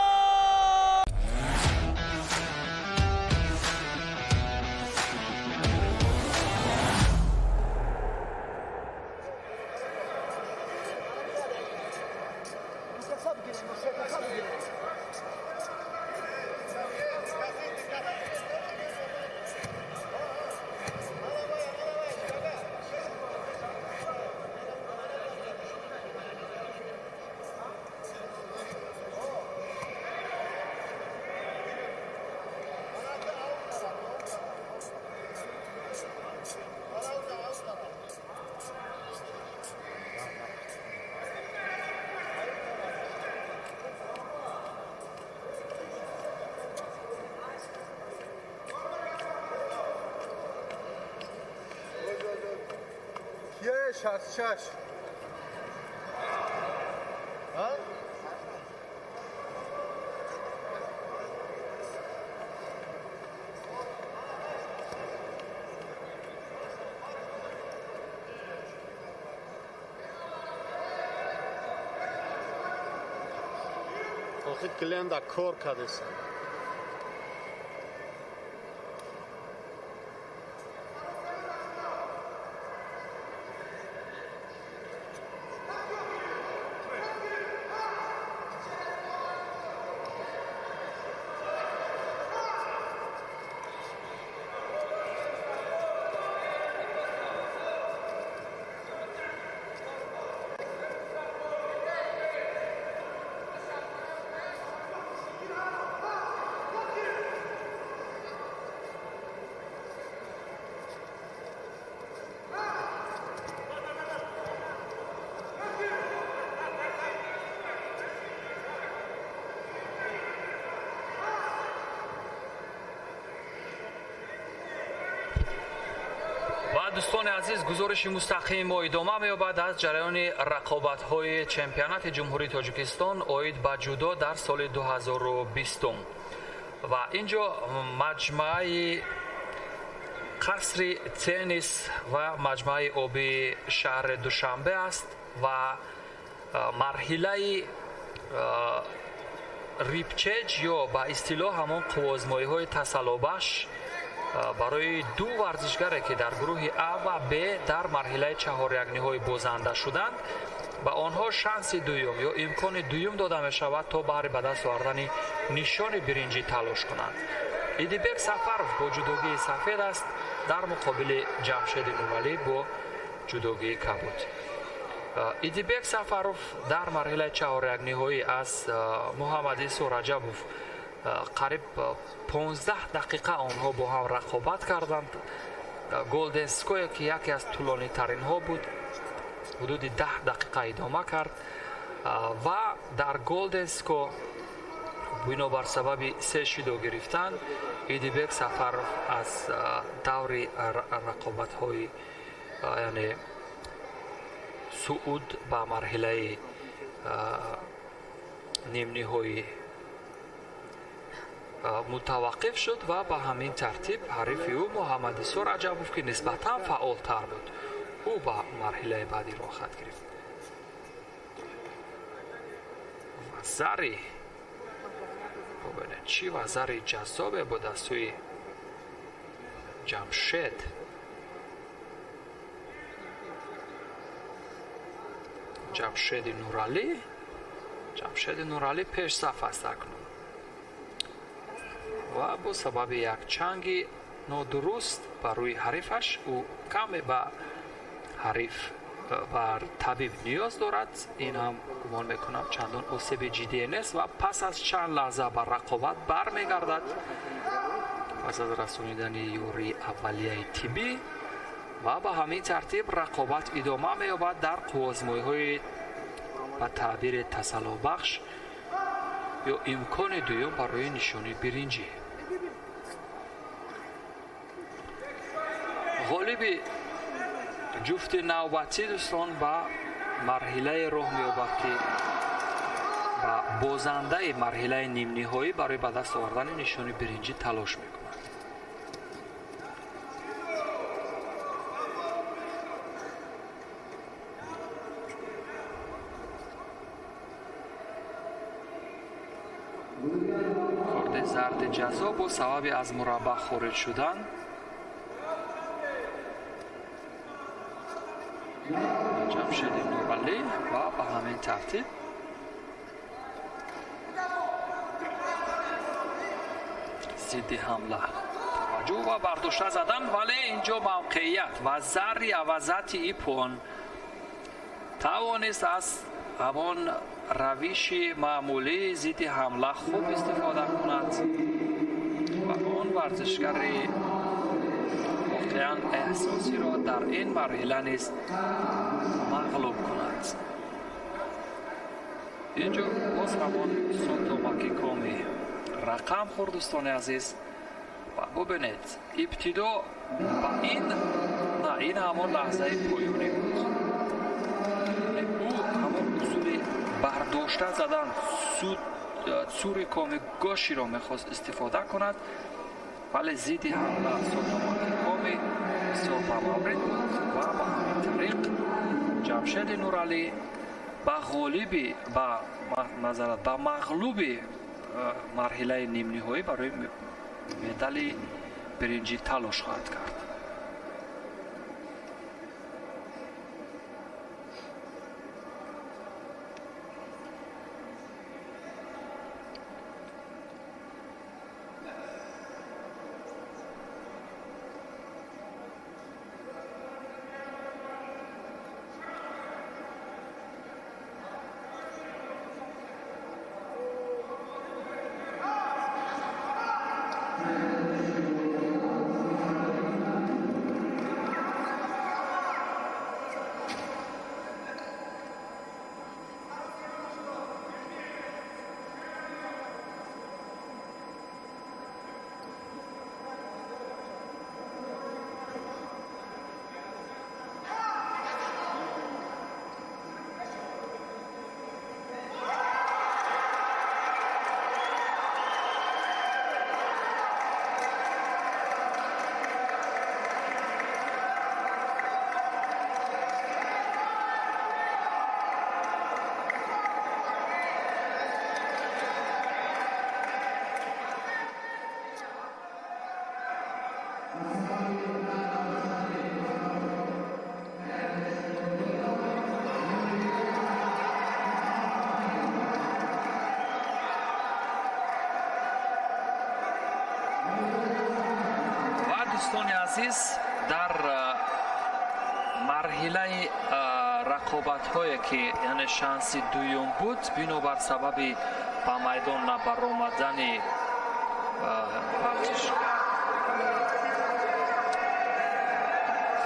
Şaş. Ha? Oxid Glenda kor kadesi. دوستان عزیز گزارش مستقیم ما ادامه می‌یابد از جریان رقابت‌های چمپیونات جمهوری تاجیکستان عاید به جودو در سال 2020 و اینجا مجمع قصر تنیس و مجمع آبی شهر دوشنبه است و مرحله ریپچج یا به اصطلاح همون قوازمایی‌های تسلابش برای دو ورزشکاری که در گروه A و B در مرحله چهاریگانی‌های بازنده شدند به آنها شانس دوم یا امکان دوم داده می شود تا برای به دست آوردن نشان برنجی تلاش کنند. ایدیبک سفرов با جودوگی سفید است در مقابل جمشید نوری با جودوگی کبود. ایدیبک سفرов در مرحله چهاریگانی‌های از محمد عیسی رجبов قریب 15 دقیقه آنها با هم رقابت کردند. گولدنسکوی که یکی از طولانی ترین ها بود حدود 10 دقیقه ادامه کرد و در گولدنسکو بنابر سبب سه شیدو گرفتن ایدیبک سفرов از دور رقابت های یعنی صعود به مرحله نیم نهایی متوقف شد و به همین ترتیب حریف او محمد اسرار عجبوف که نسبتا فعالتر بود. او به مرحله بعدی را خط گرفت. وزری ببینید چی وزری جذابه بود از سوی جمشید. جمشید نورعلی پیش صف است اکنون و با سبب یک چنگ نادرست بر روی حریفش او کمی به حریف بر طبیب نیاز دارد. این هم گمان میکنم چندان آسیب جدی نیست و پس از چند لحظه بر رقابت برمیگردد. پس از رسانیدن یوری اولیه طبی و به همین ترتیب رقابت ادامه می‌یابد در آزمایش‌های به تعبیر تسلی بخش یا امکان دوم برای نشانی برنجی. غالب جفت نوبتی دوستان به مرحله راه می‌یابد که با بازنده مرحله نیم نهایی برای به دست آوردن نشانی برنجی تلاش می‌کند. کارت زرد جزا با سبب از مربع خارج شدن جمشید نورعلی و به همین ترتیب ضد حمله توجه و برداشته زدن، ولی اینجا موقعیت و زر عوضت ایپون توانست از همان روش معمولی ضد حمله خوب استفاده کند و آن ورزشگر واقعا احساسی را در این مرحله نیز مغلوب کند. اینجا باز همان سوتو ماکیکومی رقم خورد دوستان عزیز و ببینید ابتدا با این همان لحظه پایانی بود. او همان اصول برداشته زدن سور کام گاشی را میخواست استفاده کند، ولی ضد حمله سوتو ماکیکومی بسیار بمورد بود و با همین طریق جمشید نورعلی با مغلوب مرحله نیم نهایی برای مدال برنجی تلاش خواهد کرد. دوستان عزیز در مرحله رقابت هایی که یعنی شانس دوم بود بنابر سبب با میدان نبرآمدن ورزشگر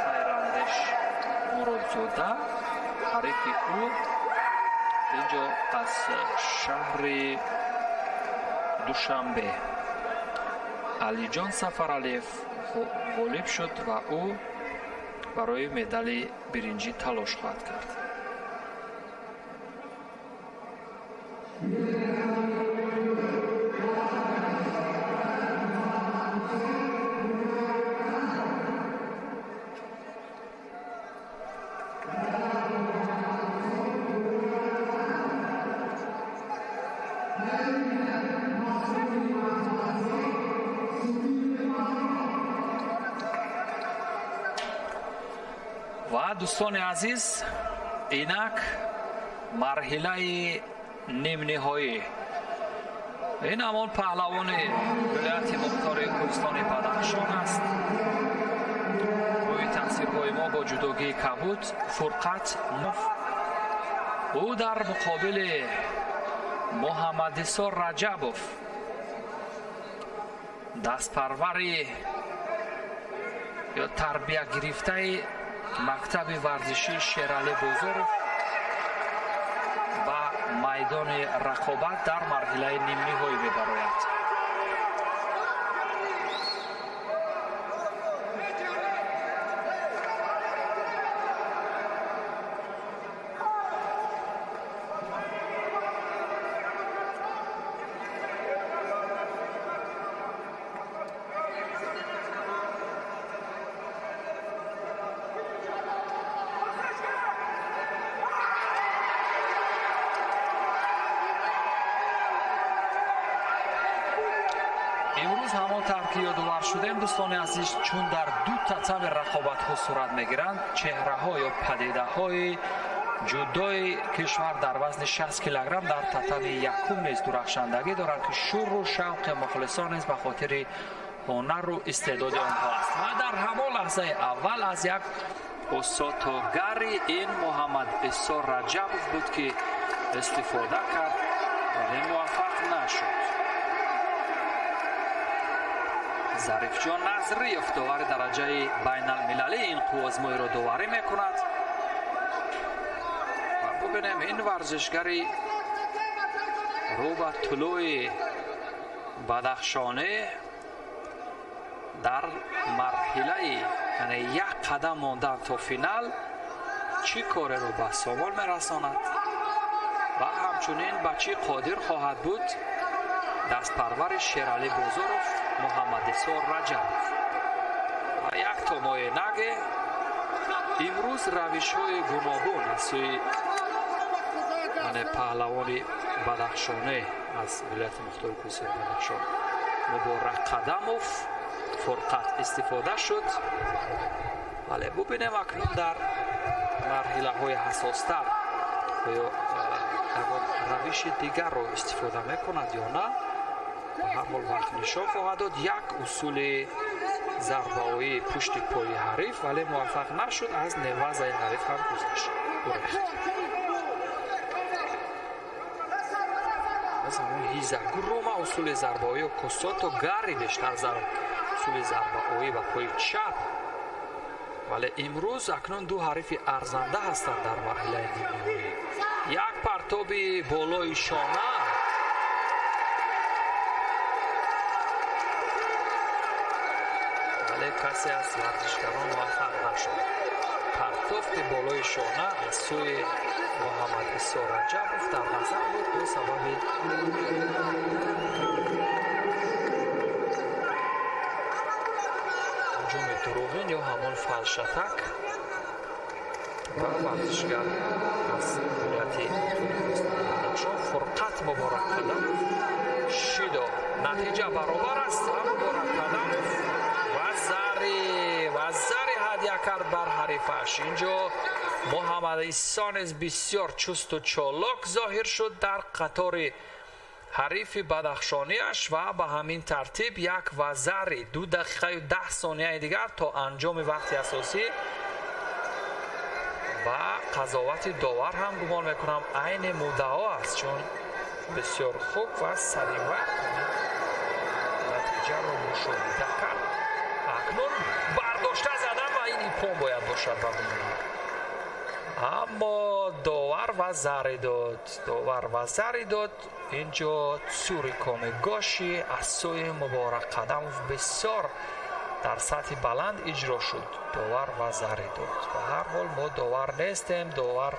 خیراندیش مرادزاده حریف او اینجا از شهر دوشنبه علی جان سفرعلیف غالب شد و او برای مدال برنجی تلاش خواهد کرد. و دوستان عزیز اینک مرحله نیم نهایی این همان پهلوان ولایت مختار کوهستان بدخشان است. روی تحصیل‌های ما با جداگی کبود فرقت او در مقابل محمد اسا رجبوف دست پروری یا تربیه گرفته مکتب ورزشی شیرعلی بزرگ با میدان رقابت در مرحله نیم نهایی میبراید. امروز همان طرح که یادآور شدیم دوستان عزیز، چون در دو تتم رقابت ها صورت میگیرند، چهره ها یا پدیده های جدای کشور در وزن 60 کیلوگرم در تتم یکم نیز درخشندگی دارند که شور و شوق مخلصان نیز به خاطر هنر و استعداد آنها است. و در همان لحظه اول از یک اسطوگری این محمد اسا رجبوف بود که استفاده کرد ولی موفق نشد. ظریف جان نظریف داور درجه بین المللی این قوازمایی را داوری میکند و ببینیم این ورزشگری رو به طلوع بدخشانه در مرحله یعنی یک قدم مانده تا فینال چی کاری رو به سامال میرساند و همچنین به چی قادر خواهد بود دست پرور شیرعلی بزرگ محمد اسا رجبوف. و یک تمای نگه امروز روش های گوناگون از سوی پهلوان بدخشانه از ولایت مختار کوهستان بدخشان مبارک قدموف فرقت استفاده شد. ولی ببینیم اکنون در مرحله های حساستر یا روش دیگر رو استفاده میکند یا نه. به هر حال وقت نشان خواهد داد. یک اصول ضربه‌های پشت پای حریف ولی موفق نشد، از نواز حریف هم گذشت. از همون هیزگور رو ما اصول ضربه‌های و کسات و گری بیشتر اصول ضربه‌های و پای چپ. ولی امروز اکنون دو حریف ارزنده هستند در مرحله نیمه‌نهایی. یک پرتاب بالای شانه ولی کسی از ورزشکاران موفق نشد. پرتاب بالای شانه از سوی محمد اسا رجبوف در نظر بود به سبب هجوم دروغین یا همان فلشتک و ورزشگر از ولایت بدخشان فرقت مبارک قدم شیدا. نتیجه برابر است. مبارک قدم و زری هدیه کرد بر حریفش. اینجا محمد اسا نیز بسیار چست و چالاک ظاهر شد در قطار حریف بدخشانیش و به همین ترتیب یک وزری 2 دقیقه و 10 ثانیه دیگر تا انجام وقت اساسی و قضاوت داور هم گمان میکنم عین مدعا است، چون بسیار خوب و سریع وقت نتیجه رو مشاهده کرد. اکنون برداشته زدن و این ایپون باید باشد و بماند. اما داور و زری داد. اینجا سوریکام گاشی از سوی مبارک قدموف بسیار در سطح بلند اجرا شد. داور و زری داد. به هر حال ما داور نیستیم. داور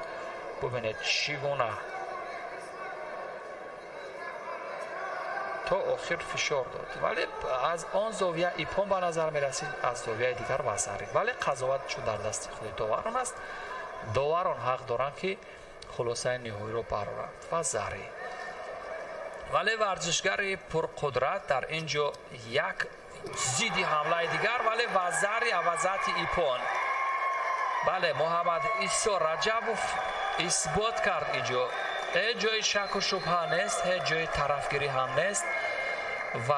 ببینید چگونه تا آخر فشار داد، ولی از آن زاویه ایپون به نظر می رسید، از زاویه دیگر وزری. ولی قضاوت چون در دست خود داوران است، داوران حق دارند که خلاصه نهایی رو برآورند و زری. ولی ورزشگر پرقدرت در اینجا یک زیدی حمله دیگر ولی وزری عوضت ایپون بله محمد ایسا رجبوف اثبات کرد اینجا هیچ جای شک و شبهه نیست، هیچ جای طرفگیری هم نیست و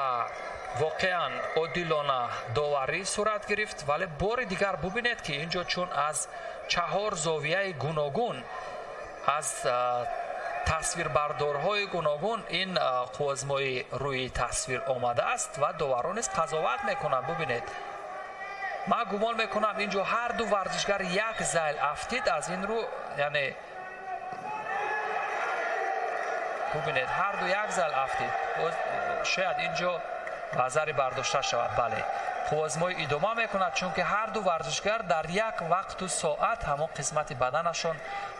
واقعا عادلانه داوری صورت گرفت. ولی بار دیگر ببینید که اینجا چون از 4 زاویه گوناگون از تصویربردارهای گوناگون این قوزمایی روی تصویر آمده است و داوران قضاوت میکنند. ببینید من گمان میکنم اینجا هر دو ورزشگر یک زیل افتید از این رو، یعنی ببینید هر دو یک زیل افتید، شاید اینجا نظری برداشته شود. بله قوزمایی ادامه میکند چون که هر دو ورزشگر در یک وقت و ساعت همون قسمت بدنشان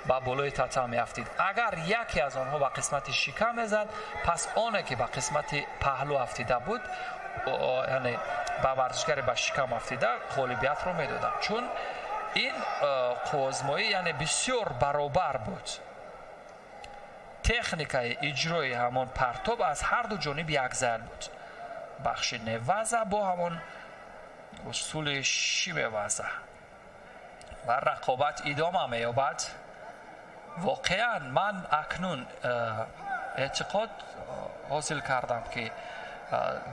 با بالای تتمی افتید. اگر یکی از آنها با قسمت شکم میزد پس آنی که با قسمت پهلو افتیده بود یعنی با ورزشگر با شکم افتیده غالبیت رو میدادند، چون این قوزمایی یعنی بسیار برابر بود. تکنیکای اجرای همون پرتاب از هر دو جانب یک زیل بود. بخش نوزه با همون اصول شیب وزه و رقابت ادامه می‌یابد. واقعا من اکنون اعتقاد حاصل کردم که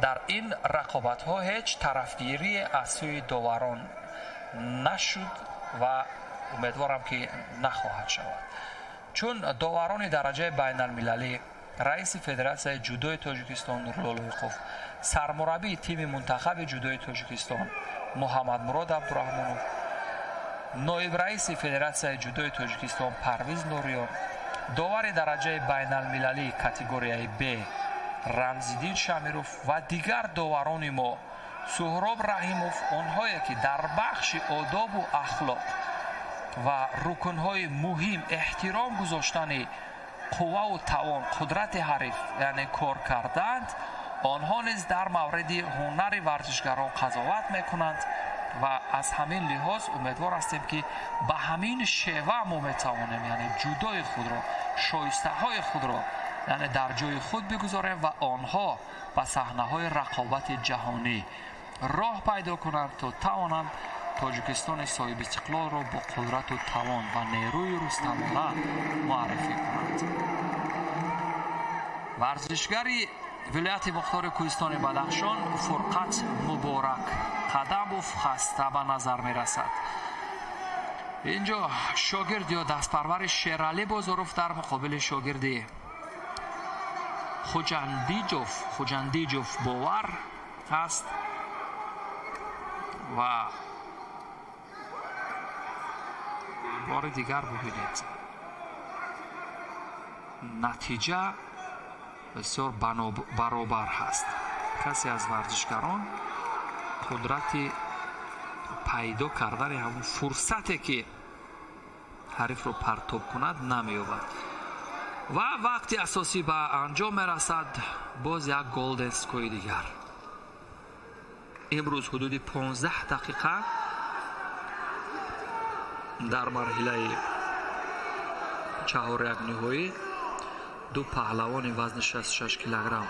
در این رقابت ها هیچ طرفگیری از سوی داوران نشد و امیدوارم که نخواهد شود، چون داوران درجه بین المللی، رئیس فدراسیون جودوی تاجیکستان نوراللهیقوف، سرمربی تیم منتخب جودوی تاجیکستان محمد مراد عبدالرحمانوف، نایب رئیس فدراسیون جودوی تاجیکستان پرویز نوریان، داور درجه بین المللی کاتگوریای B رمزیدین شمیروف و دیگر داوران ما، سهراب رحیموف، آنهایی که در بخش آداب و اخلاق و رکنهای مهم احترام گذاشتن قوه و توان قدرت حریف یعنی کار کردند، آنها نیز در مورد هنر ورزشگران قضاوت میکنند و از همین لحاظ امیدوار هستیم که به همین شیوه ما میتوانیم یعنی جودوی خود را، شایسته های خود را یعنی در جای خود بگذاریم و آنها به صحنه های رقابت جهانی راه پیدا کنند تا توانند تاجیکستان صاحب استقلال را با قدرت و توان و نیروی رستمانه معرفی کنند. ورزشگری ولایت مختار کوهستان بدخشان فرقت مبارک قدموف خسته به نظر می رسد. اینجا شاگرد یا دستپرور شیرعلی بازاروف در مقابل شاگرد خوجندیجوف باور هست و بار دیگر ببینید نتیجه بسیار برابر هست. کسی از ورزشکاران قدرت پیدا کردن همون فرصتی که حریف رو پرتاب کند نمی‌یابد و وقتی اساسی به انجام میرسد باز یک گلدن اسکوی دیگر. امروز حدود 15 دقیقه در مرحله 4 نهایی دو پهلوان وزن 66 کیلوگرم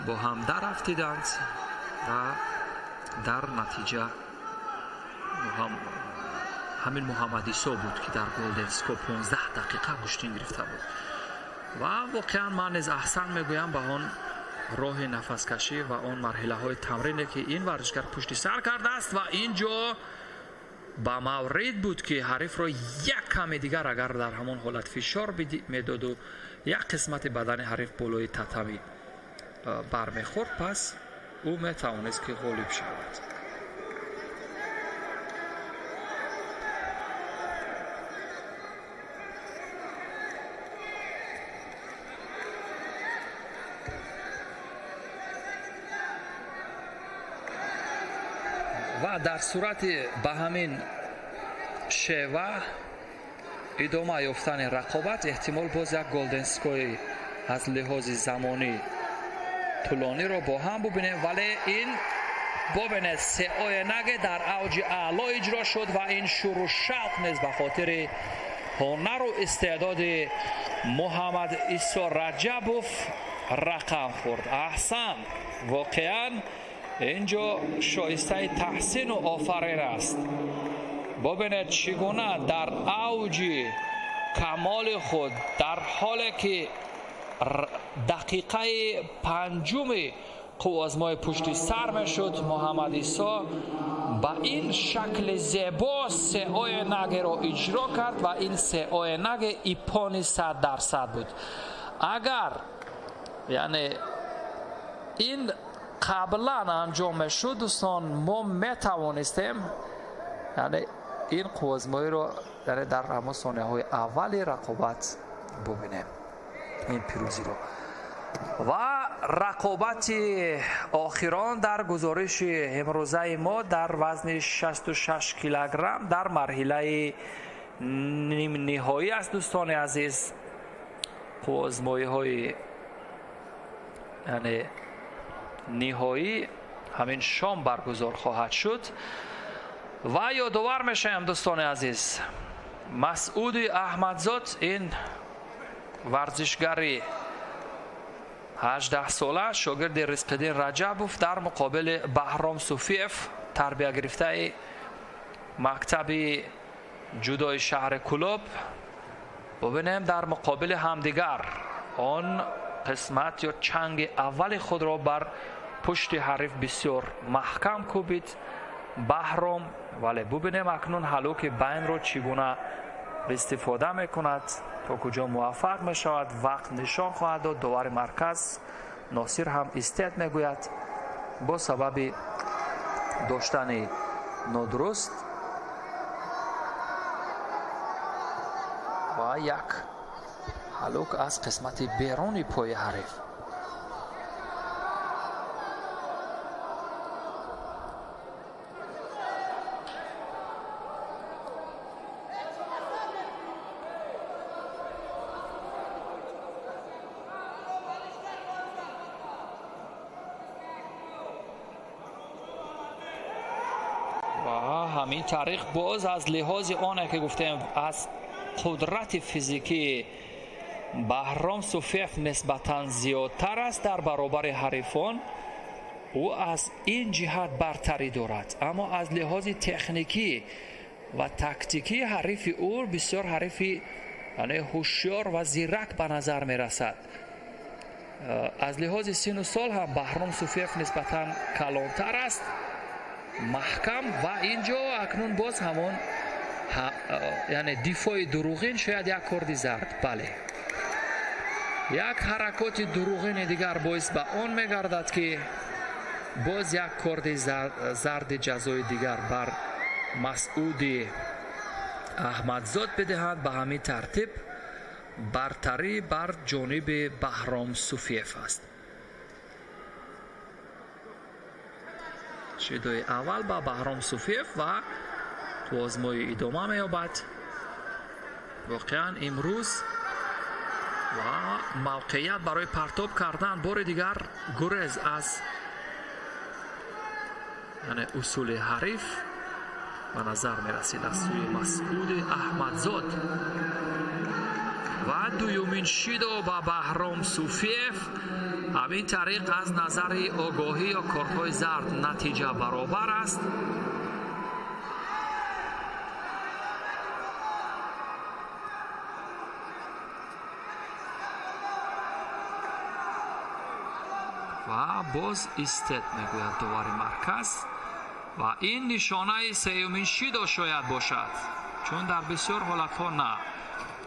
با هم در افتیدند و در نتیجه همین محمد ایسا بود که در گلدن اسکو 15 دقیقه گشتین گرفته بود و واقعا من نیز احسن میگویم به آن راه نفس کشی و آن مرحله های تمرینی که این ورزشگر پشت سر کرده است و اینجا با مورد بود که حریف را یک کم دیگر اگر در همان حالت فشار میداد و یک قسمت بدن حریف بالای تتمی برمیخورد پس او میتوانست که غالب شود. و در صورت به همین شیوه ادامه یافتن رقابت احتمال باز یک گلدن اسکوی از لحاظ زمانی طولانی را با هم ببینیم، ولی این ببینید سه آینه در اوج اعلا اجرا شد و این شروع شوق نیز به خاطر هنر و استعداد محمد ایسا رجبوف رقم خورد. احسن، واقعا اینجا شایسته تحسین و آفرین است. ببینید چگونه در اوج کمال خود در حالی که دقیقه پنجم قوازمای پشتی سر میشد محمد عیسی با این شکل زیبا سه آینگ را اجرا کرد و این سه آینگ ایپانی 100% بود. اگر یعنی این قبلا انجام میشد دوستان ما میتوانستیم یعنی این قوازمای رو در همه ثانیه های اول رقابت ببینیم این پیروزی رو. و رقابت آخران در گزارش امروزه ما در وزن 66 کیلوگرم در مرحله نیم نهایی است دوستان عزیز. قوازمایی های یعنی نهایی همین شام برگزار خواهد شد و یادآور میشم دوستان عزیز مسعود احمدزاد این ورزشگری 18 ساله شاگرد رزق‌الدین رجبوف در مقابل بهرام صوفیف تربیت گرفته مکتب جودوی شهر کلوب ببینیم در مقابل همدیگر آن قسمت یا چنگ اول خود را بر پشت حریف بسیار محکم کوبید بهرام. ولی ببینیم اکنون هلوک بین را چگونه استفاده میکند تا کجا موفق می شود. وقت نشان خواهد داد. داور مرکز ناصر هم استید میگوید با سبب داشتن نادرست و یک هلوک از قسمت بیرون پای حریف. همین طریق باز از لحاظ آنه که گفتیم از قدرت فیزیکی بهرام صوفیف نسبتاً زیادتر است در برابر حریفان او از این جهت برتری دارد، اما از لحاظ تکنیکی و تاکتیکی حریف او بسیار حریف یعنی هوشیار و زیرک به نظر می رسد. از لحاظ سن و سال هم بهرام صوفیف نسبتاً کلانتر است، محکم و اینجا اکنون باز همون یعنی دفاع دروغین شاید یک کردی زرد. بله یک حرکات دروغین دیگر باعث به آن میگردد که باز یک کردی زرد جزای دیگر بر مسعود احمدزاد بدهند. به همین ترتیب برتری بر جانب بهرام صوفیف است. شیدوی اول با بهرام صوفیف و قوازمای ادامه می‌یابد. واقعا امروز و موقعیت برای پرتاب کردن بار دیگر گریز از یعنی اصول حریف به نظر می‌رسید از سوی مسعود احمدزاد. و دویمین شیدو با بهرام صوفیف. همین طریق از نظر آگاهی یا کارت‌های زرد نتیجه برابر است. و باز استید میگوید داور مرکز و این نشانه سومین شیدو شاید باشد، چون در بسیار حالت‌ها نه،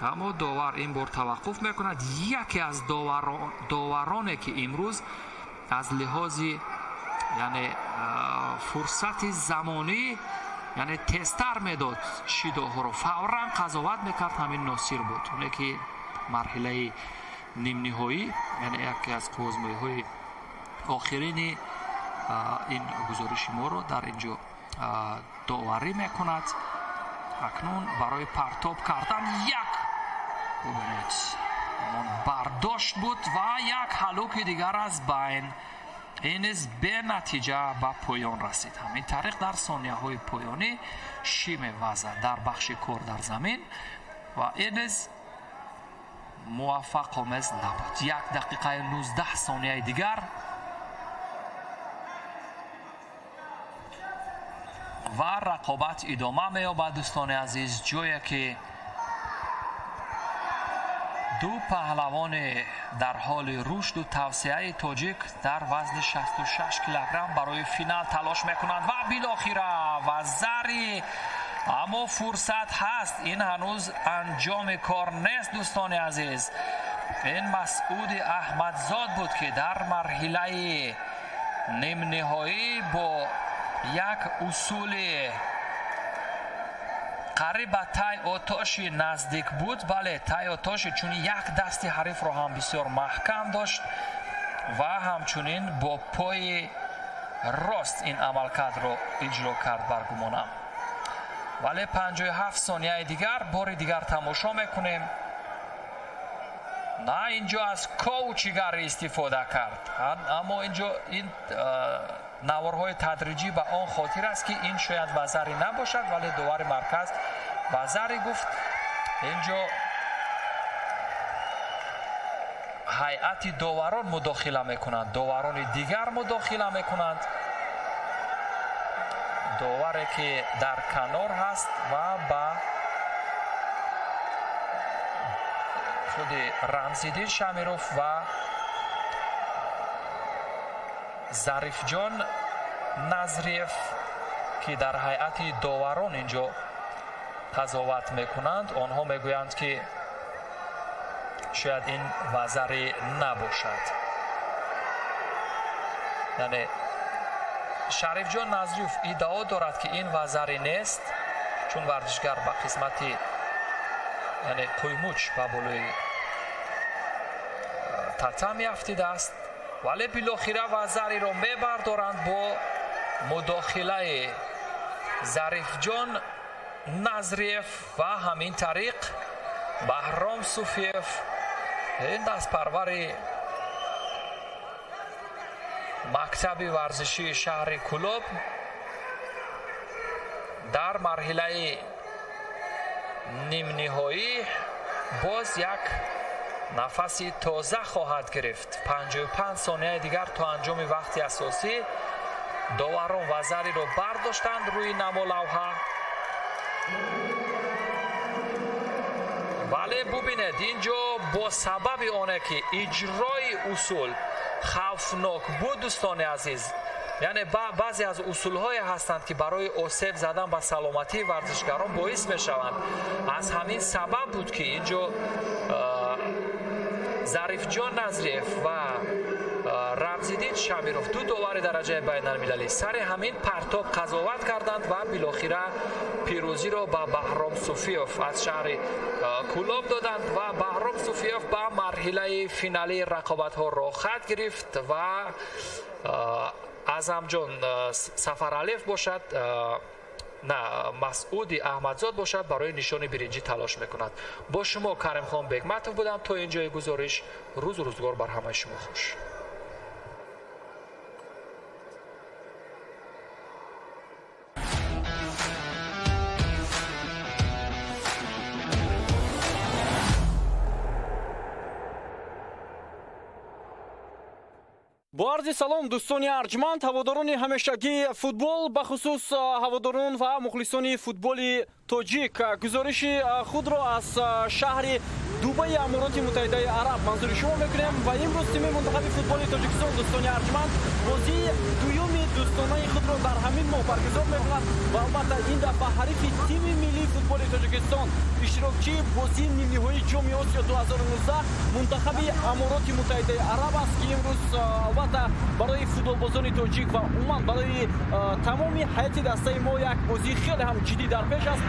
اما داور این بار توقف میکند. یکی از داورانی که امروز از لحاظ یعنی فرصت زمانی یعنی تستر میداد شیدوها رو فوراً قضاوت میکرد همین ناصر بود، اونه که مرحله نیم نهایی یعنی یکی از قوازمایی‌های آخرین این گزارش ما رو در اینجا داوری میکند. اکنون برای پرتاب کردن یک برداشت بود و یک هلوک دیگر از بین. این از به نتیجه به پایان رسید. همین طریق در ثانیه های پایانی شیم وزن در بخش کار در زمین و این از موفق آمیز نبود. 1 دقیقه 19 ثانیه دیگر و رقابت ادامه می‌یابد دوستان عزیز، جایی که دو پهلوان در حال رشد و توسعه تاجیک در وزن 66 کیلوگرم برای فینال تلاش میکنند و بالاخره و زری، اما فرصت هست، این هنوز انجام کار نیست دوستان عزیز. این مسعود احمدزاد بود که در مرحله نیم نهایی با یک اصول قریب به تای آتش نزدیک بود. بله، تای آتش، چون یک دست حریف رو هم بسیار محکم داشت و همچنین با پای راست این عملکرد رو اجرا کرد برگمانم. ولی 57 ثانیه دیگر بار دیگر تماشا میکنیم. نه، اینجا از کوچیگر استفاده کرد، اما اینجا این نوارهای تدریجی به آن خاطر است که این شاید وزری نباشد، ولی داور مرکز وزری گفت. اینجا هیئت داوران مداخله میکنند، داوران دیگر مداخله میکنند، داوری که در کنار هست و با خود رمزیدین شمیروف و ظریف جان نظریف که در هیئت داوران اینجا قضاوت میکنند، آنها میگویند که شاید این وزری نباشد. یعنی شریف جان نظریف ادعا دارد که این وزری نیست، چون ورزشگر با قسمتی یعنی قویموچ و بالای تتمی افتیده است، ولی بالاخره وزری را میبردارند با مداخله ظریف جان نظریف و همین طریق بهرام صوفیف، این دست پرور مکتب ورزشی شهر کلوب، در مرحله نیم نهایی باز یک نفسی تازه خواهد گرفت. 55 ثانیه دیگر تا انجام وقت اساسی داوران وزری را برداشتند روی نما لوحه. ولی ببینید اینجا با سبب آنه که اجرای اصول خوفناک بود دوستان عزیز، یعنی بعضی از اصول‌های هستند که برای آسیب زدن به سلامتی ورزشکاران باعث می‌شوند. از همین سبب بود که اینجا ظریف جان نظریف و رمزیدین شمیروف، دو داور درجه بین‌المللی، سر همین پرتاب قضاوت کردند و بالاخره پیروزی را به بهرام صوفیوف از شهر کلوب دادند و بهرام صوفیوف به مرحله فینالی رقابت‌ها راه خط گرفت و اعظم جان سفرعلیف باشد، نه مسعود احمدزاد باشد، برای نشان برنجی تلاش میکند. با شما کریم خان بگمتov بودم. تا اینجای گزارش، روز و روزگار بر همه شما خوش. با عرض سلام دوستان ارجمند، هواداران همیشگی فوتبال، به خصوص هواداران و مخلصان فوتبال تاجیک، گزارش خود را از شهر دبی امارات متحده عرب منظور شما میکنیم و امروز تیم منتخب فوتبال تاجیکستان دوستان ارجمند بازی دوم دوستانه خود را در همین ماه برگزار میکند و البته این دفعه حریف تیم ملی فوتبال تاجیکستان اشتراکچی بازی نیم نهایی جام آسیا 2019 منتخب امارات متحده عرب است که امروز البته برای فوتبالبازان تاجیک و عموما برای تمامی هیئت دسته ما یک بازی خیلی هم جدی در پیش است.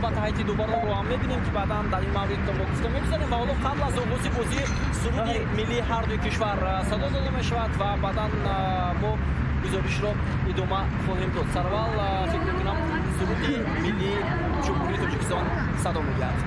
албатта ҳайти дубаронро ҳам мебинем ки баъдан дар ин маврид мо гуфта мегузарем ва ҳоло қабл аз оғози бозӣ суруди миллии ҳар дуи кишвар садо дода мешавад ва баъдан мо гузоришро идома хоҳем дод. Сараввал фикр мекунам суруди миллии ҷумҳурии Тоҷикистон садо мегӯяд.